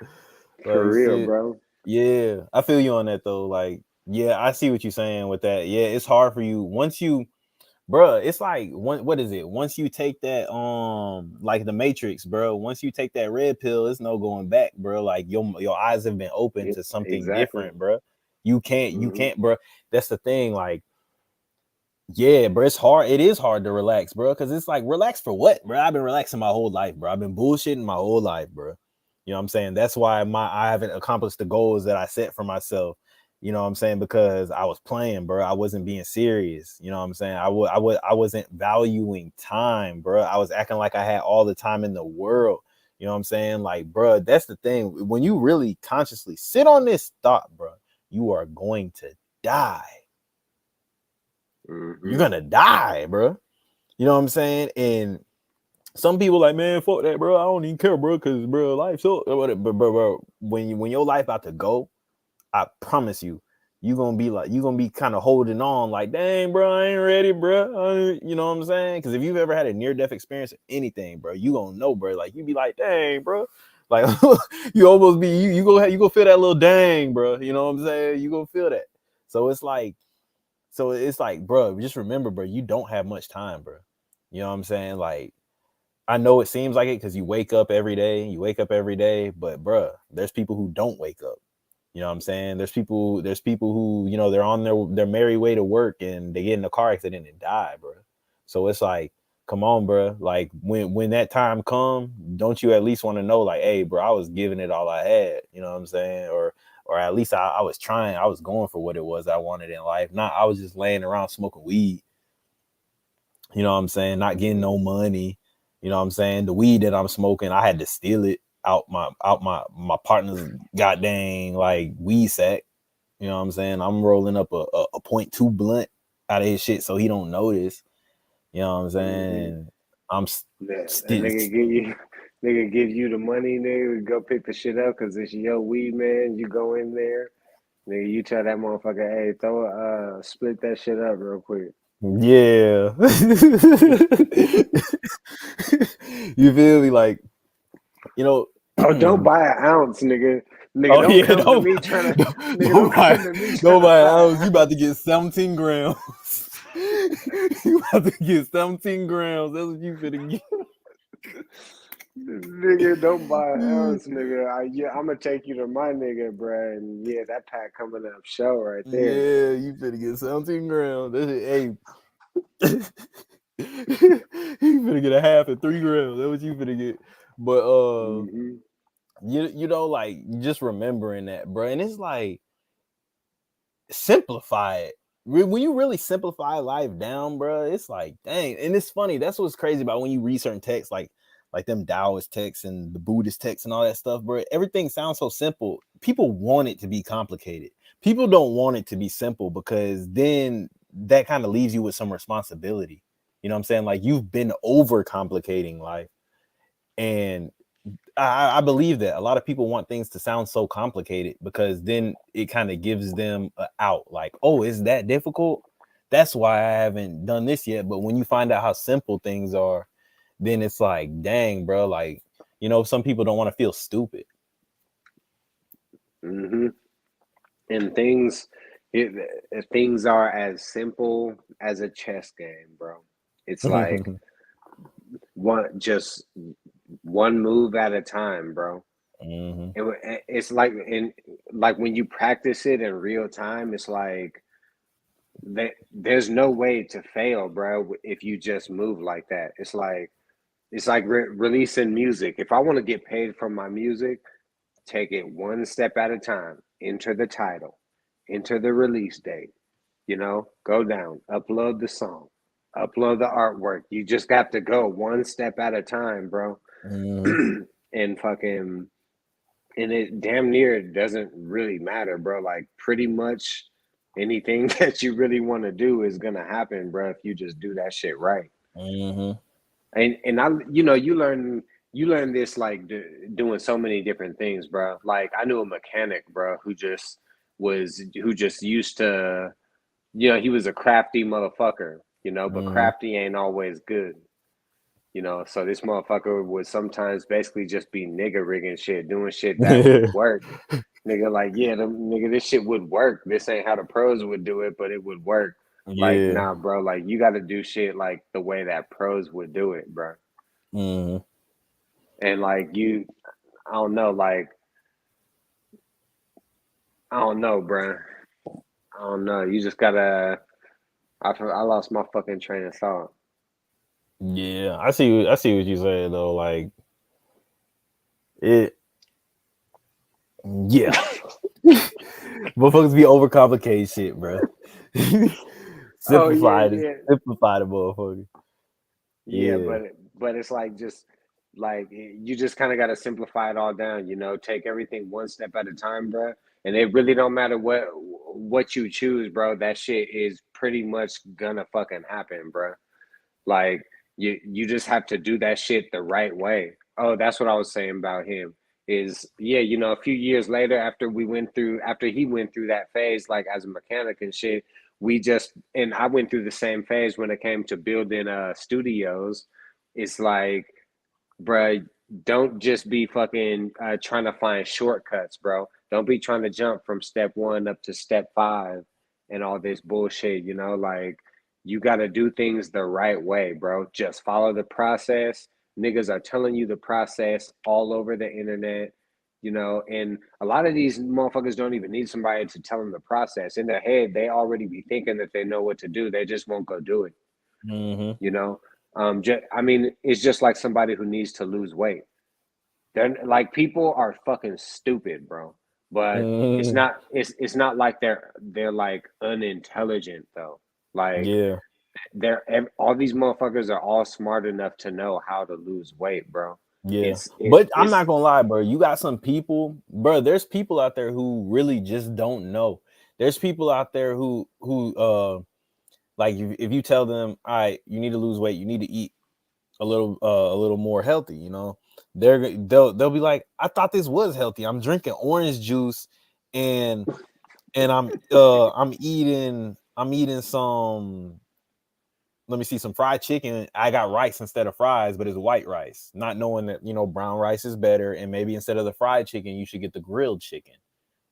Speaker 2: For
Speaker 1: Like
Speaker 2: real,
Speaker 1: shit.
Speaker 2: bro.
Speaker 1: Yeah. I feel you on that though. Like, yeah, I see what you're saying with that. Yeah, it's hard for you once you bruh, it's like what is it? Once you take that like the Matrix, bro. Once you take that red pill, it's no going back, bro. Like your eyes have been open to something
Speaker 2: Exactly.
Speaker 1: different, bro. You
Speaker 2: Hmm.
Speaker 1: can't, bro. That's the thing. Like, yeah, bro. It's hard. It is hard to relax, bro. Because it's like, relax for what, bro? I've been relaxing my whole life, bro. I've been bullshitting my whole life, bro. You know what I'm saying? That's why I haven't accomplished the goals that I set for myself. You know what I'm saying? Because I was playing, bro. I wasn't being serious. You know what I'm saying? I wasn't valuing time, bro. I was acting like I had all the time in the world. You know what I'm saying? Like, bro, that's the thing. When you really consciously sit on this thought, bro, you are going to die. You're
Speaker 2: Hmm.
Speaker 1: gonna die, bro. You know what I'm saying? And some people like, man, fuck that, bro. I don't even care, bro, because bro, life so. Bro, when your life about to go, I promise you, you gonna be kind of holding on, like, dang, bro, I ain't ready, bro. You know what I'm saying? Because if you've ever had a near death experience or anything, bro, you gonna know, bro. Like you be like, dang, bro. Like you almost be you go feel that little dang, bro. You know what I'm saying? You gonna feel that. So it's like, bro, just remember, bro, you don't have much time, bro. You know what I'm saying? Like, I know it seems like it because you wake up every day, but bro, there's people who don't wake up. You know what I'm saying? There's people who, they're on their merry way to work and they get in a car accident and die, bro. So it's like, come on, bro. Like when that time come, don't you at least want to know, like, hey, bro, I was giving it all I had. You know what I'm saying? Or at least I was trying. I was going for what it was I wanted in life. Not I was just laying around smoking weed. You know what I'm saying? Not getting no money. You know what I'm saying? The weed that I'm smoking, I had to steal it out my partner's goddamn like weed sack. You know what I'm saying? I'm rolling up a point two blunt out of his shit so he don't notice. You know what I'm
Speaker 2: Hmm.
Speaker 1: saying? I'm
Speaker 2: That
Speaker 1: still
Speaker 2: nigga give you the money, nigga, go pick the shit up because it's your weed, man. You go in there, nigga, you tell that motherfucker, hey, throw split that shit up real quick.
Speaker 1: yeah. You feel me? Like, you know,
Speaker 2: Oh, don't buy an ounce, nigga. Nigga,
Speaker 1: oh
Speaker 2: don't
Speaker 1: yeah,
Speaker 2: come to me trying to, nigga, don't
Speaker 1: buy
Speaker 2: come to me trying
Speaker 1: don't
Speaker 2: to
Speaker 1: buy an
Speaker 2: buy
Speaker 1: ounce. You
Speaker 2: an
Speaker 1: about to
Speaker 2: ounce.
Speaker 1: get 17 grams. You about to get 17 grams. That's what you finna get.
Speaker 2: Nigga, don't buy an ounce, nigga. Yeah, I'm gonna take you to my nigga, bruh. And yeah, that pack coming up show right there.
Speaker 1: Yeah, you finna get 17 grams. That's it. Hey. You finna get a half at 3 grams. That's what you finna get. But
Speaker 2: Hmm.
Speaker 1: like just remembering that, bro. And it's like simplify it. When you really simplify life down, bro, it's like, dang. And it's funny. That's what's crazy about when you read certain texts, like them Taoist texts and the Buddhist texts and all that stuff, bro. Everything sounds so simple. People want it to be complicated. People don't want it to be simple because then that kind of leaves you with some responsibility. You know what I'm saying? Like you've been over complicating life. And I believe that a lot of people want things to sound so complicated because then it kind of gives them an out. Like, oh, is that difficult? that's why I haven't done this yet. But when you find out how simple things are, then it's like, dang, bro, like, you know, some people don't want to feel stupid.
Speaker 2: Hmm. And it, things are as simple as a chess game, bro. It's like just one move at a time, bro.
Speaker 1: Hmm.
Speaker 2: It's like like when you practice it in real time, it's like there's no way to fail, bro, if you just move like that. It's like releasing music. If I want to get paid from my music, take it one step at a time. Enter the title, enter the release date, go down, upload the song, upload the artwork. You just got to go one step at a time, bro.
Speaker 1: Hmm.
Speaker 2: And fucking, and it damn near doesn't really matter, bro. Like, pretty much anything that you really want to do is gonna happen, bro, if you just do that shit right.
Speaker 1: Hmm.
Speaker 2: And I, you learn this like doing so many different things, bro. Like, I knew a mechanic, bro, who just used to, he was a crafty motherfucker, but
Speaker 1: Hmm.
Speaker 2: crafty ain't always good. So this motherfucker would sometimes basically just be nigga rigging shit, doing shit that would work. Nigga, like, yeah, nigga, this shit would work. This ain't how the pros would do it, but it would work. Like,
Speaker 1: Yeah.
Speaker 2: nah, bro, like, you got to do shit like the way that pros would do it, bro.
Speaker 1: Hmm.
Speaker 2: And like, I don't know, like, I don't know, bro. I don't know. You just gotta. I lost my fucking train of thought.
Speaker 1: Yeah, I see what you saying though. Like it, yeah. Motherfuckers be overcomplicated shit, bro.
Speaker 2: Oh yeah,
Speaker 1: Simplify it,
Speaker 2: yeah.
Speaker 1: simplify the motherfucker.
Speaker 2: Yeah,
Speaker 1: Yeah.
Speaker 2: but it's like, just like, you just kind of got to simplify it all down, take everything one step at a time, bro. And it really don't matter what you choose, bro. That shit is pretty much gonna fucking happen, bro. Like, you just have to do that shit the right way. Oh, that's what I was saying about him. Is, yeah, a few years later, after he went through that phase, like, as a mechanic and shit, and I went through the same phase when it came to building studios. It's like, bruh, don't just be fucking trying to find shortcuts, bro. Don't be trying to jump from step one up to step five and all this bullshit, like, you got to do things the right way, bro. Just follow the process. Niggas are telling you the process all over the internet, and a lot of these motherfuckers don't even need somebody to tell them the process. In their head, they already be thinking that they know what to do. They just won't go do it,
Speaker 1: Hmm.
Speaker 2: you know? I mean, it's just like somebody who needs to lose weight. They're like, people are fucking stupid, bro. But
Speaker 1: Hmm.
Speaker 2: it's not like they're like unintelligent though. Like,
Speaker 1: Yeah.
Speaker 2: all these motherfuckers are all smart enough to know how to lose weight, bro.
Speaker 1: Yeah.
Speaker 2: It's
Speaker 1: But I'm
Speaker 2: it's
Speaker 1: not gonna lie, bro. You got some people, bro. There's people out there who really just don't know. There's people out there who like if you tell them, all right, you need to lose weight, you need to eat a little more healthy, they'll be like, I thought this was healthy. I'm drinking orange juice and I'm eating some, let me see, some fried chicken. I got rice instead of fries, but it's white rice, not knowing that, brown rice is better, and maybe instead of the fried chicken you should get the grilled chicken.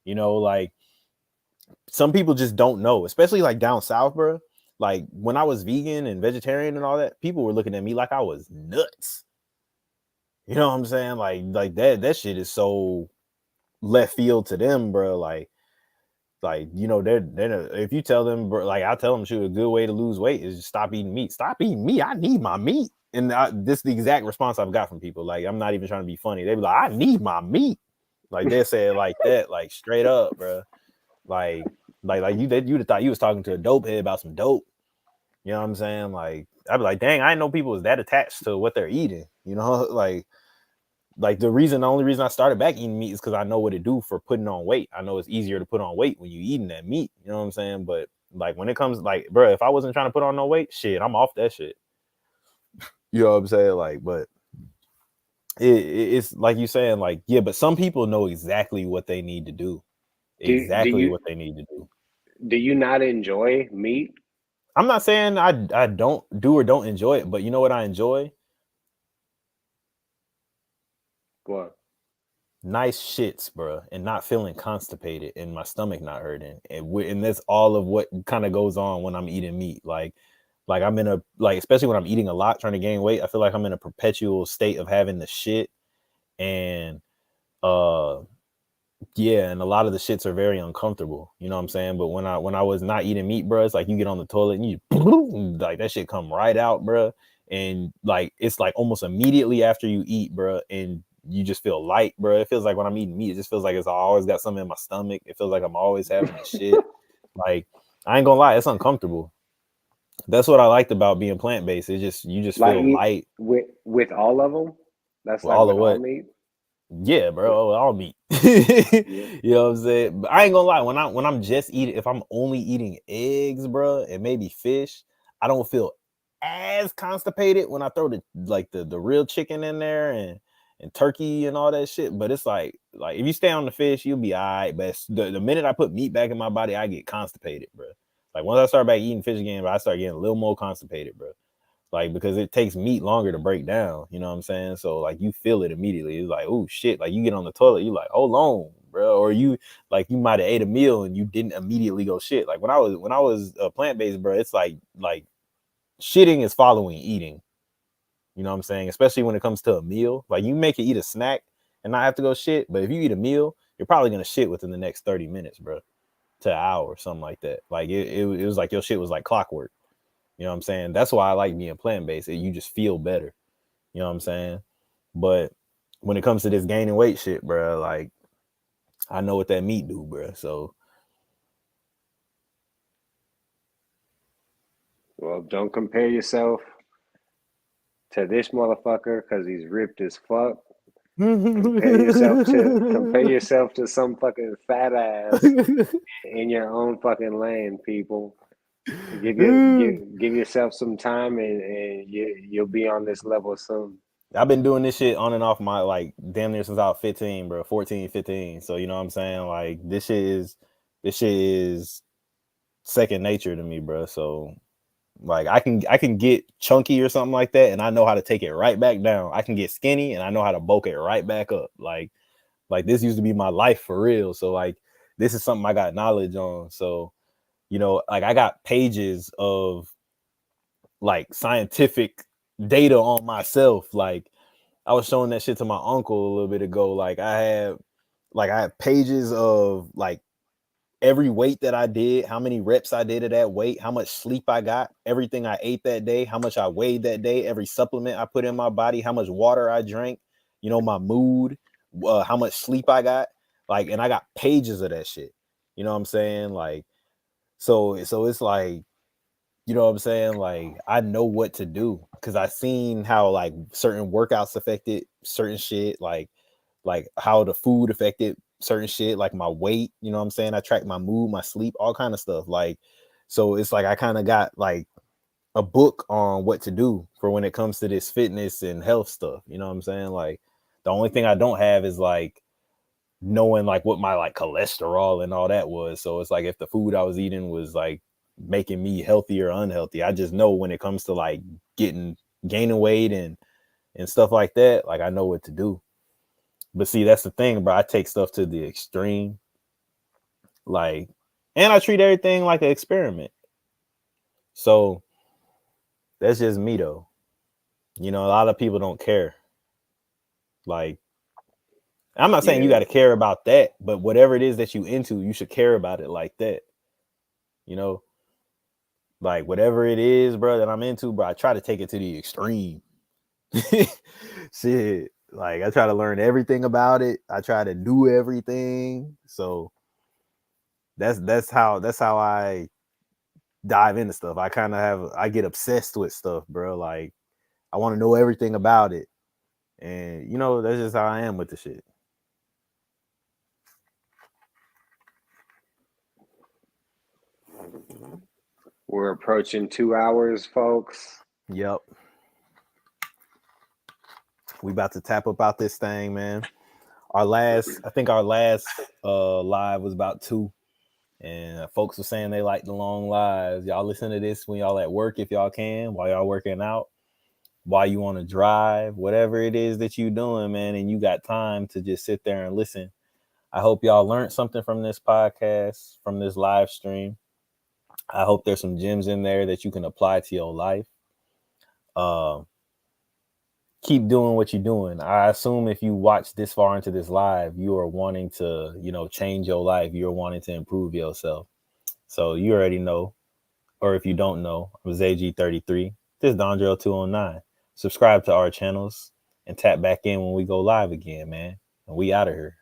Speaker 1: Like, some people just don't know, especially like down south, bro. Like, when I was vegan and vegetarian and all that, people were looking at me like I was nuts. You know what I'm saying? Like that shit is so left field to them, bro. Like, they're if you tell them, bro, like, I tell them, shoot, a good way to lose weight is just stop eating meat. Stop eating meat. I need my meat. And this is the exact response I've got from people. Like, I'm not even trying to be funny. They be like, I need my meat. Like, they say it like that, like, straight up, bro. Like, you'd have thought you was talking to a dope head about some dope. You know what I'm saying? Like, I'd be like, dang, I didn't know people was that attached to what they're eating. Like the only reason I started back eating meat is because I know what it do for putting on weight. I know it's easier to put on weight when you eating that meat. You know what I'm saying? But like, when it comes, like, bro, if I wasn't trying to put on no weight, shit, I'm off that shit. You know what I'm saying? Like, but it's like you saying, like, yeah, but some people know exactly what they need to do.
Speaker 2: do
Speaker 1: Exactly what they need to do.
Speaker 2: do you not enjoy meat?
Speaker 1: I'm not saying I don't do or don't enjoy it, but you know what I enjoy?
Speaker 2: What?
Speaker 1: Nice shits, bro, and not feeling constipated and my stomach not hurting. And that's all of what kind of goes on when I'm eating meat. Like I'm in a like especially when I'm eating a lot trying to gain weight, I feel like I'm in a perpetual state of having the shit and uh yeah, and a lot of the shits are very uncomfortable. You know what I'm saying? But when I was not eating meat, bro, it's like you get on the toilet and you like that shit come right out, bro. And like it's like almost immediately after you eat, bro, and you just feel light, bro. It feels like when I'm eating meat, it just feels like I always got something in my stomach. It feels like I'm always having the shit. Like I ain't gonna lie, it's uncomfortable. That's what I liked about being plant based. It just you just
Speaker 2: Like
Speaker 1: feel
Speaker 2: eat
Speaker 1: light
Speaker 2: with all of them? That's
Speaker 1: with
Speaker 2: like
Speaker 1: all of
Speaker 2: with all
Speaker 1: what.
Speaker 2: meat?
Speaker 1: Yeah,
Speaker 2: With
Speaker 1: bro, all meat.
Speaker 2: yeah.
Speaker 1: You know what I'm saying? But I ain't gonna lie, when I'm just eating, if I'm only eating eggs, bro, and maybe fish, I don't feel as constipated when I throw the real chicken in there and turkey and all that shit. But it's like if you stay on the fish, you'll be all right. But the minute I put meat back in my body, I get constipated, bro. Like once I start back eating fish again, I start getting a little more constipated, bro. Like because it takes meat longer to break down, you know what I'm saying? So like you feel it immediately. It's like, oh shit, like you get on the toilet, you like, hold on, bro. Or you like you might have ate a meal and you didn't immediately go shit. Like when I was plant-based, bro, it's like shitting is following eating. You know what I'm saying? Especially when it comes to a meal. Like you make it eat a snack and not have to go shit, but if you eat a meal, you're probably gonna shit within the next 30 minutes, bro, to an hour or something like that. Like it was like your shit was like clockwork. You know what I'm saying? That's why I like being plant based. You just feel better. You know what I'm saying? But when it comes to this gaining weight shit, bro, like I know what that meat do, bro. So
Speaker 2: Well, don't compare yourself to this motherfucker because he's ripped as fuck. Compare yourself to some fucking fat ass in your own fucking lane, people. Give yourself some time and you'll be on this level soon.
Speaker 1: I've been doing this shit on and off my like damn near since I was 15, bro. 14, 15. So you know what I'm saying? Like this shit is second nature to me, bro. So like I can get chunky or something like that and I know how to take it right back down. I can get skinny and I know how to bulk it right back up. Like this used to be my life for real. So like this is something I got knowledge on. So, like I got pages of like scientific data on myself. Like I was showing that shit to my uncle a little bit ago. Like I have pages of like every weight that I did, how many reps I did of that weight, how much sleep I got, everything I ate that day, how much I weighed that day, every supplement I put in my body, how much water I drank, my mood, how much sleep I got. Like, and I got pages of that shit. You know what I'm saying? Like, so it's like, you know what I'm saying? Like, I know what to do because I seen how like certain workouts affected certain shit, like how the food affected certain shit, like my weight, you know what I'm saying? I track my mood, my sleep, all kind of stuff. Like, so it's like I kind of got like a book on what to do for when it comes to this fitness and health stuff. You know what I'm saying? Like, the only thing I don't have is like knowing like what my like cholesterol and all that was. So it's like if the food I was eating was like making me healthy or unhealthy, I just know when it comes to like gaining weight and stuff like that, like I know what to do. But see, that's the thing, bro. I take stuff to the extreme, like, and I treat everything like an experiment. So that's just me, though. A lot of people don't care. Like, I'm not saying you got
Speaker 2: Yeah.
Speaker 1: to care about that, but whatever it is that you into, you should care about it like that. You know, like whatever it is, bro, that I'm into, bro. I try to take it to the extreme. Shit, like I try to learn everything about it. I try to do everything. So that's how I dive into stuff. I get obsessed with stuff, bro. Like I want to know everything about it. And that's just how I am with the shit.
Speaker 2: We're approaching 2 hours, folks.
Speaker 1: Yep. We about to tap about this thing, man. I think our last live was about 2. And folks were saying they like the long lives. Y'all listen to this when y'all at work if y'all can, while y'all working out, while you want to drive, whatever it is that you doing, man, and you got time to just sit there and listen. I hope y'all learned something from this podcast, from this live stream. I hope there's some gems in there that you can apply to your life. Uh, keep doing what you're doing. I assume if you watch this far into this live, you are wanting to, change your life. You're wanting to improve yourself. So you already know, or if you don't know, I'm ZayG33. This is Dondrell209. Subscribe to our channels and tap back in when we go live again, man. And we out of here.